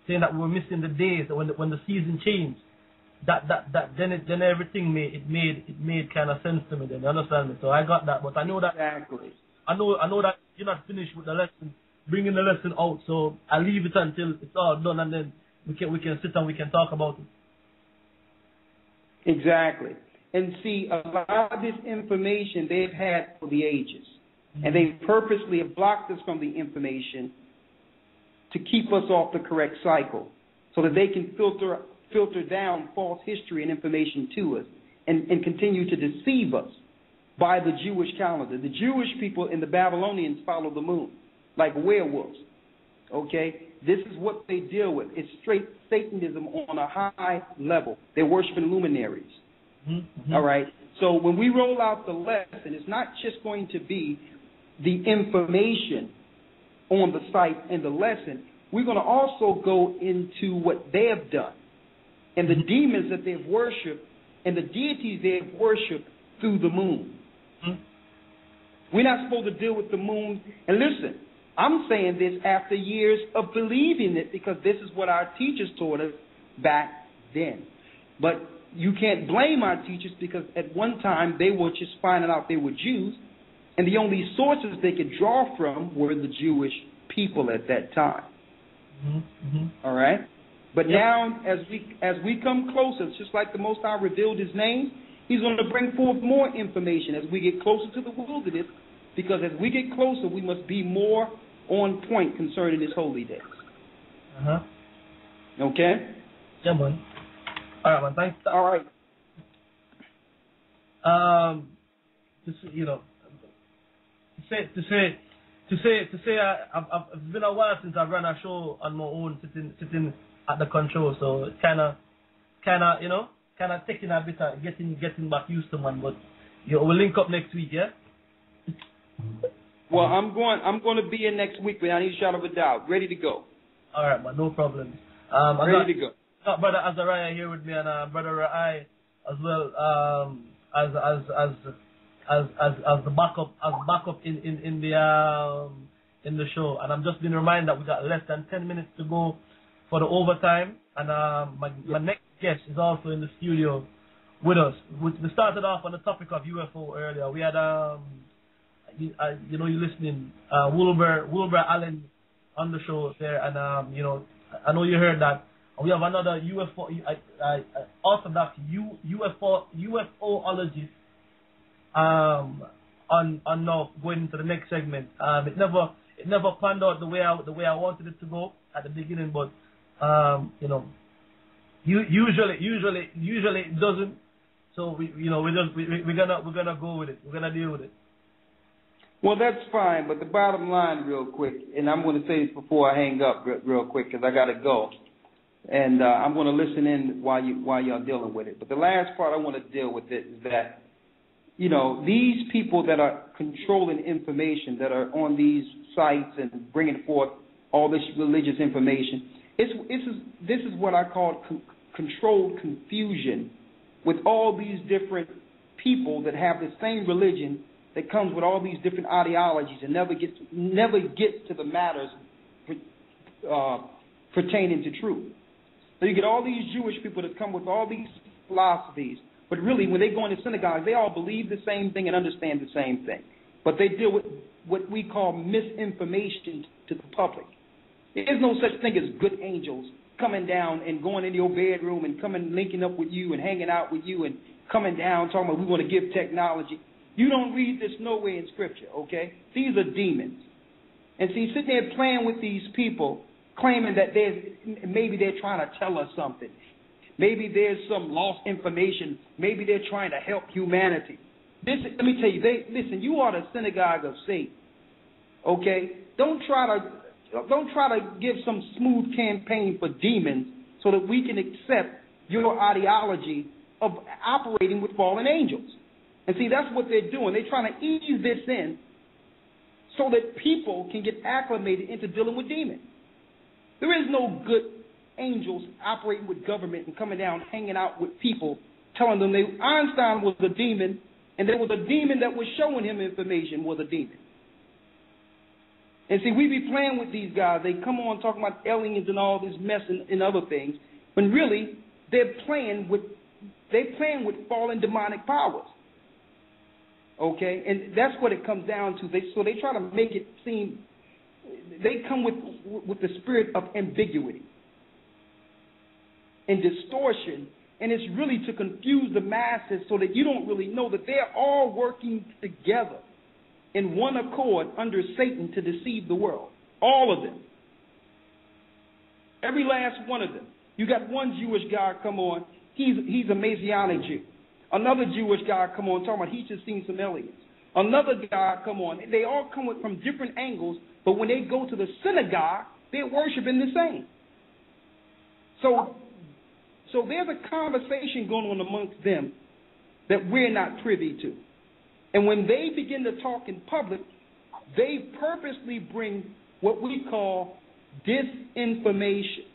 S1: saying that we were missing the days when the season changed, then everything made kind of sense to me. Then you understand me? So I got that, but I know that
S8: exactly.
S1: I know that you're not finished with the lesson, bringing the lesson out. So I leave it until it's all done, and then we can sit and we can talk about it.
S8: Exactly. And see, a lot of this information they've had for the ages, and they purposely have blocked us from the information to keep us off the correct cycle, so that they can filter down false history and information to us and continue to deceive us by the Jewish calendar. The Jewish people and the Babylonians follow the moon like werewolves. Okay? This is what they deal with. It's straight Satanism on a high level. They're worshiping luminaries. All right? So when we roll out the lesson, it's not just going to be the information on the site and the lesson. We're going to also go into what they have done and the demons that they've worshipped and the deities they've worshipped through the moon. We're not supposed to deal with the moon. And listen, I'm saying this after years of believing it because this is what our teachers taught us back then. But you can't blame our teachers because at one time they were just finding out they were Jews, and the only sources they could draw from were the Jewish people at that time. All right? But now, as we come closer, it's just like the Most High revealed His name, He's going to bring forth more information as we get closer to the wilderness, because as we get closer, we must be more on point concerning His holy days. Okay?
S1: Yeah, man. All right, man. Thanks.
S8: All right.
S1: It's been a while since I've run a show on my own, sitting at the control. So it's kind of, kind of taking a bit of getting back used to, man. But we'll link up next week, yeah.
S8: Well, I'm going to be in next week without any shadow of a doubt, ready to go.
S1: All right, man, no problem.
S8: Ready to go.
S1: Got brother Azariah here with me, and brother Rai as well, as the backup in the show. And I'm just being reminded that we got less than 10 minutes to go for the overtime. And my next guest is also in the studio with us. We started off on the topic of UFO earlier. We had you're listening, Wilbur Allen on the show there, and I know you heard that. We have another UFO orthodox UFOologist on now going into the next segment. It never panned out the way I wanted it to go at the beginning, but usually it doesn't. So we're gonna go with it. We're gonna deal with it.
S8: Well, that's fine, but the bottom line, real quick, and I'm going to say this before I hang up, real quick, because I got to go, and I'm going to listen in while y'all dealing with it. But the last part I want to deal with it is that, these people that are controlling information, that are on these sites and bringing forth all this religious information, this is what I call controlled confusion with all these different people that have the same religion that comes with all these different ideologies and never gets to the matters pertaining to truth. So you get all these Jewish people that come with all these philosophies, but really when they go into synagogues, they all believe the same thing and understand the same thing. But they deal with what we call misinformation to the public. There is no such thing as good angels coming down and going into your bedroom and coming linking up with you and hanging out with you and coming down talking about we want to give technology. You don't read this nowhere in Scripture, okay? These are demons. And see, sitting there playing with these people, claiming that maybe they're trying to tell us something. Maybe there's some lost information. Maybe they're trying to help humanity. Let me tell you, listen, you are the synagogue of Satan, okay? Don't try to give some smooth campaign for demons so that we can accept your ideology of operating with fallen angels. And see, that's what they're doing. They're trying to ease this in so that people can get acclimated into dealing with demons. There is no good angels operating with government and coming down, hanging out with people, telling them Einstein was a demon, and there was a demon that was showing him information was a demon. And see, we be playing with these guys. They come on talking about aliens and all this mess and other things, when really they're playing with fallen demonic powers. Okay, and that's what it comes down to. They try to make it seem they come with the spirit of ambiguity and distortion, and it's really to confuse the masses so that you don't really know that they're all working together in one accord under Satan to deceive the world. All of them. Every last one of them. You got one Jewish guy come on, he's a Messianic Jew. Another Jewish guy come on talking about he just seen some aliens. Another guy come on. They all come from different angles, but when they go to the synagogue, they're worshiping the same. So there's a conversation going on amongst them that we're not privy to. And when they begin to talk in public, they purposely bring what we call disinformation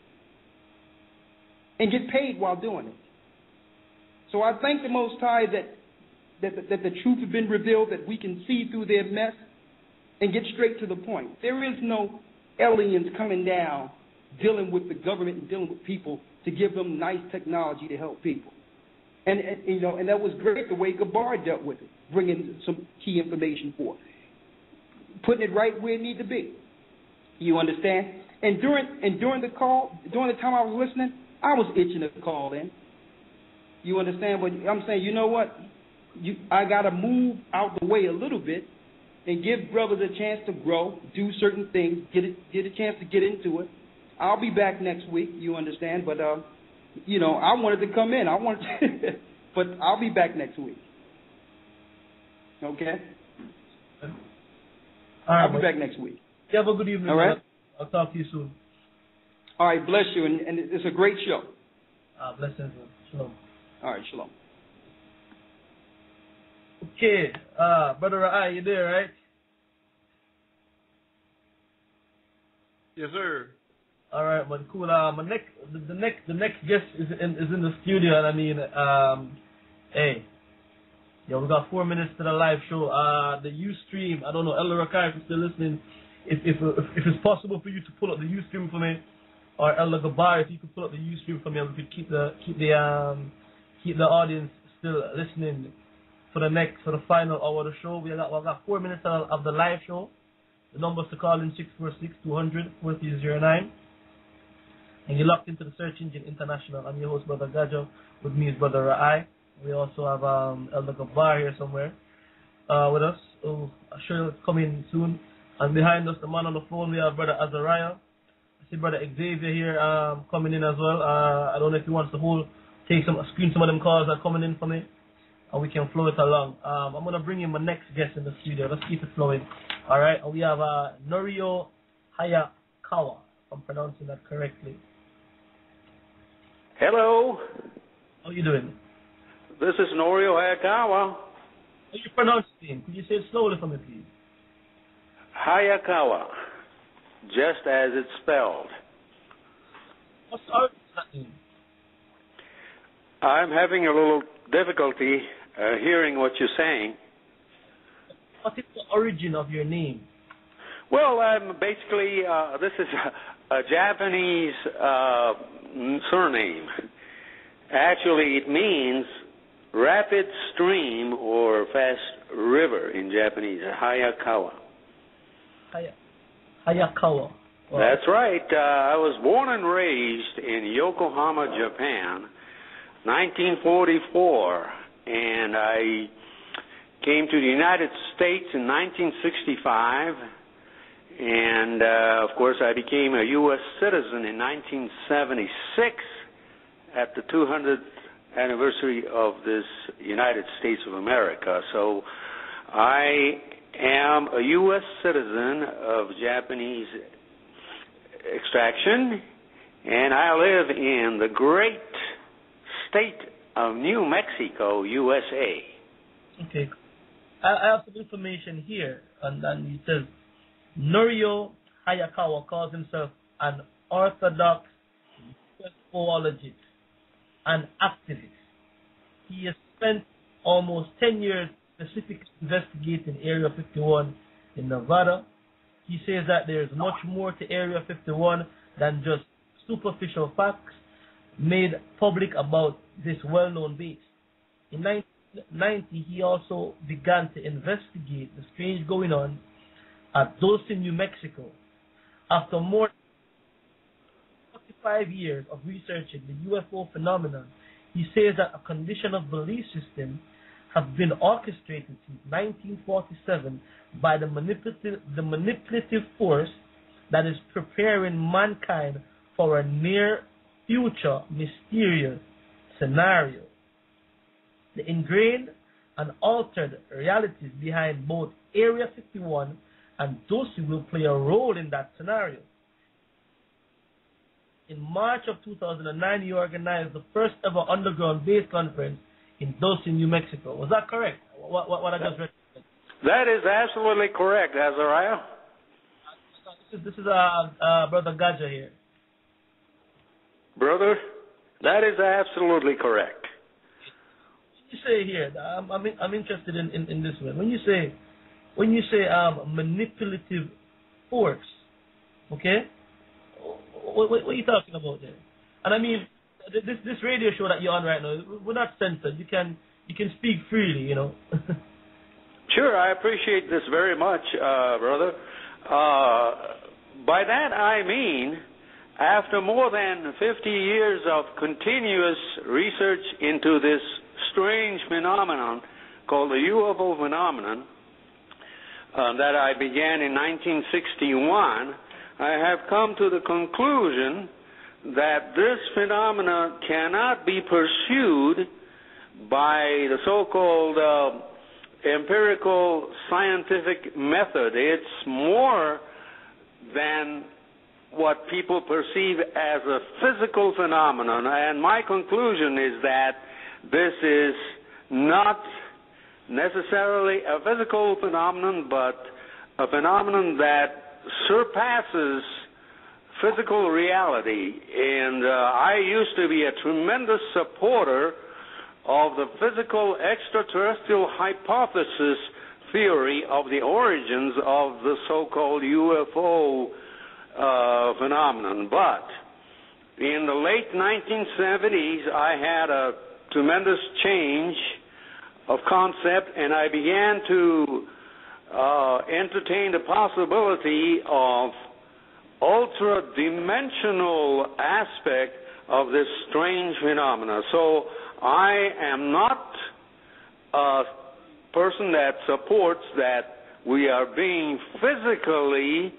S8: and get paid while doing it. So I thank the Most High that the truth has been revealed, that we can see through their mess and get straight to the point. There is no aliens coming down dealing with the government and dealing with people to give them nice technology to help people. And that was great the way Gabar dealt with it, bringing some key information forth, putting it right where it needs to be. You understand? And during the call, during the time I was listening, I was itching to call in. You understand? But I'm saying, you know what? I got to move out the way a little bit and give brothers a chance to grow, do certain things, get a chance to get into it. I'll be back next week. You understand? But I wanted to come in. But I'll be back next week. Okay. I'll be back next week.
S1: You have a good evening.
S8: All right.
S1: I'll talk to you soon.
S8: All right. Bless you, and it's a great show.
S1: Blessings. Shalom.
S8: All right, shalom.
S1: Okay, Brother Rai, you there, right?
S5: Yes, sir.
S1: All right, man, cool. The next guest is in the studio, and I mean, hey, yo, we got 4 minutes to the live show. The Ustream, I don't know, Elder Rakai, if you're still listening, if it's possible for you to pull up the Ustream for me, or Elder Gabar, if you could pull up the Ustream for me, and we could keep the audience still listening for the final hour of the show. We got 4 minutes of the live show. The numbers to call in 646-200-4309. And you're locked into the Search Engine International. I'm your host, Brother Gajo. With me is Brother Rai. We also have Elder Gabar here somewhere with us. Oh, I'm sure he'll come in soon. And behind us, the man on the phone, we have Brother Azariah. I see Brother Xavier here coming in as well. I don't know if he wants to screen some of them calls that are coming in for me, and we can flow it along. I'm going to bring in my next guest in the studio. Let's keep it flowing. All right, we have Norio Hayakawa, if I'm pronouncing that correctly.
S10: Hello.
S1: How you doing?
S10: This is Norio Hayakawa.
S1: How you pronounce it? Could you say it slowly for me, please?
S10: Hayakawa, just as it's spelled.
S1: What's the origin of that name?
S10: I'm having a little difficulty hearing what you're saying.
S1: What is the origin of your name?
S10: Well, basically, this is a Japanese surname. Actually, it means rapid stream or fast river in Japanese, Hayakawa.
S1: Hayakawa. Wow.
S10: That's right. I was born and raised in Yokohama, Japan, 1944, and I came to the United States in 1965, and of course I became a U.S. citizen in 1976 at the 200th anniversary of this United States of America. So I am a U.S. citizen of Japanese extraction, and I live in the great state of New Mexico, USA.
S1: Okay. I have some information here, and it says Norio Hayakawa calls himself an Orthodox UFOologist and activist. He has spent almost 10 years specifically investigating Area 51 in Nevada. He says that there is much more to Area 51 than just superficial facts made public about this well-known base. In 1990, he also began to investigate the strange going on at Dawson, New Mexico. After more than 45 years of researching the UFO phenomenon, he says that a condition of belief system has been orchestrated since 1947 by the manipulative force that is preparing mankind for a near future mysterious scenario. The ingrained and altered realities behind both Area 51 and Dawson will play a role in that scenario. In March of 2009, he organized the first ever underground base conference in Dawson, New Mexico. Was that correct? What I just read?
S10: That is absolutely correct, Azariah.
S1: This is Brother Gaja here.
S10: Brother, that is absolutely correct.
S1: You say here, I'm interested in this one. When you say manipulative force, okay, what are you talking about there? And I mean, this radio show that you're on right now, we're not censored. You can speak freely, you know.
S10: Sure, I appreciate this very much, brother. By that I mean, after more than 50 years of continuous research into this strange phenomenon called the UFO phenomenon that I began in 1961, I have come to the conclusion that this phenomenon cannot be pursued by the so-called empirical scientific method. It's more than what people perceive as a physical phenomenon, and my conclusion is that this is not necessarily a physical phenomenon, but a phenomenon that surpasses physical reality. And I used to be a tremendous supporter of the physical extraterrestrial hypothesis theory of the origins of the so-called UFO phenomenon. But in the late 1970s, I had a tremendous change of concept, and I began to entertain the possibility of ultra-dimensional aspect of this strange phenomena. So I am not a person that supports that we are being physically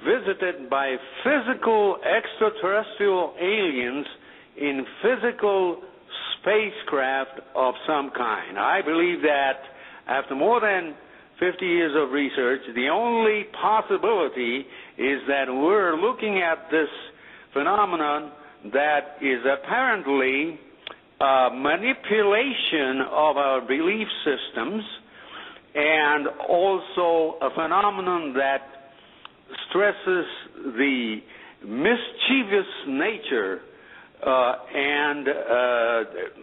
S10: visited by physical extraterrestrial aliens in physical spacecraft of some kind. I believe that after more than 50 years of research, the only possibility is that we're looking at this phenomenon that is apparently manipulation of our belief systems, and also a phenomenon that stresses the mischievous nature and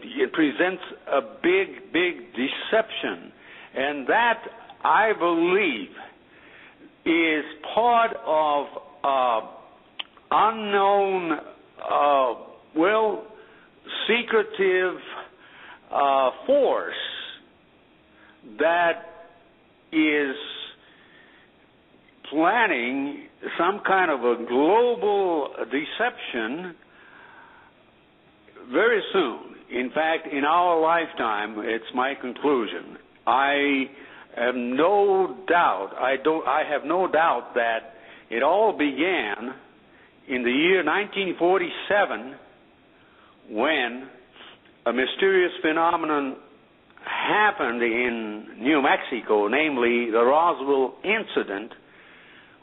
S10: it presents a big, big deception. And that, I believe, is part of unknown, secretive force that is planning some kind of a global deception very soon. In fact, in our lifetime, it's my conclusion. I have no doubt that it all began in the year 1947 when a mysterious phenomenon happened in New Mexico, namely the Roswell incident,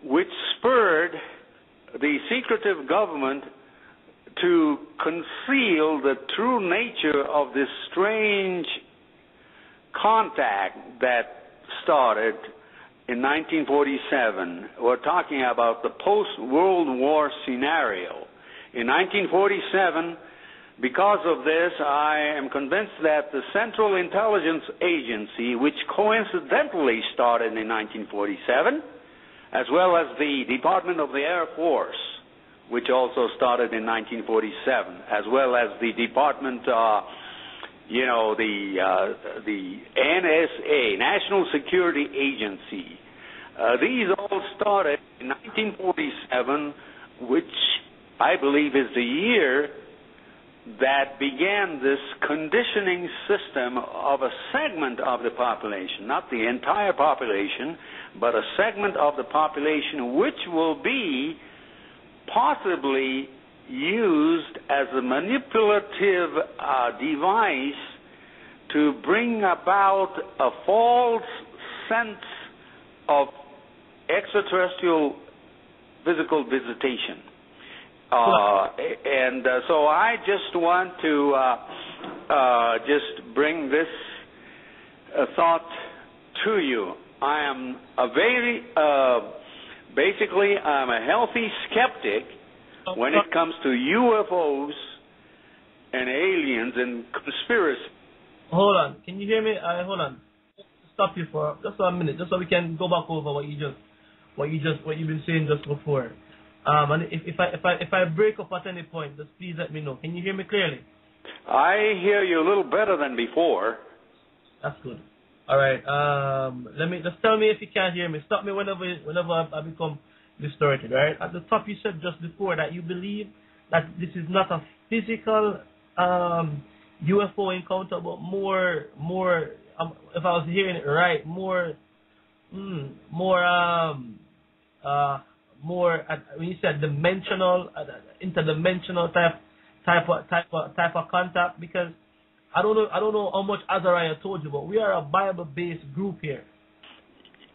S10: which spurred the secretive government to conceal the true nature of this strange contact that started in 1947. We're talking about the post-World War scenario. In 1947, because of this, I am convinced that the Central Intelligence Agency, which coincidentally started in 1947, as well as the Department of the Air Force, which also started in 1947, as well as the Department, the NSA, National Security Agency. These all started in 1947, which I believe is the year that began this conditioning system of a segment of the population, not the entire population, but a segment of the population which will be possibly used as a manipulative device to bring about a false sense of extraterrestrial physical visitation. So I just want to just bring this thought to you. I am a very, basically, I'm a healthy skeptic when it comes to UFOs and aliens and conspiracy.
S1: Hold on. Can you hear me? Hold on. Stop you for just a minute, just so we can go back over what you've been saying just before. And if I break up at any point, just please let me know. Can you hear me clearly?
S10: I hear you a little better than before.
S1: That's good. All right. Let me just tell me if you can't hear me. Stop me whenever I become distorted. Right. At the top, you said just before that you believe that this is not a physical UFO encounter, but more. If I was hearing it right, more. When you said dimensional, interdimensional type of contact, because I don't know how much Azariah told you, but we are a Bible-based group here.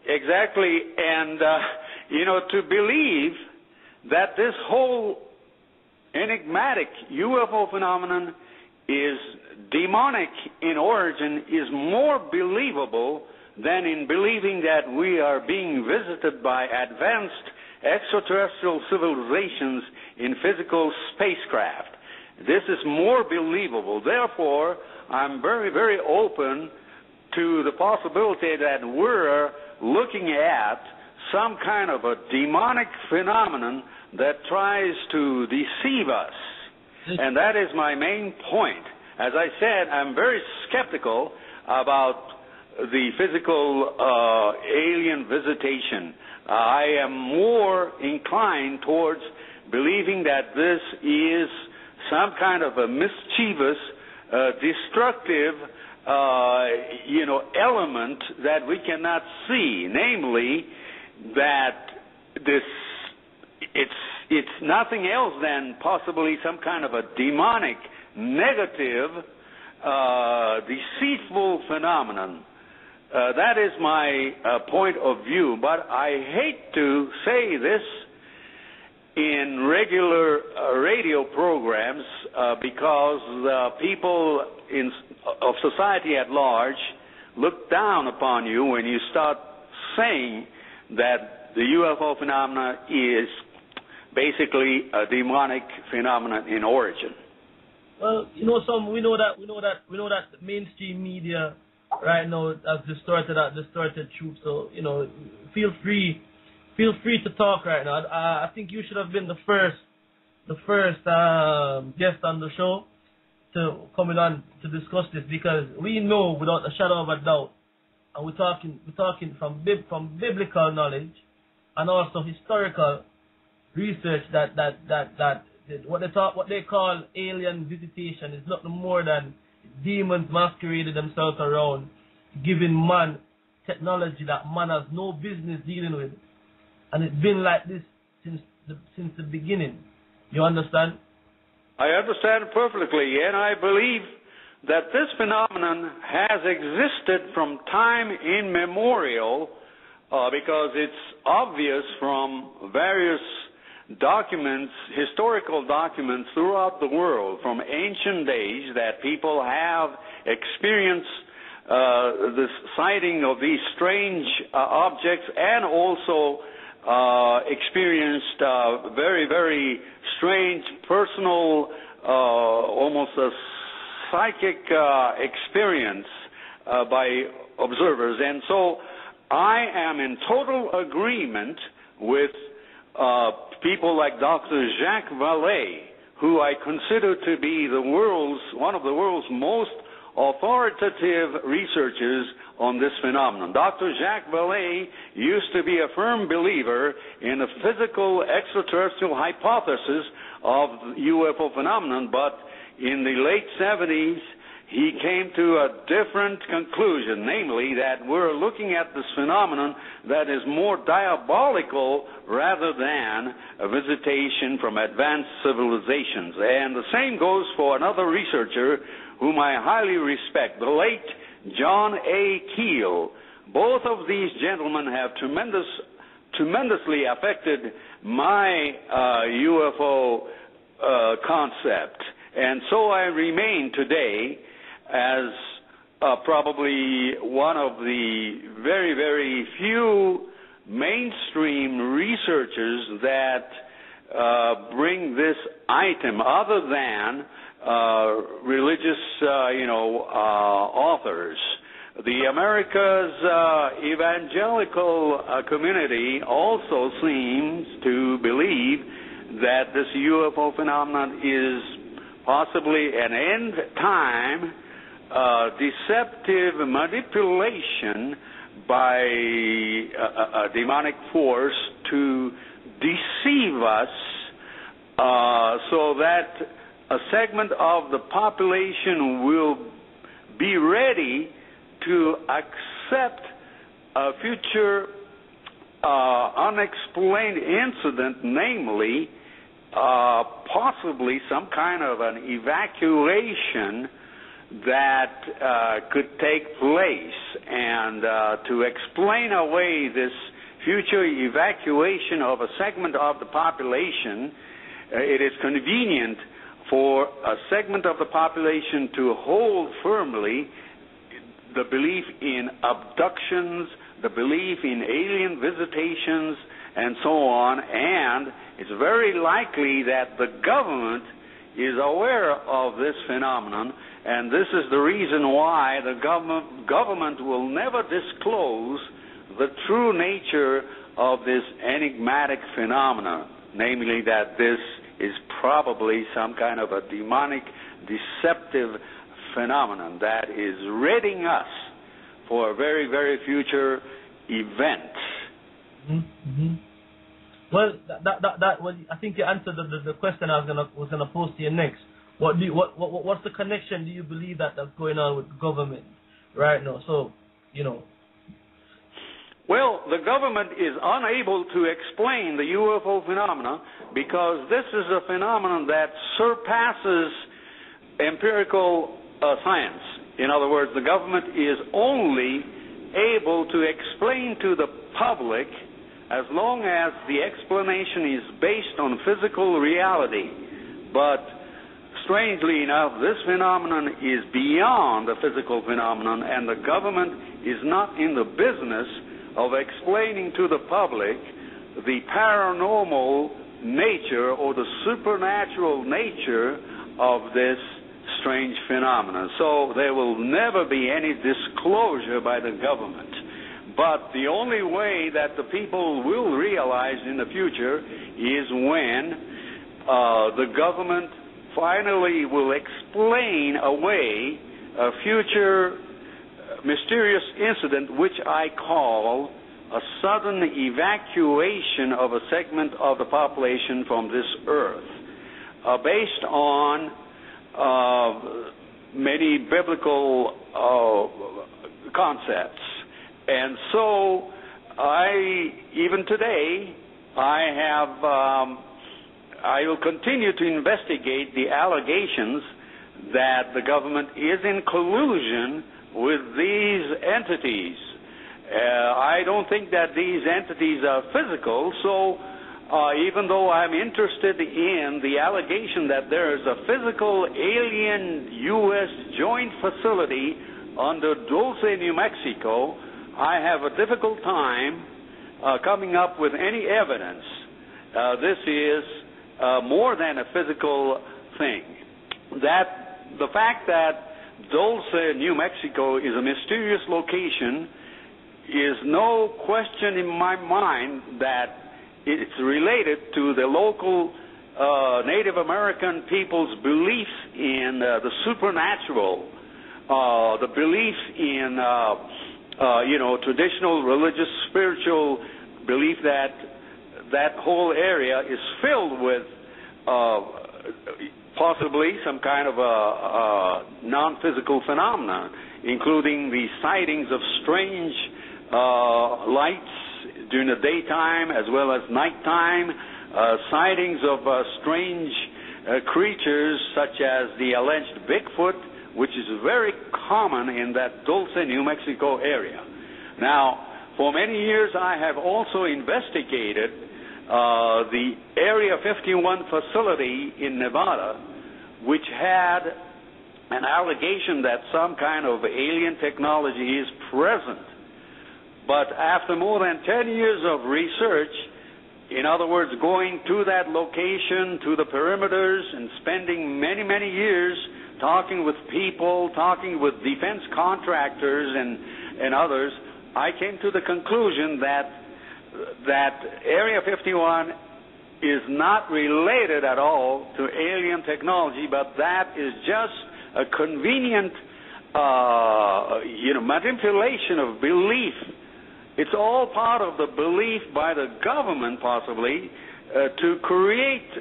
S10: Exactly, and to believe that this whole enigmatic UFO phenomenon is demonic in origin is more believable than in believing that we are being visited by advanced extraterrestrial civilizations in physical spacecraft. This is more believable. Therefore, I'm very, very open to the possibility that we're looking at some kind of a demonic phenomenon that tries to deceive us. And that is my main point. As I said, I'm very skeptical about the physical alien visitation. I am more inclined towards believing that this is some kind of a mischievous, destructive, element that we cannot see. Namely, that it's nothing else than possibly some kind of a demonic, negative, deceitful phenomenon. That is my point of view, but I hate to say this in regular radio programs because people of society at large look down upon you when you start saying that the UFO phenomena is basically a demonic phenomenon in origin.
S1: Well, we know that mainstream media right now has distorted truth. So feel free to talk right now. I think you should have been the first guest on the show to coming on to discuss this, because we know without a shadow of a doubt, and we're talking from biblical knowledge and also historical research that what they call alien visitation is nothing more than demons masqueraded themselves around, giving man technology that man has no business dealing with, and it's been like this since the beginning. You understand?
S10: I understand perfectly, and I believe that this phenomenon has existed from time immemorial because it's obvious from various documents, historical documents throughout the world from ancient days, that people have experienced the sighting of these strange objects, and also experienced very, very strange personal, almost a psychic experience by observers. And so I am in total agreement with people like Dr. Jacques Vallée, who I consider to be one of the world's most authoritative researchers on this phenomenon. Dr. Jacques Vallée used to be a firm believer in the physical extraterrestrial hypothesis of UFO phenomenon, but in the late 70s, he came to a different conclusion, namely that we're looking at this phenomenon that is more diabolical rather than a visitation from advanced civilizations. And the same goes for another researcher whom I highly respect, the late John A. Keel. Both of these gentlemen have tremendously affected my UFO concept. And so I remain today as probably one of the very, very few mainstream researchers that bring this item, other than religious, authors. The America's evangelical community also seems to believe that this UFO phenomenon is possibly an end-time deceptive manipulation by a demonic force to deceive us so that a segment of the population will be ready to accept a future unexplained incident, namely possibly some kind of an evacuation that could take place. And to explain away this future evacuation of a segment of the population, it is convenient for a segment of the population to hold firmly the belief in abductions, the belief in alien visitations, and so on, and it's very likely that the government is aware of this phenomenon, and this is the reason why the government will never disclose the true nature of this enigmatic phenomenon, namely that this is probably some kind of a demonic, deceptive phenomenon that is readying us for a very, very future event.
S1: Mm-hmm. Well, I think you answered the question I was gonna pose to you next. What's the connection? Do you believe that's going on with government right now? So, you know.
S10: Well, the government is unable to explain the UFO phenomena because this is a phenomenon that surpasses empirical science. In other words, the government is only able to explain to the public as long as the explanation is based on physical reality. But strangely enough, this phenomenon is beyond the physical phenomenon, and the government is not in the business of explaining to the public the paranormal nature or the supernatural nature of this strange phenomenon. So there will never be any disclosure by the government. But the only way that the people will realize in the future is when the government finally will explain away a future mysterious incident which I call a sudden evacuation of a segment of the population from this earth, based on many biblical concepts. And so even today, I will continue to investigate the allegations that the government is in collusion with these entities. I don't think that these entities are physical, so even though I'm interested in the allegation that there is a physical alien U.S. joint facility under Dulce, New Mexico, I have a difficult time coming up with any evidence. This is more than a physical thing. That the fact that Dulce, New Mexico is a mysterious location is no question in my mind that it's related to the local Native American people's beliefs in the supernatural, the beliefs in traditional religious spiritual belief that that whole area is filled with possibly some kind of a non-physical phenomena, including the sightings of strange lights during the daytime as well as nighttime, sightings of strange creatures such as the alleged Bigfoot, which is very common in that Dulce, New Mexico area. Now, for many years I have also investigated the Area 51 facility in Nevada, which had an allegation that some kind of alien technology is present. But after more than 10 years of research, in other words, going to that location, to the perimeters, and spending many, many years talking with people, talking with defense contractors and others, I came to the conclusion that Area 51 is not related at all to alien technology, but that is just a convenient, manipulation of belief. It's all part of the belief by the government, possibly, to create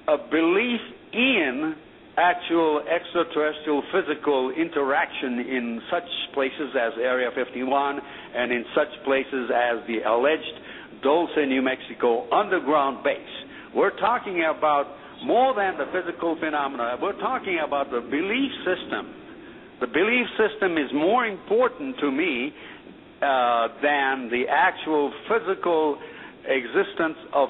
S10: a belief in actual extraterrestrial physical interaction in such places as Area 51 and in such places as the alleged Dulce, New Mexico underground base. We're talking about more than the physical phenomena. We're talking about the belief system. The belief system is more important to me than the actual physical existence of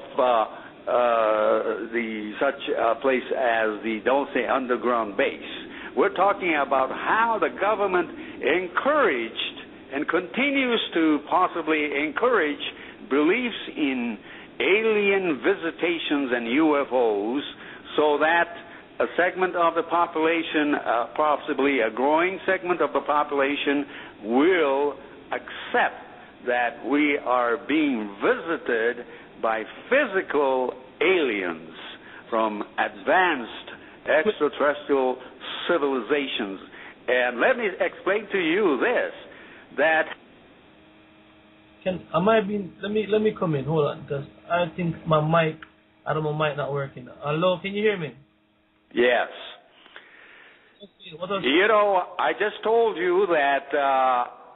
S10: such a place as the Dulce underground base. We're talking about how the government encouraged and continues to possibly encourage beliefs in alien visitations and UFOs, so that a segment of the population, possibly a growing segment of the population, will accept that we are being visited by physical aliens from advanced extraterrestrial civilizations. And let me explain to you this, that...
S1: Let me come in, hold on, because I think my mic not working. Hello, can you hear me?
S10: Yes. You know, I just told you that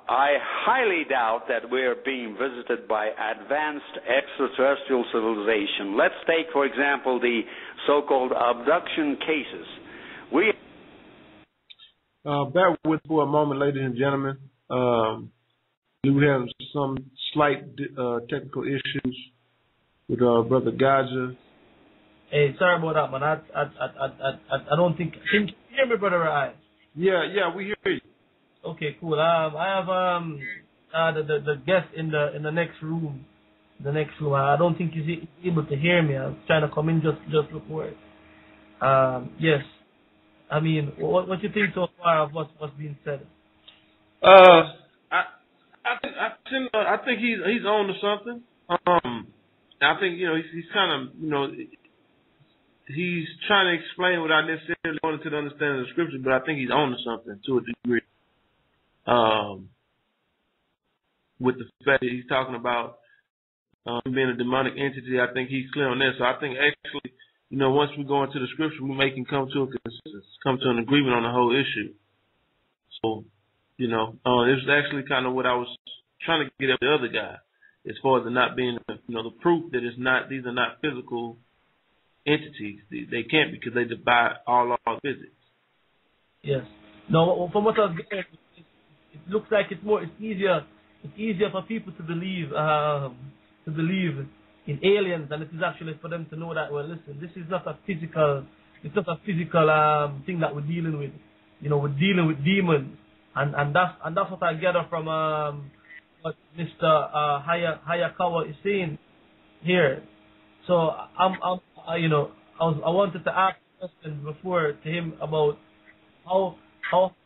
S10: I highly doubt that we're being visited by advanced extraterrestrial civilization. Let's take, for example, the so-called abduction cases.
S12: Bear with for a moment, ladies and gentlemen. We have some slight technical issues with Brother Gaja.
S1: Hey, sorry about that, man. I don't think. Can you hear me, Brother Rai?
S12: Yeah, we hear you.
S1: Okay, cool. I have the guest in the next room. I don't think he's able to hear me. I'm trying to come in just before it. Yes. I mean, what you think so far of what's being said?
S12: I think he's on to something. I think he's kind of he's trying to explain without necessarily wanting to understand the scripture, but I think he's on to something to a degree. With the fact that he's talking about being a demonic entity, I think he's clear on that. So I think actually, once we go into the scripture, we can come to a consensus, come to an agreement on the whole issue. So, it was actually kind of what I was trying to get at the other guy, as far as it not being, the proof that these are not physical entities. They can't, because they defy all our physics.
S1: Yes. No, from what I was getting, it looks like it's easier for people to believe in aliens than it is actually for them to know that, well, listen, this is not a physical thing that we're dealing with. We're dealing with demons, and that's what I gather from what Mr. Hayakawa is saying here. So I wanted to ask a question before to him about how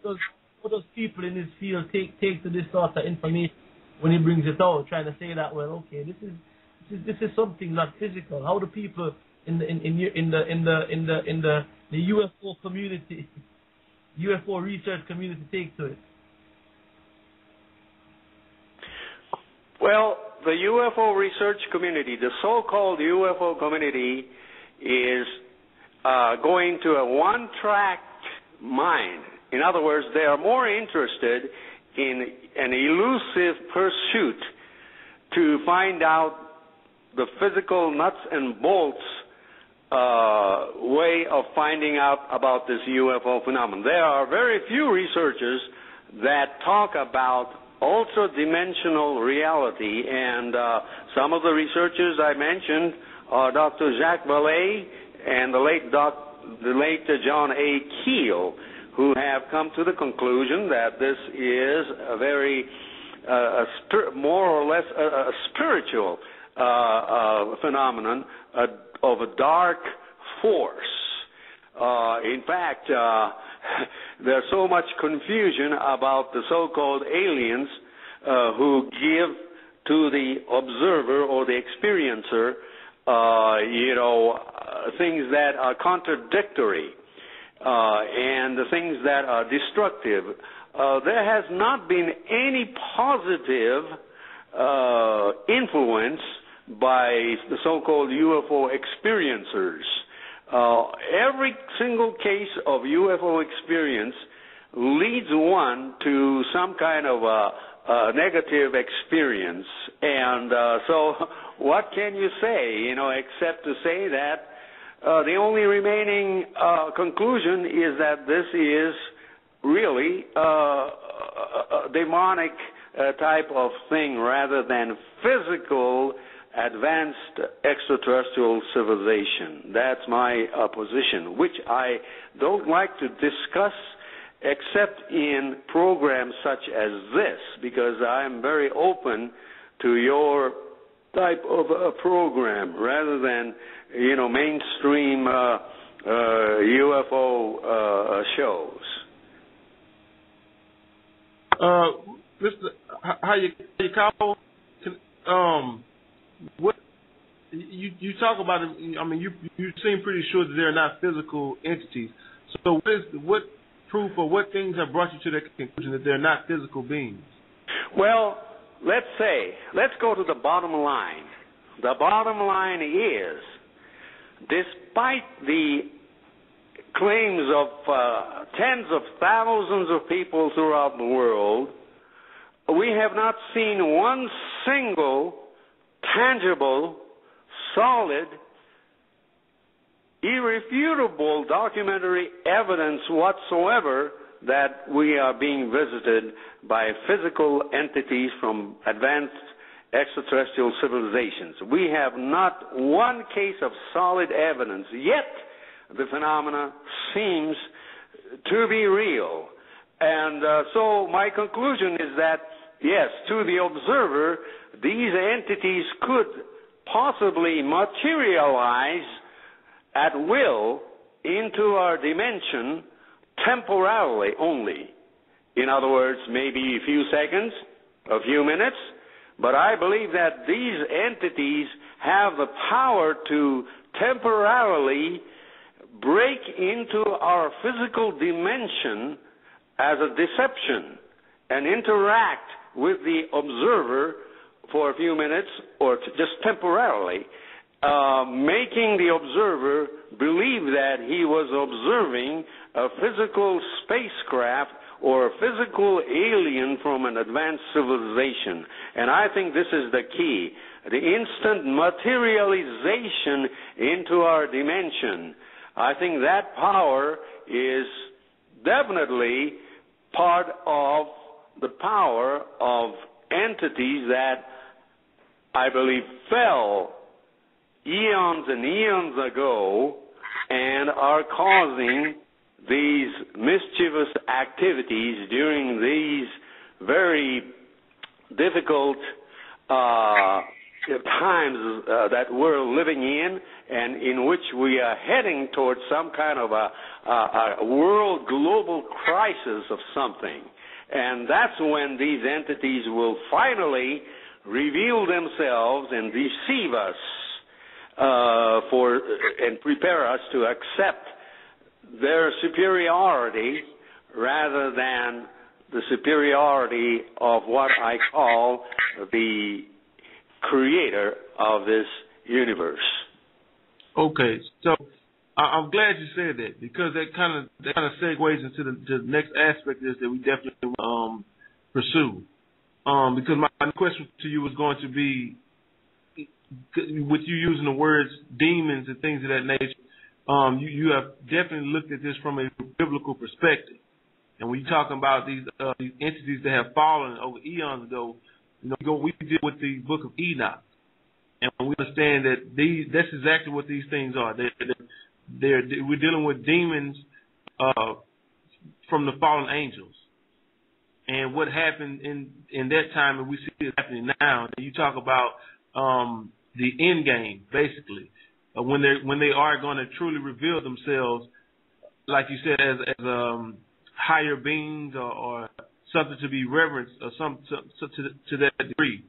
S1: does people in his field take to this sort of information when he brings it out, trying to say that, well, okay, this is something not physical. How do people in the UFO community, UFO research community, take to it?
S10: Well, the UFO research community, the so-called UFO community, is going to a one-track mind. In other words, they are more interested in an elusive pursuit to find out the physical nuts and bolts way of finding out about this UFO phenomenon. There are very few researchers that talk about ultra-dimensional reality, and some of the researchers I mentioned are Dr. Jacques Vallée and the late John A. Keel, who have come to the conclusion that this is a very, more or less, a spiritual phenomenon of a dark force. In fact, there's so much confusion about the so-called aliens who give to the observer or the experiencer, things that are contradictory. And the things that are destructive. There has not been any positive influence by the so-called UFO experiencers. Every single case of UFO experience leads one to some kind of a negative experience. And so what can you say, except to say that the only remaining conclusion is that this is really a demonic type of thing rather than physical advanced extraterrestrial civilization. That's my position, which I don't like to discuss except in programs such as this, because I'm very open to your type of a program rather than, mainstream UFO shows.
S12: Mr. How you call? What you talk about? I mean, you seem pretty sure that they're not physical entities. So what proof or what things have brought you to the conclusion that they're not physical beings?
S10: Well, let's go to the bottom line. The bottom line is, despite the claims of tens of thousands of people throughout the world, we have not seen one single tangible, solid, irrefutable documentary evidence whatsoever that we are being visited by physical entities from advanced extraterrestrial civilizations. We have not one case of solid evidence, yet the phenomena seems to be real. And so my conclusion is that, yes, to the observer, these entities could possibly materialize at will into our dimension temporarily only. In other words, maybe a few seconds, a few minutes. But I believe that these entities have the power to temporarily break into our physical dimension as a deception and interact with the observer for a few minutes or just temporarily, making the observer believe that he was observing a physical spacecraft or a physical alien from an advanced civilization. And I think this is the key, the instant materialization into our dimension. I think that power is definitely part of the power of entities that I believe fell eons and eons ago and are causing these mischievous activities during these very difficult times that we're living in, and in which we are heading towards some kind of a world global crisis of something. And that's when these entities will finally reveal themselves and deceive us and prepare us to accept their superiority rather than the superiority of what I call the creator of this universe.
S12: Okay, so I'm glad you said that, because that kind of segues into the next aspect is that we definitely pursue. Because my question to you was going to be, with you using the words demons and things of that nature, you have definitely looked at this from a biblical perspective. And when you're talking about these entities that have fallen over eons ago, we deal with the book of Enoch. And we understand that that's exactly what these things are. We're dealing with demons from the fallen angels. And what happened in that time, and we see it happening now, you talk about the end game, basically, when they are going to truly reveal themselves, like you said, as higher beings or something to be reverenced or to that degree.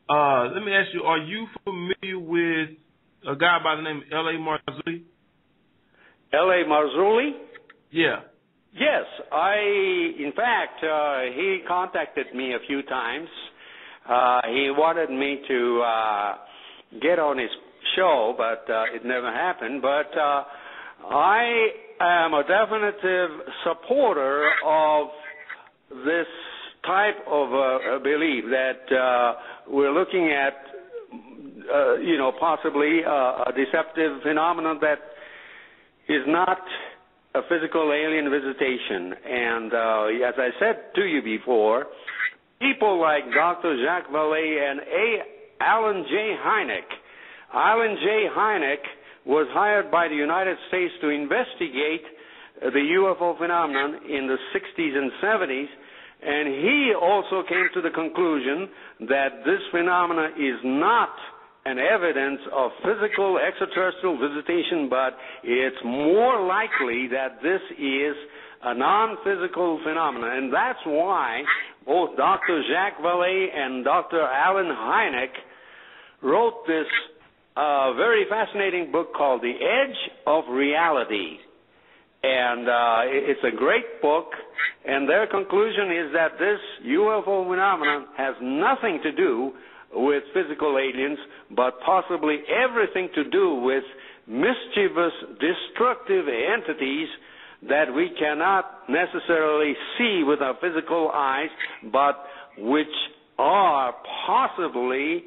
S12: Let me ask you, are you familiar with a guy by the name of L.A. Marzulli?
S10: L.A. Marzulli?
S12: Yeah.
S10: Yes, in fact, he contacted me a few times. He wanted me to get on his show, but it never happened. But I am a definitive supporter of this type of belief that we're looking at, possibly a deceptive phenomenon that is not a physical alien visitation. And as I said to you before, people like Dr. Jacques Vallée and Alan J. Hynek. Alan J. Hynek was hired by the United States to investigate the UFO phenomenon in the 60s and 70s, and he also came to the conclusion that this phenomenon is not an evidence of physical extraterrestrial visitation, but it's more likely that this is a non-physical phenomenon. And that's why both Dr. Jacques Vallée and Dr. Alan Hynek wrote this very fascinating book called The Edge of Reality. And it's a great book, and their conclusion is that this UFO phenomenon has nothing to do with physical aliens, but possibly everything to do with mischievous, destructive entities that we cannot necessarily see with our physical eyes, but which are possibly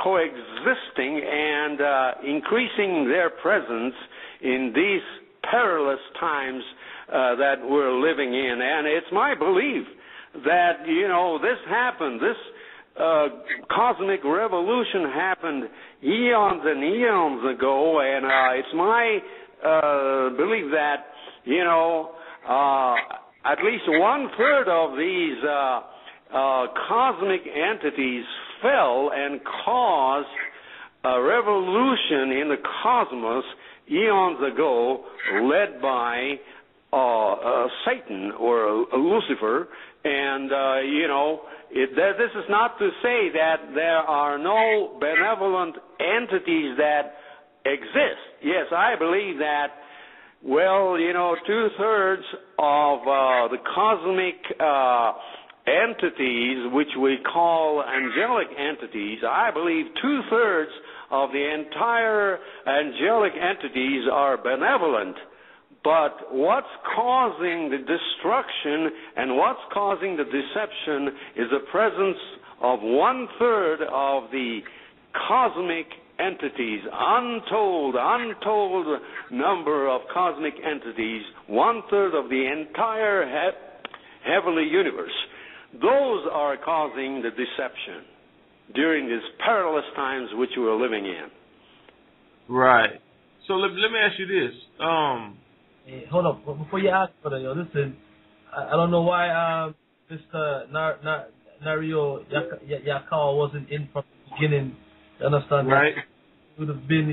S10: coexisting and increasing their presence in these perilous times that we're living in. And it's my belief that, this happened, this cosmic revolution happened eons and eons ago, and it's my belief that, at least 1/3 of these cosmic entities fell and caused a revolution in the cosmos eons ago, led by Satan or Lucifer. And, this is not to say that there are no benevolent entities that exist. Yes, I believe that, 2/3 of the cosmic entities, which we call angelic entities, I believe 2/3 of the entire angelic entities are benevolent. But what's causing the destruction and what's causing the deception is the presence of 1/3 of the cosmic entities, untold number of cosmic entities, 1/3 of the entire heavenly universe. Those are causing the deception during these perilous times which we're living in.
S12: Right. So let me ask you this.
S1: Hey, hold up. Before you ask, brother, listen, I don't know why Mr. Nario Yakawa wasn't in from the beginning. You understand?
S12: Right.
S1: It would have been,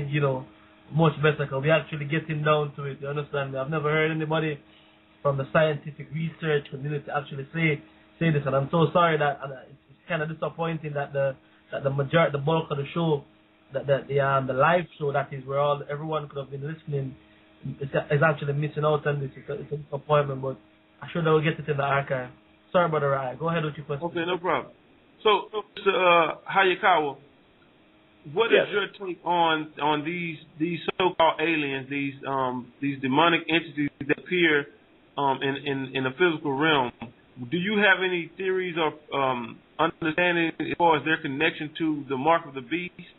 S1: much better because we actually getting down to it. You understand me? I've never heard anybody from the scientific research community actually say this, and I'm so sorry that it's kind of disappointing that the bulk of the show, the live show, that is where everyone could have been listening, is actually missing out on this. It's a disappointment, but I should have get it in the archive. Sorry, Brother Ryan. Go ahead with your question.
S12: Okay, no problem. So, Hayakawa, what is your take on these so-called aliens, these demonic entities that appear in the physical realm? Do you have any theories or understanding as far as their connection to the mark of the beast?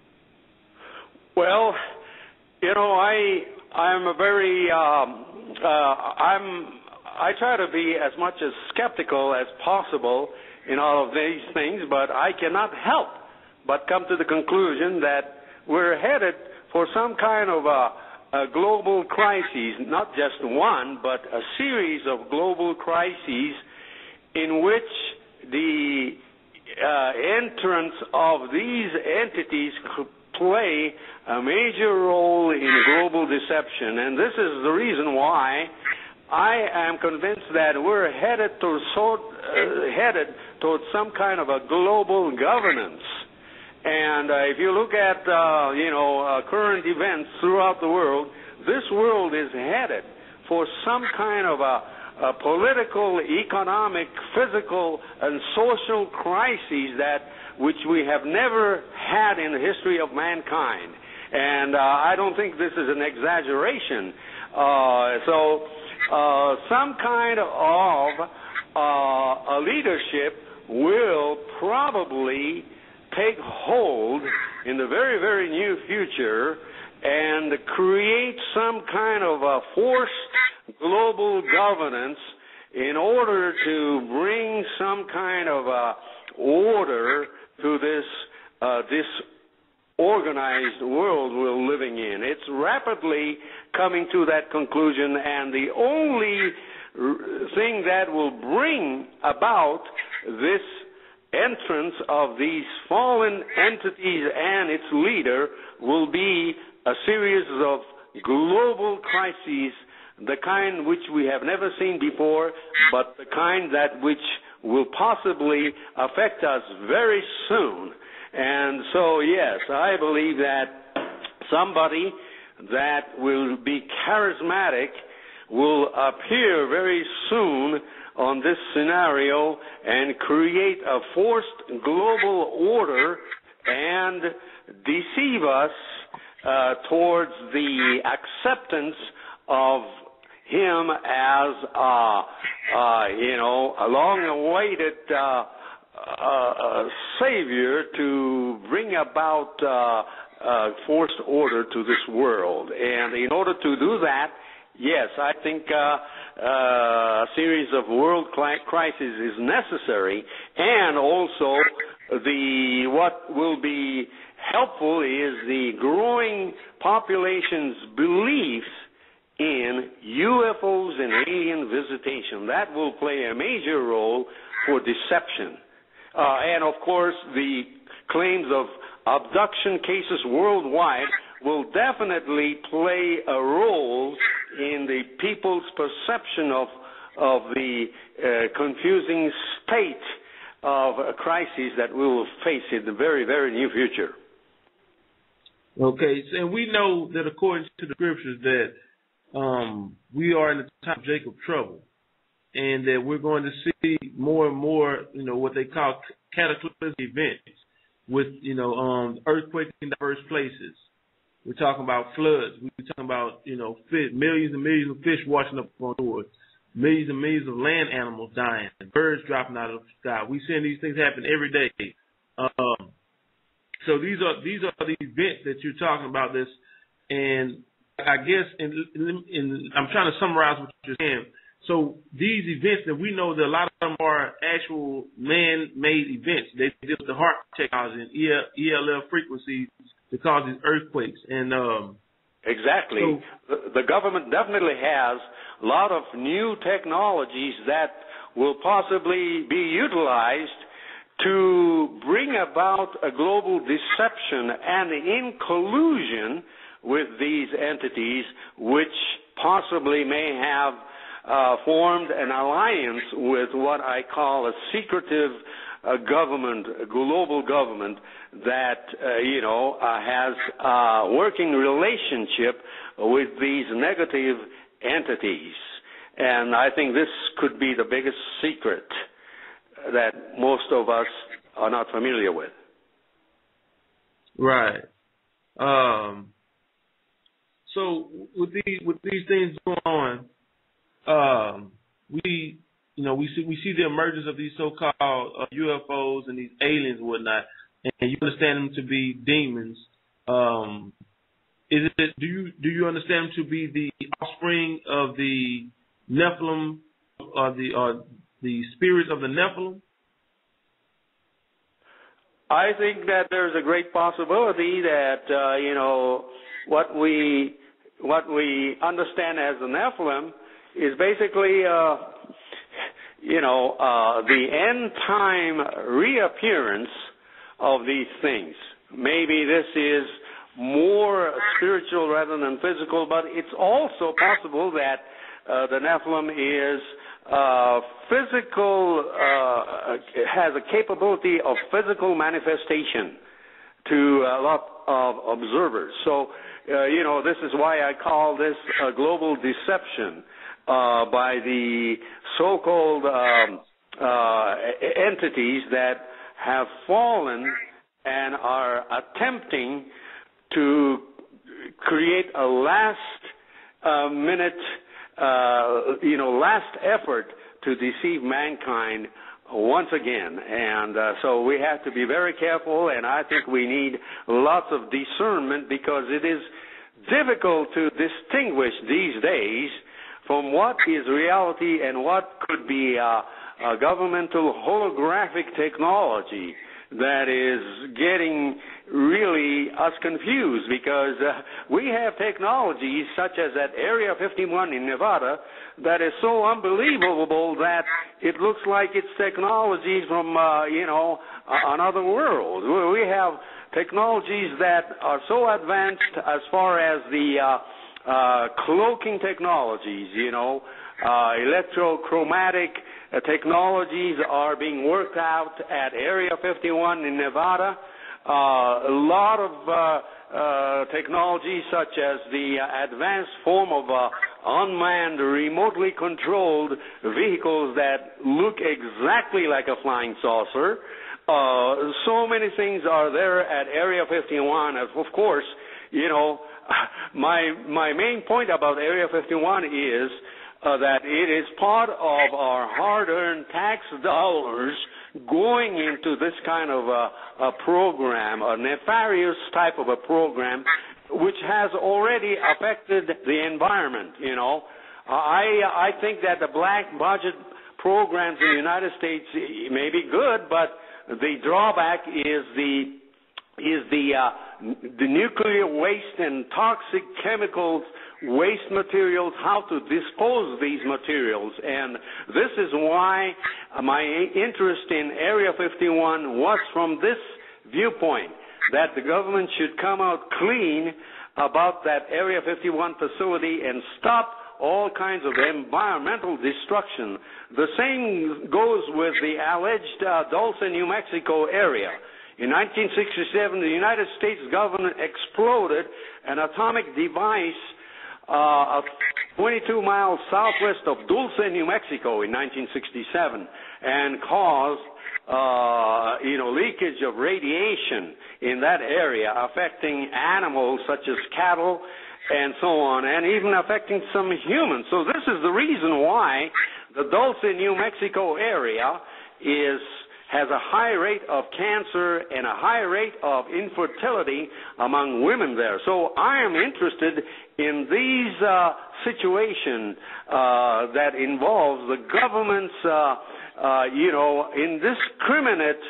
S10: Well, I'm a very I try to be as much as skeptical as possible in all of these things, but I cannot help but come to the conclusion that we're headed for some kind of a global crisis, not just one, but a series of global crises in which the entrance of these entities could play a major role in global deception. And this is the reason why I am convinced that we're headed towards some kind of a global governance. And if you look at current events throughout the world, this world is headed for some kind of a political, economic, physical, and social crises which we have never had in the history of mankind. And I don't think this is an exaggeration. Some kind of a leadership will probably take hold in the very, very near future and create some kind of a forced global governance in order to bring some kind of order to this this organized world we're living in. It's rapidly coming to that conclusion, and the only thing that will bring about this entrance of these fallen entities and its leader will be a series of global crises, the kind which we have never seen before, but the kind that which will possibly affect us very soon. And so, yes, I believe that somebody that will be charismatic will appear very soon on this scenario and create a forced global order and deceive us towards the acceptance of him as a long-awaited savior to bring about forced order to this world. And in order to do that, yes, I think a series of world crises is necessary, and also what will be helpful is the growing population's beliefs in UFOs and alien visitation. That will play a major role for deception. And, of course, the claims of abduction cases worldwide will definitely play a role in the people's perception of the confusing state of a crisis that we will face in the very, very near future.
S12: Okay, and we know that according to the scriptures that we are in the time of Jacob's trouble, and that we're going to see more and more, what they call cataclysmic events with, earthquakes in diverse places. We're talking about floods. We're talking about, fish, millions and millions of fish washing up on shores, millions and millions of land animals dying, birds dropping out of the sky. We're seeing these things happen every day. So these are the events that you're talking about. This, and I guess, in I'm trying to summarize what you're saying. So these events that we know that a lot of them are actual man-made events. They deal with the heart technology and ELF frequencies to cause these earthquakes. And
S10: exactly. So, the government definitely has a lot of new technologies that will possibly be utilized to bring about a global deception and in collusion with these entities, which possibly may have formed an alliance with what I call a secretive government, a global government that, has a working relationship with these negative entities. And I think this could be the biggest secret that most of us are not familiar with.
S12: Right. So with these things going on, we see the emergence of these so-called UFOs and these aliens and whatnot, and you understand them to be demons. Do you understand them to be the offspring of the Nephilim, or the spirits of the Nephilim?
S10: I think that there's a great possibility that what we understand as the Nephilim is basically the end time reappearance of these things. Maybe this is more spiritual rather than physical, but it's also possible that the Nephilim is physical, has a capability of physical manifestation to a lot of observers. So, this is why I call this a global deception by the so-called entities that have fallen and are attempting to create a last last effort to deceive mankind once again. And so we have to be very careful, and I think we need lots of discernment, because it is difficult to distinguish these days from what is reality and what could be a governmental holographic technology that is getting really us confused, because we have technologies such as that Area 51 in Nevada that is so unbelievable that it looks like it's technology from, another world. We have technologies that are so advanced as far as the cloaking technologies, electrochromatic technologies are being worked out at Area 51 in Nevada. A lot of technology such as the advanced form of unmanned, remotely controlled vehicles that look exactly like a flying saucer. So many things are there at Area 51. Of course, my main point about Area 51 is that it is part of our hard-earned tax dollars going into this kind of a program, a nefarious type of a program, which has already affected the environment. I think that the black budget programs in the United States may be good, but the drawback is the nuclear waste and toxic chemicals, waste materials, how to dispose these materials. And this is why my interest in Area 51 was from this viewpoint, that the government should come out clean about that Area 51 facility and stop all kinds of environmental destruction. The same goes with the alleged Dulce, New Mexico area. In 1967, the United States government exploded an atomic device 22 miles southwest of Dulce, New Mexico in 1967, and caused leakage of radiation in that area, affecting animals such as cattle and so on, and even affecting some humans. So this is the reason why the Dulce, New Mexico area has a high rate of cancer and a high rate of infertility among women there. So I am interested in these situations that involves the government's, indiscriminate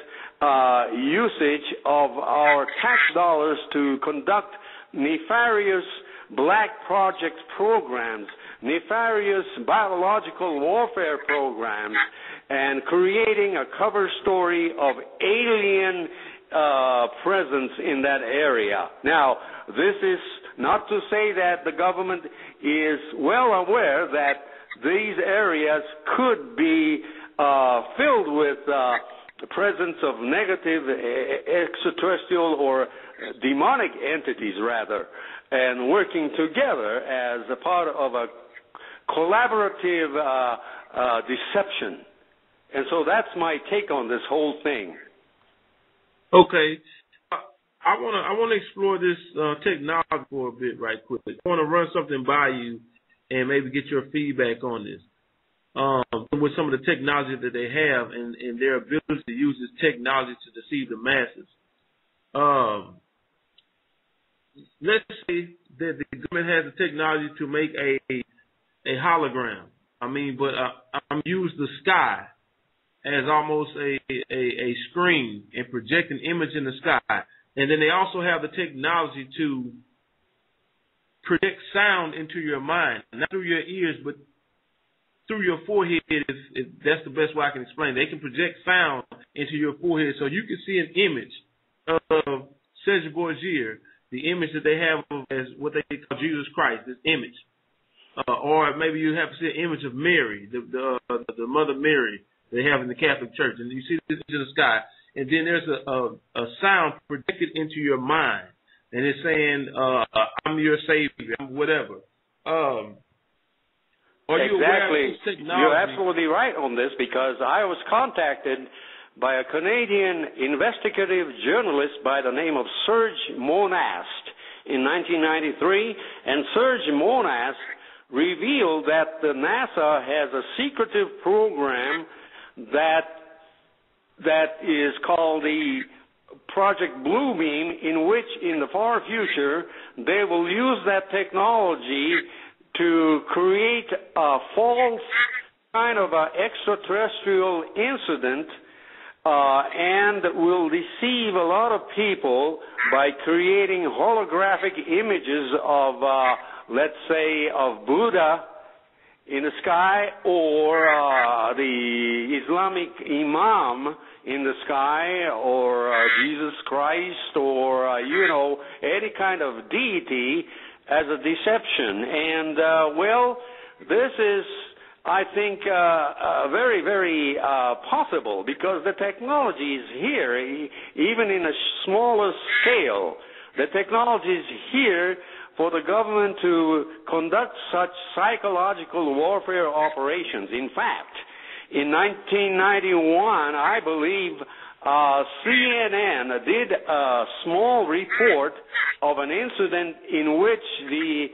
S10: usage of our tax dollars to conduct nefarious black project programs, nefarious biological warfare programs, and creating a cover story of alien presence in that area. Now, this is not to say that the government is well aware that these areas could be filled with the presence of negative extraterrestrial or demonic entities, rather, and working together as a part of a collaborative deception. And so that's my take on this whole thing.
S12: Okay. I want to explore this technology for a bit right quick. I want to run something by you and maybe get your feedback on this. With some of the technology that they have and their ability to use this technology to deceive the masses. Let's say that the government has the technology to make a hologram. But I'm use the sky as almost a screen and project an image in the sky. And then they also have the technology to project sound into your mind, not through your ears, but through your forehead. If that's the best way I can explain. They can project sound into your forehead, so you can see an image of Cesar Borgia, the image that they have as what they call Jesus Christ, this image. Or maybe you have to see an image of Mary, the Mother Mary they have in the Catholic Church, and you see this in the sky. And then there's a sound projected into your mind, and it's saying, "I'm your Savior," whatever.
S10: Exactly. You're absolutely right on this, because I was contacted by a Canadian investigative journalist by the name of Serge Monast in 1993, and Serge Monast revealed that the NASA has a secretive program that is called the Project Bluebeam, in which in the far future they will use that technology to create a false kind of a extraterrestrial incident and will deceive a lot of people by creating holographic images of, let's say, of Buddha in the sky, or the Islamic Imam in the sky, or Jesus Christ, or, any kind of deity as a deception. And, this is, I think, very, very possible, because the technology is here, even in a smaller scale. The technology is here for the government to conduct such psychological warfare operations. In fact, in 1991, I believe, CNN did a small report of an incident in which the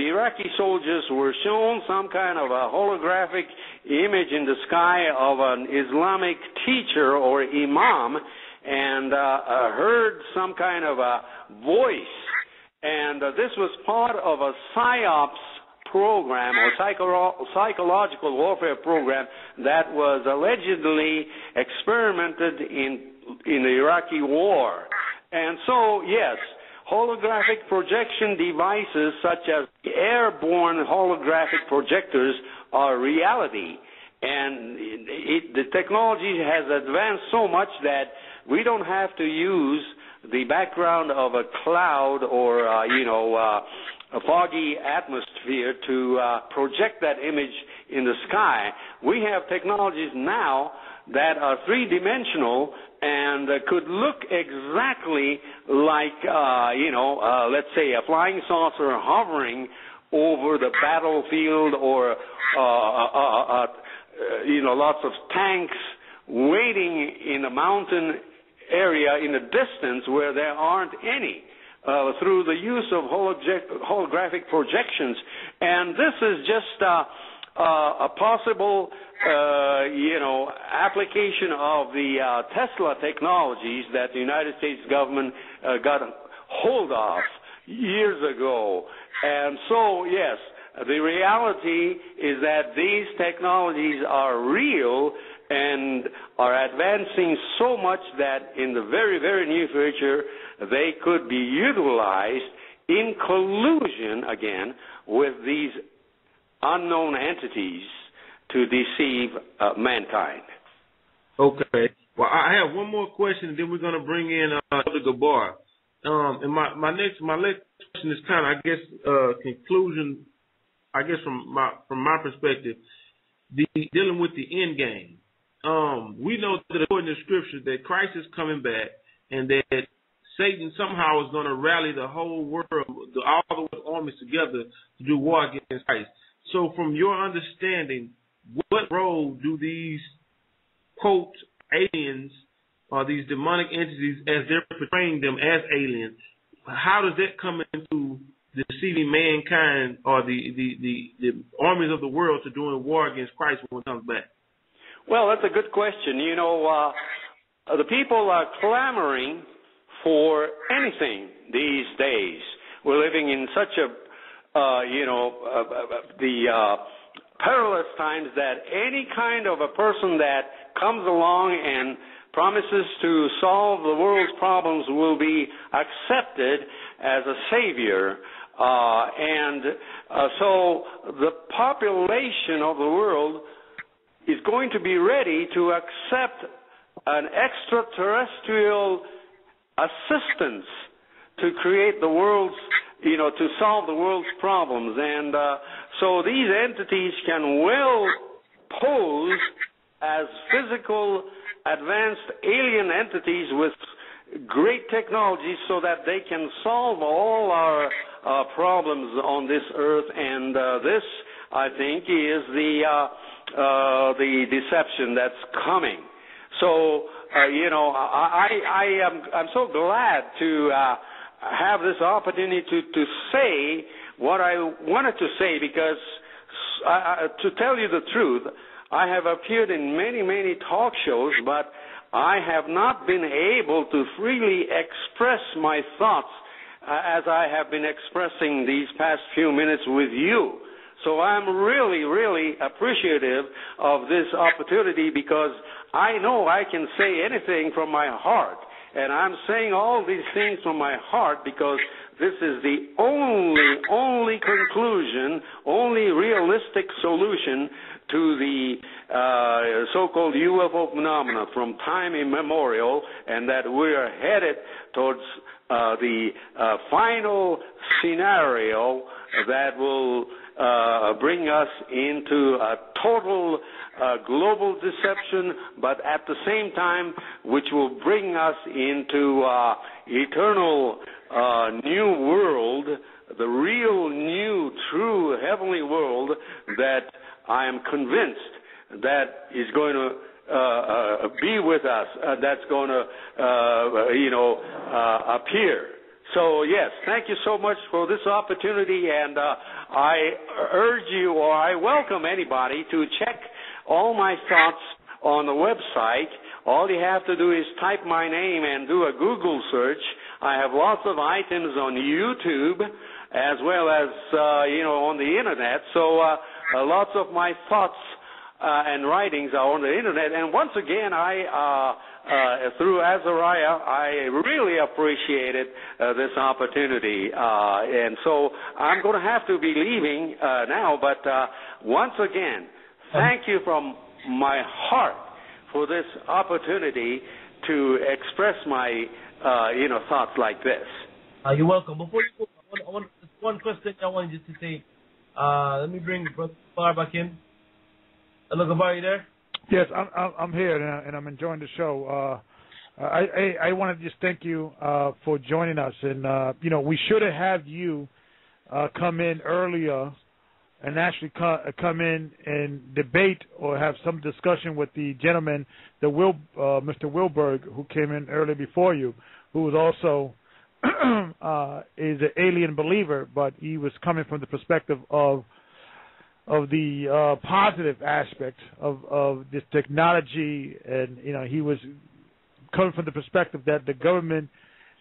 S10: Iraqi soldiers, were shown some kind of a holographic image in the sky of an Islamic teacher or imam, and heard some kind of a voice. And this was part of a PSYOPs program, or psychological warfare program, that was allegedly experimented in the Iraqi war. And so, yes, holographic projection devices such as airborne holographic projectors are reality. And the technology has advanced so much that we don't have to use the background of a cloud or, a foggy atmosphere to project that image in the sky. We have technologies now that are three-dimensional and could look exactly like, let's say a flying saucer hovering over the battlefield, or, lots of tanks waiting in a mountain area in the distance where there aren't any, through the use of holographic projections. And this is just a possible, application of the Tesla technologies that the United States government got hold of years ago. And so, yes, the reality is that these technologies are real and are advancing so much that in the very, very near future, they could be utilized in collusion, again, with these unknown entities to deceive mankind.
S12: Okay. Well, I have one more question, and then we're going to bring in Dr. Gabar. And my next question is kind of, I guess, conclusion. I guess from my perspective, dealing with the end game. We know that according to Scripture that Christ is coming back, and that Satan somehow is going to rally the whole world, all the armies together to do war against Christ. So, from your understanding, what role do these, quote, aliens, or these demonic entities, as they're portraying them as aliens, how does that come into deceiving mankind or the armies of the world to doing war against Christ when it comes back?
S10: Well, that's a good question. The people are clamoring for anything these days. We're living in such perilous times that any kind of a person that comes along and promises to solve the world's problems will be accepted as a savior. So the population of the world is going to be ready to accept an extraterrestrial assistance to create the world's, to solve the world's problems. And so these entities can well pose as physical, advanced alien entities with great technology so that they can solve all our problems on this earth. And this, I think, is the deception that's coming. So, I'm so glad to have this opportunity to say what I wanted to say, because to tell you the truth, I have appeared in many, many talk shows, but I have not been able to freely express my thoughts as I have been expressing these past few minutes with you. So I'm really, really appreciative of this opportunity, because I know I can say anything from my heart. And I'm saying all these things from my heart because this is the only conclusion, only realistic solution to the so-called UFO phenomena from time immemorial, and that we are headed towards the final scenario that will bring us into a total global deception, but at the same time, which will bring us into eternal new world, the real new, true heavenly world that I am convinced that is going to be with us, that's going to, appear. So, yes, thank you so much for this opportunity, and I urge you, or I welcome anybody to check all my thoughts on the website. All you have to do is type my name and do a Google search. I have lots of items on YouTube as well as, on the Internet. So lots of my thoughts and writings are on the Internet. And once again, through Azariah, I really appreciated this opportunity. And so I'm going to have to be leaving now. But once again, thank you from my heart for this opportunity to express my, thoughts like this.
S1: You're welcome. Before you go, I want one question I wanted you to say. Let me bring Brother Gabar back in. Hello, Gabar, you there?
S4: Yes, I'm here, and I'm enjoying the show. I want to just thank you for joining us. And, we should have had you come in earlier and actually come in and debate or have some discussion with the gentleman, Mr. Wilberg, who came in earlier before you, who was also is an alien believer, but he was coming from the perspective of the positive aspect of this technology, and he was coming from the perspective that the government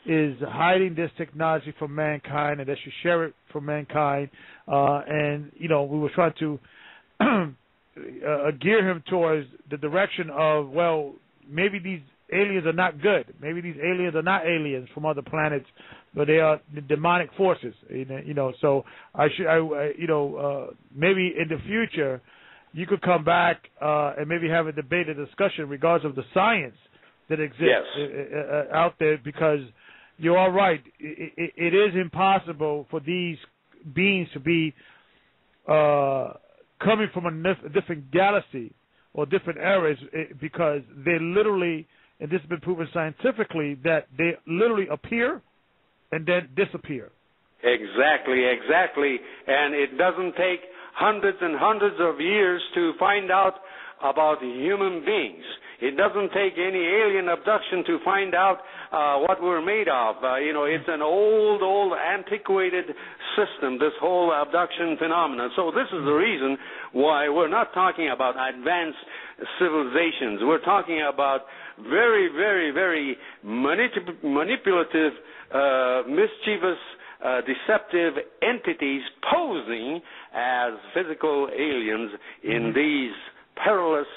S4: is hiding this technology from mankind, and they should share it for mankind. And we were trying to gear him towards the direction of, well, maybe these aliens are not good. Maybe these aliens are not aliens from other planets, but they are the demonic forces. So maybe in the future you could come back and maybe have a debate, a discussion, regardless of the science that exists out there, because you're all right. It is impossible for these beings to be coming from a different galaxy or different eras, because they literally, and this has been proven scientifically, that they literally appear and then disappear.
S10: Exactly. And it doesn't take hundreds and hundreds of years to find out about human beings. It doesn't take any alien abduction to find out what we're made of. It's an old, antiquated system, this whole abduction phenomenon. So this is the reason why we're not talking about advanced civilizations. We're talking about very, very, very manipulative, mischievous, deceptive entities posing as physical aliens in these perilous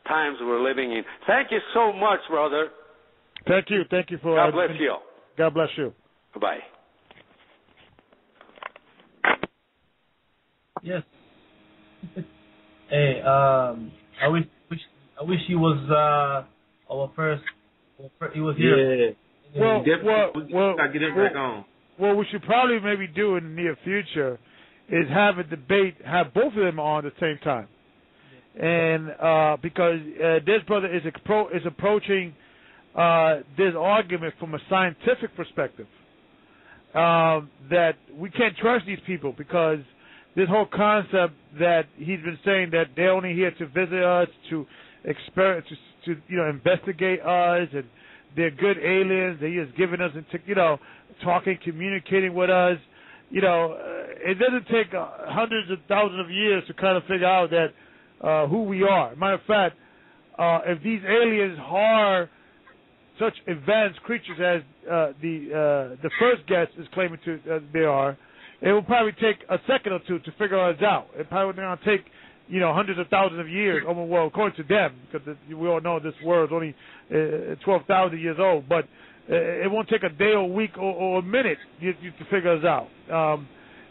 S10: times we're living in. Thank you so much, brother.
S4: Thank you for.
S10: God bless you.
S4: God bless you.
S10: Bye.
S1: Yes. Hey, I wish he was our first. He was here.
S12: Yeah. Well, get him back on.
S4: What we should probably maybe do in the near future is have a debate, have both of them on at the same time. And because this brother is approaching this argument from a scientific perspective, that we can't trust these people, because this whole concept that he's been saying that they're only here to visit us, to investigate us, and they're good aliens, they're just giving us, talking, communicating with us. It doesn't take hundreds of thousands of years to kind of figure out that who we are. Matter of fact, if these aliens are such advanced creatures as the first guest is claiming they are, it will probably take a second or two to figure us out. It probably going to take hundreds of thousands of years. Well, according to them, because we all know this world is only 12,000 years old, but it won't take a day or a week or a minute to figure us out.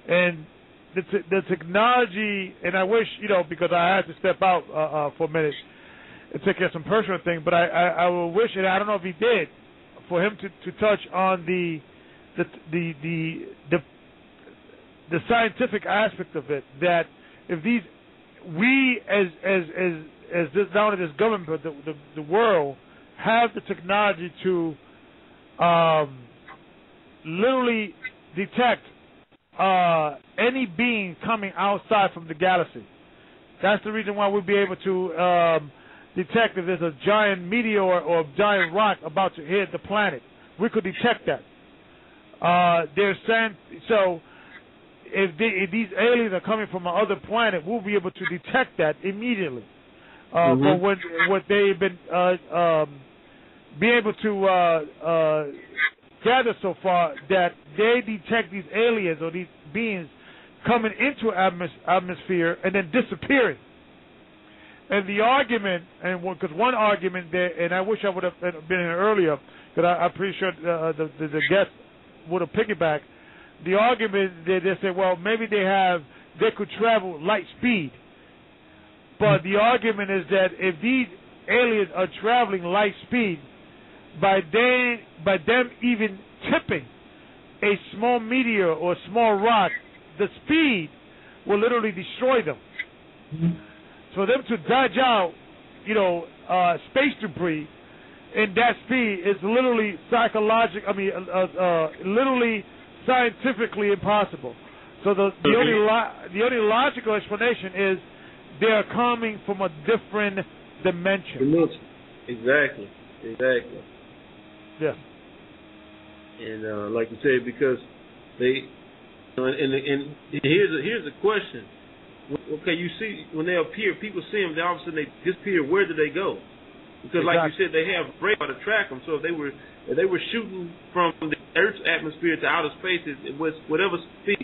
S4: And the technology, and I wish, because I had to step out for a minute and take care of some personal thing, but I would wish, and I don't know if he did, for him to touch on the scientific aspect of it, that if we as this, not only this government, but the world, have the technology to literally detect any being coming outside from the galaxy. That's the reason why we'll be able to detect if there's a giant meteor or a giant rock about to hit the planet. We could detect that. They're saying, so if these aliens are coming from another planet, we'll be able to detect that immediately. But what they've been be able to gather so far, that they detect these aliens or these beings coming into atmosphere and then disappearing. And the argument, and because one argument there, and I wish I would have been here earlier, because I'm pretty sure the guest would have piggybacked. The argument they say, well, maybe they could travel light speed. But the argument is that if these aliens are traveling light speed, by them even tipping a small meteor or a small rock, the speed will literally destroy them. For them to dodge out, space debris in that speed is literally literally scientifically impossible. So the only logical explanation is they're coming from a different dimension.
S12: Exactly.
S4: Yeah.
S12: And like you said, because they, and here's a question. Okay, you see, when they appear, people see them, then all of a sudden they disappear. Where do they go? Because, like you said, they have radar to track them. So if they were shooting from the Earth's atmosphere to outer space, whatever speed,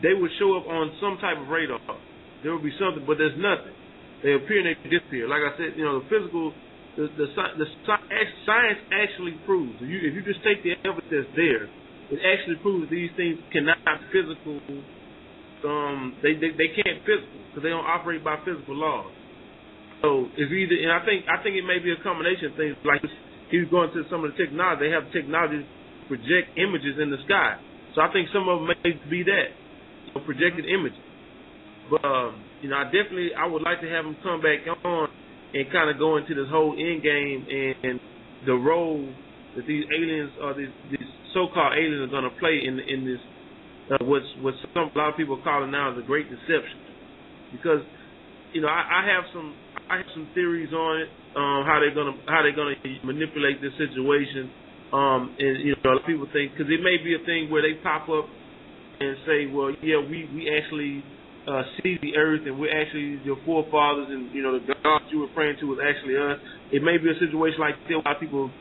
S12: they would show up on some type of radar. There would be something, but there's nothing. They appear and they disappear. Like I said, the physical, the science actually proves. If you just take the evidence that's there, it actually proves that these things cannot be physical. They can't physical because they don't operate by physical laws. So it's either, and I think it may be a combination of things. Like he was going to some of the technology. They have technology to project images in the sky. So I think some of them may be that, projected images. But I would like to have them come back on and kind of go into this whole end game and the role that these aliens or these so-called aliens are going to play in this. What a lot of people are calling now the Great Deception, because I have some theories on it, how they're gonna manipulate this situation, and a lot of people think, because it may be a thing where they pop up and say, well, yeah, we actually see the earth and we're actually your forefathers, and the God you were praying to was actually us. It may be a situation like that. A lot of people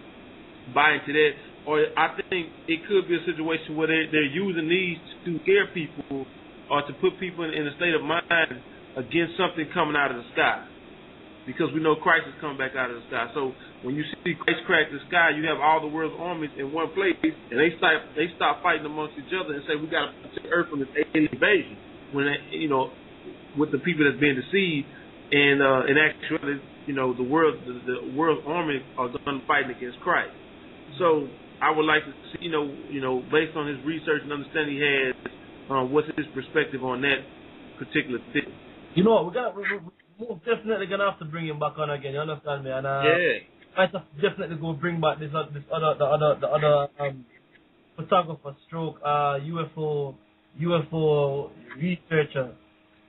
S12: buy into that. Or I think it could be a situation where they're using these to scare people or to put people in a state of mind against something coming out of the sky. Because we know Christ is coming back out of the sky. So when you see Christ crack the sky, you have all the world's armies in one place, and they stop fighting amongst each other and say, we got to protect the earth from this alien invasion. When with the people that's being deceived, and in actuality, the world's army are done fighting against Christ. So I would like to see, based on his research and understanding he has, what's his perspective on that particular thing.
S1: We're most definitely gonna have to bring him back on again. You understand me? And I have to definitely go bring back the other photographer, stroke UFO researcher,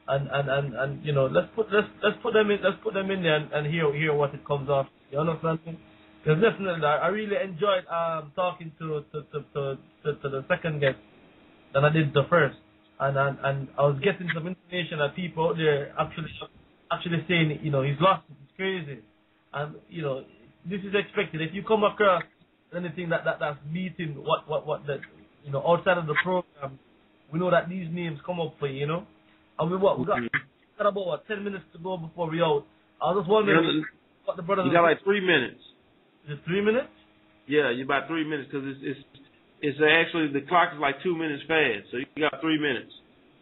S1: and let's put them in there and hear what it comes off. You understand me? Because definitely, I really enjoyed talking to the second guest than I did the first, and I was getting some information that people out there actually saying, he's lost it, he's crazy, and this is expected. If you come across anything that's beating what the outside of the program, we know that these names come up for you, and we got got about what, 10 minutes to go before we out. I was just wondering what the brothers.
S12: You got like 3 minutes.
S1: Is it 3 minutes?
S12: Yeah, you about 3 minutes because it's actually the clock is like 2 minutes fast, so you got 3 minutes.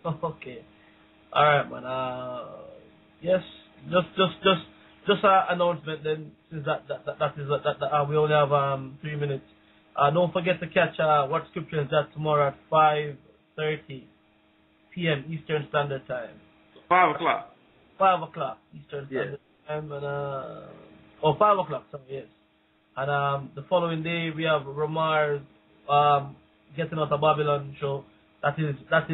S1: Okay. All right, man. Yes, just an announcement then, since that we only have 3 minutes. Don't forget to catch What Scripture Is That tomorrow at 5:30 p.m. Eastern Standard Time.
S12: 5 o'clock.
S1: 5 o'clock Eastern Standard Time, and 5 o'clock. Sorry, yes. And the following day we have Ramar's Getting Out of Babylon show. That is at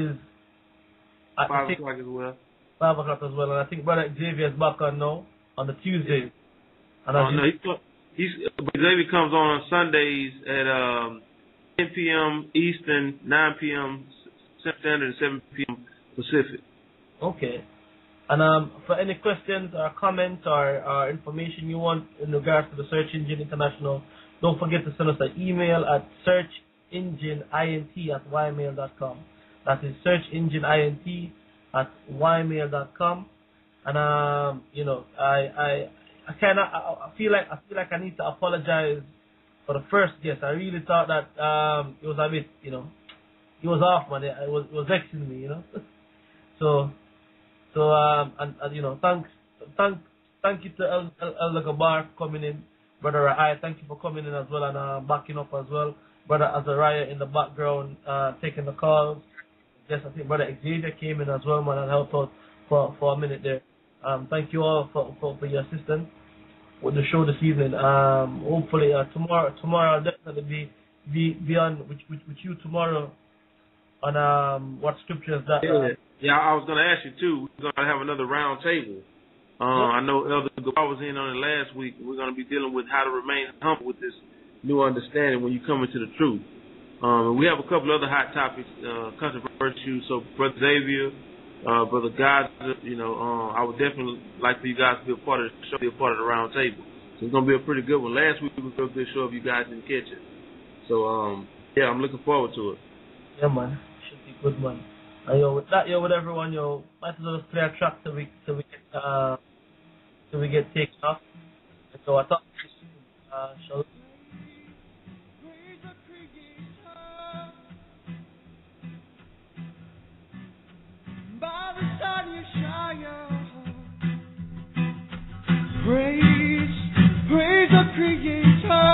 S12: 5 o'clock as well.
S1: 5 o'clock as well, and I think Brother Xavier is back on now on the Tuesday. And
S12: Xavier comes on Sundays at 10 p.m. Eastern, 9 p.m. Standard, and 7 p.m. Pacific.
S1: Okay. And for any questions or comments or information you want in regards to the Search Engine International, don't forget to send us an email at searchengineint@ymail.com. That is searchengineint@ymail.com. And I feel like I need to apologize for the first guest. I really thought that it was a bit, he was off, man. It was vexing me, So thank you to Elder Gabar for coming in, Brother I. Thank you for coming in as well and backing up as well. Brother Azariah in the background taking the calls. Yes, I think Brother Xavier came in as well, man, and helped out for a minute there. Thank you all for your assistance with the show this evening. Hopefully tomorrow I'll definitely be on with you tomorrow on What Scripture Is That.
S12: Yeah, I was going to ask you too. We're going to have another round table. I know Elder Gabar was in on it last week. We're going to be dealing with how to remain humble with this new understanding when you come into the truth. We have a couple other hot topics, controversial. So, Brother Xavier, Brother God, I would definitely like for you guys to be a part of the show, be a part of the round table. So it's going to be a pretty good one. Last week was a good show if you guys didn't catch it. So, I'm looking forward to it.
S1: Yeah, man. Should be good, man. With that, with everyone, might as well just play a track till we get taken off. And so I thought, shall we?
S13: By the sun you shine, praise the Creator.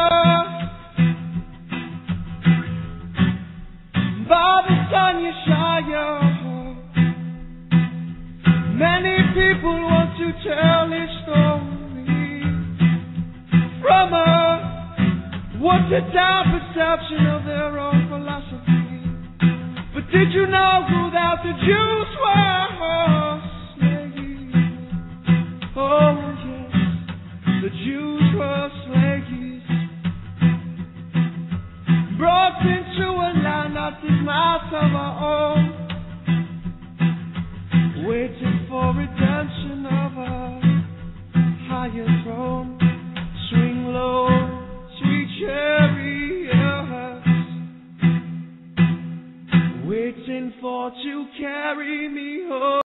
S13: By the sun you shine, many people want to tell his story from a watered down perception of their own philosophy. But did you know that the Jews were slaves? Oh yes, the Jews were slaves, brought into a land that is not of our own, waiting for redemption of a higher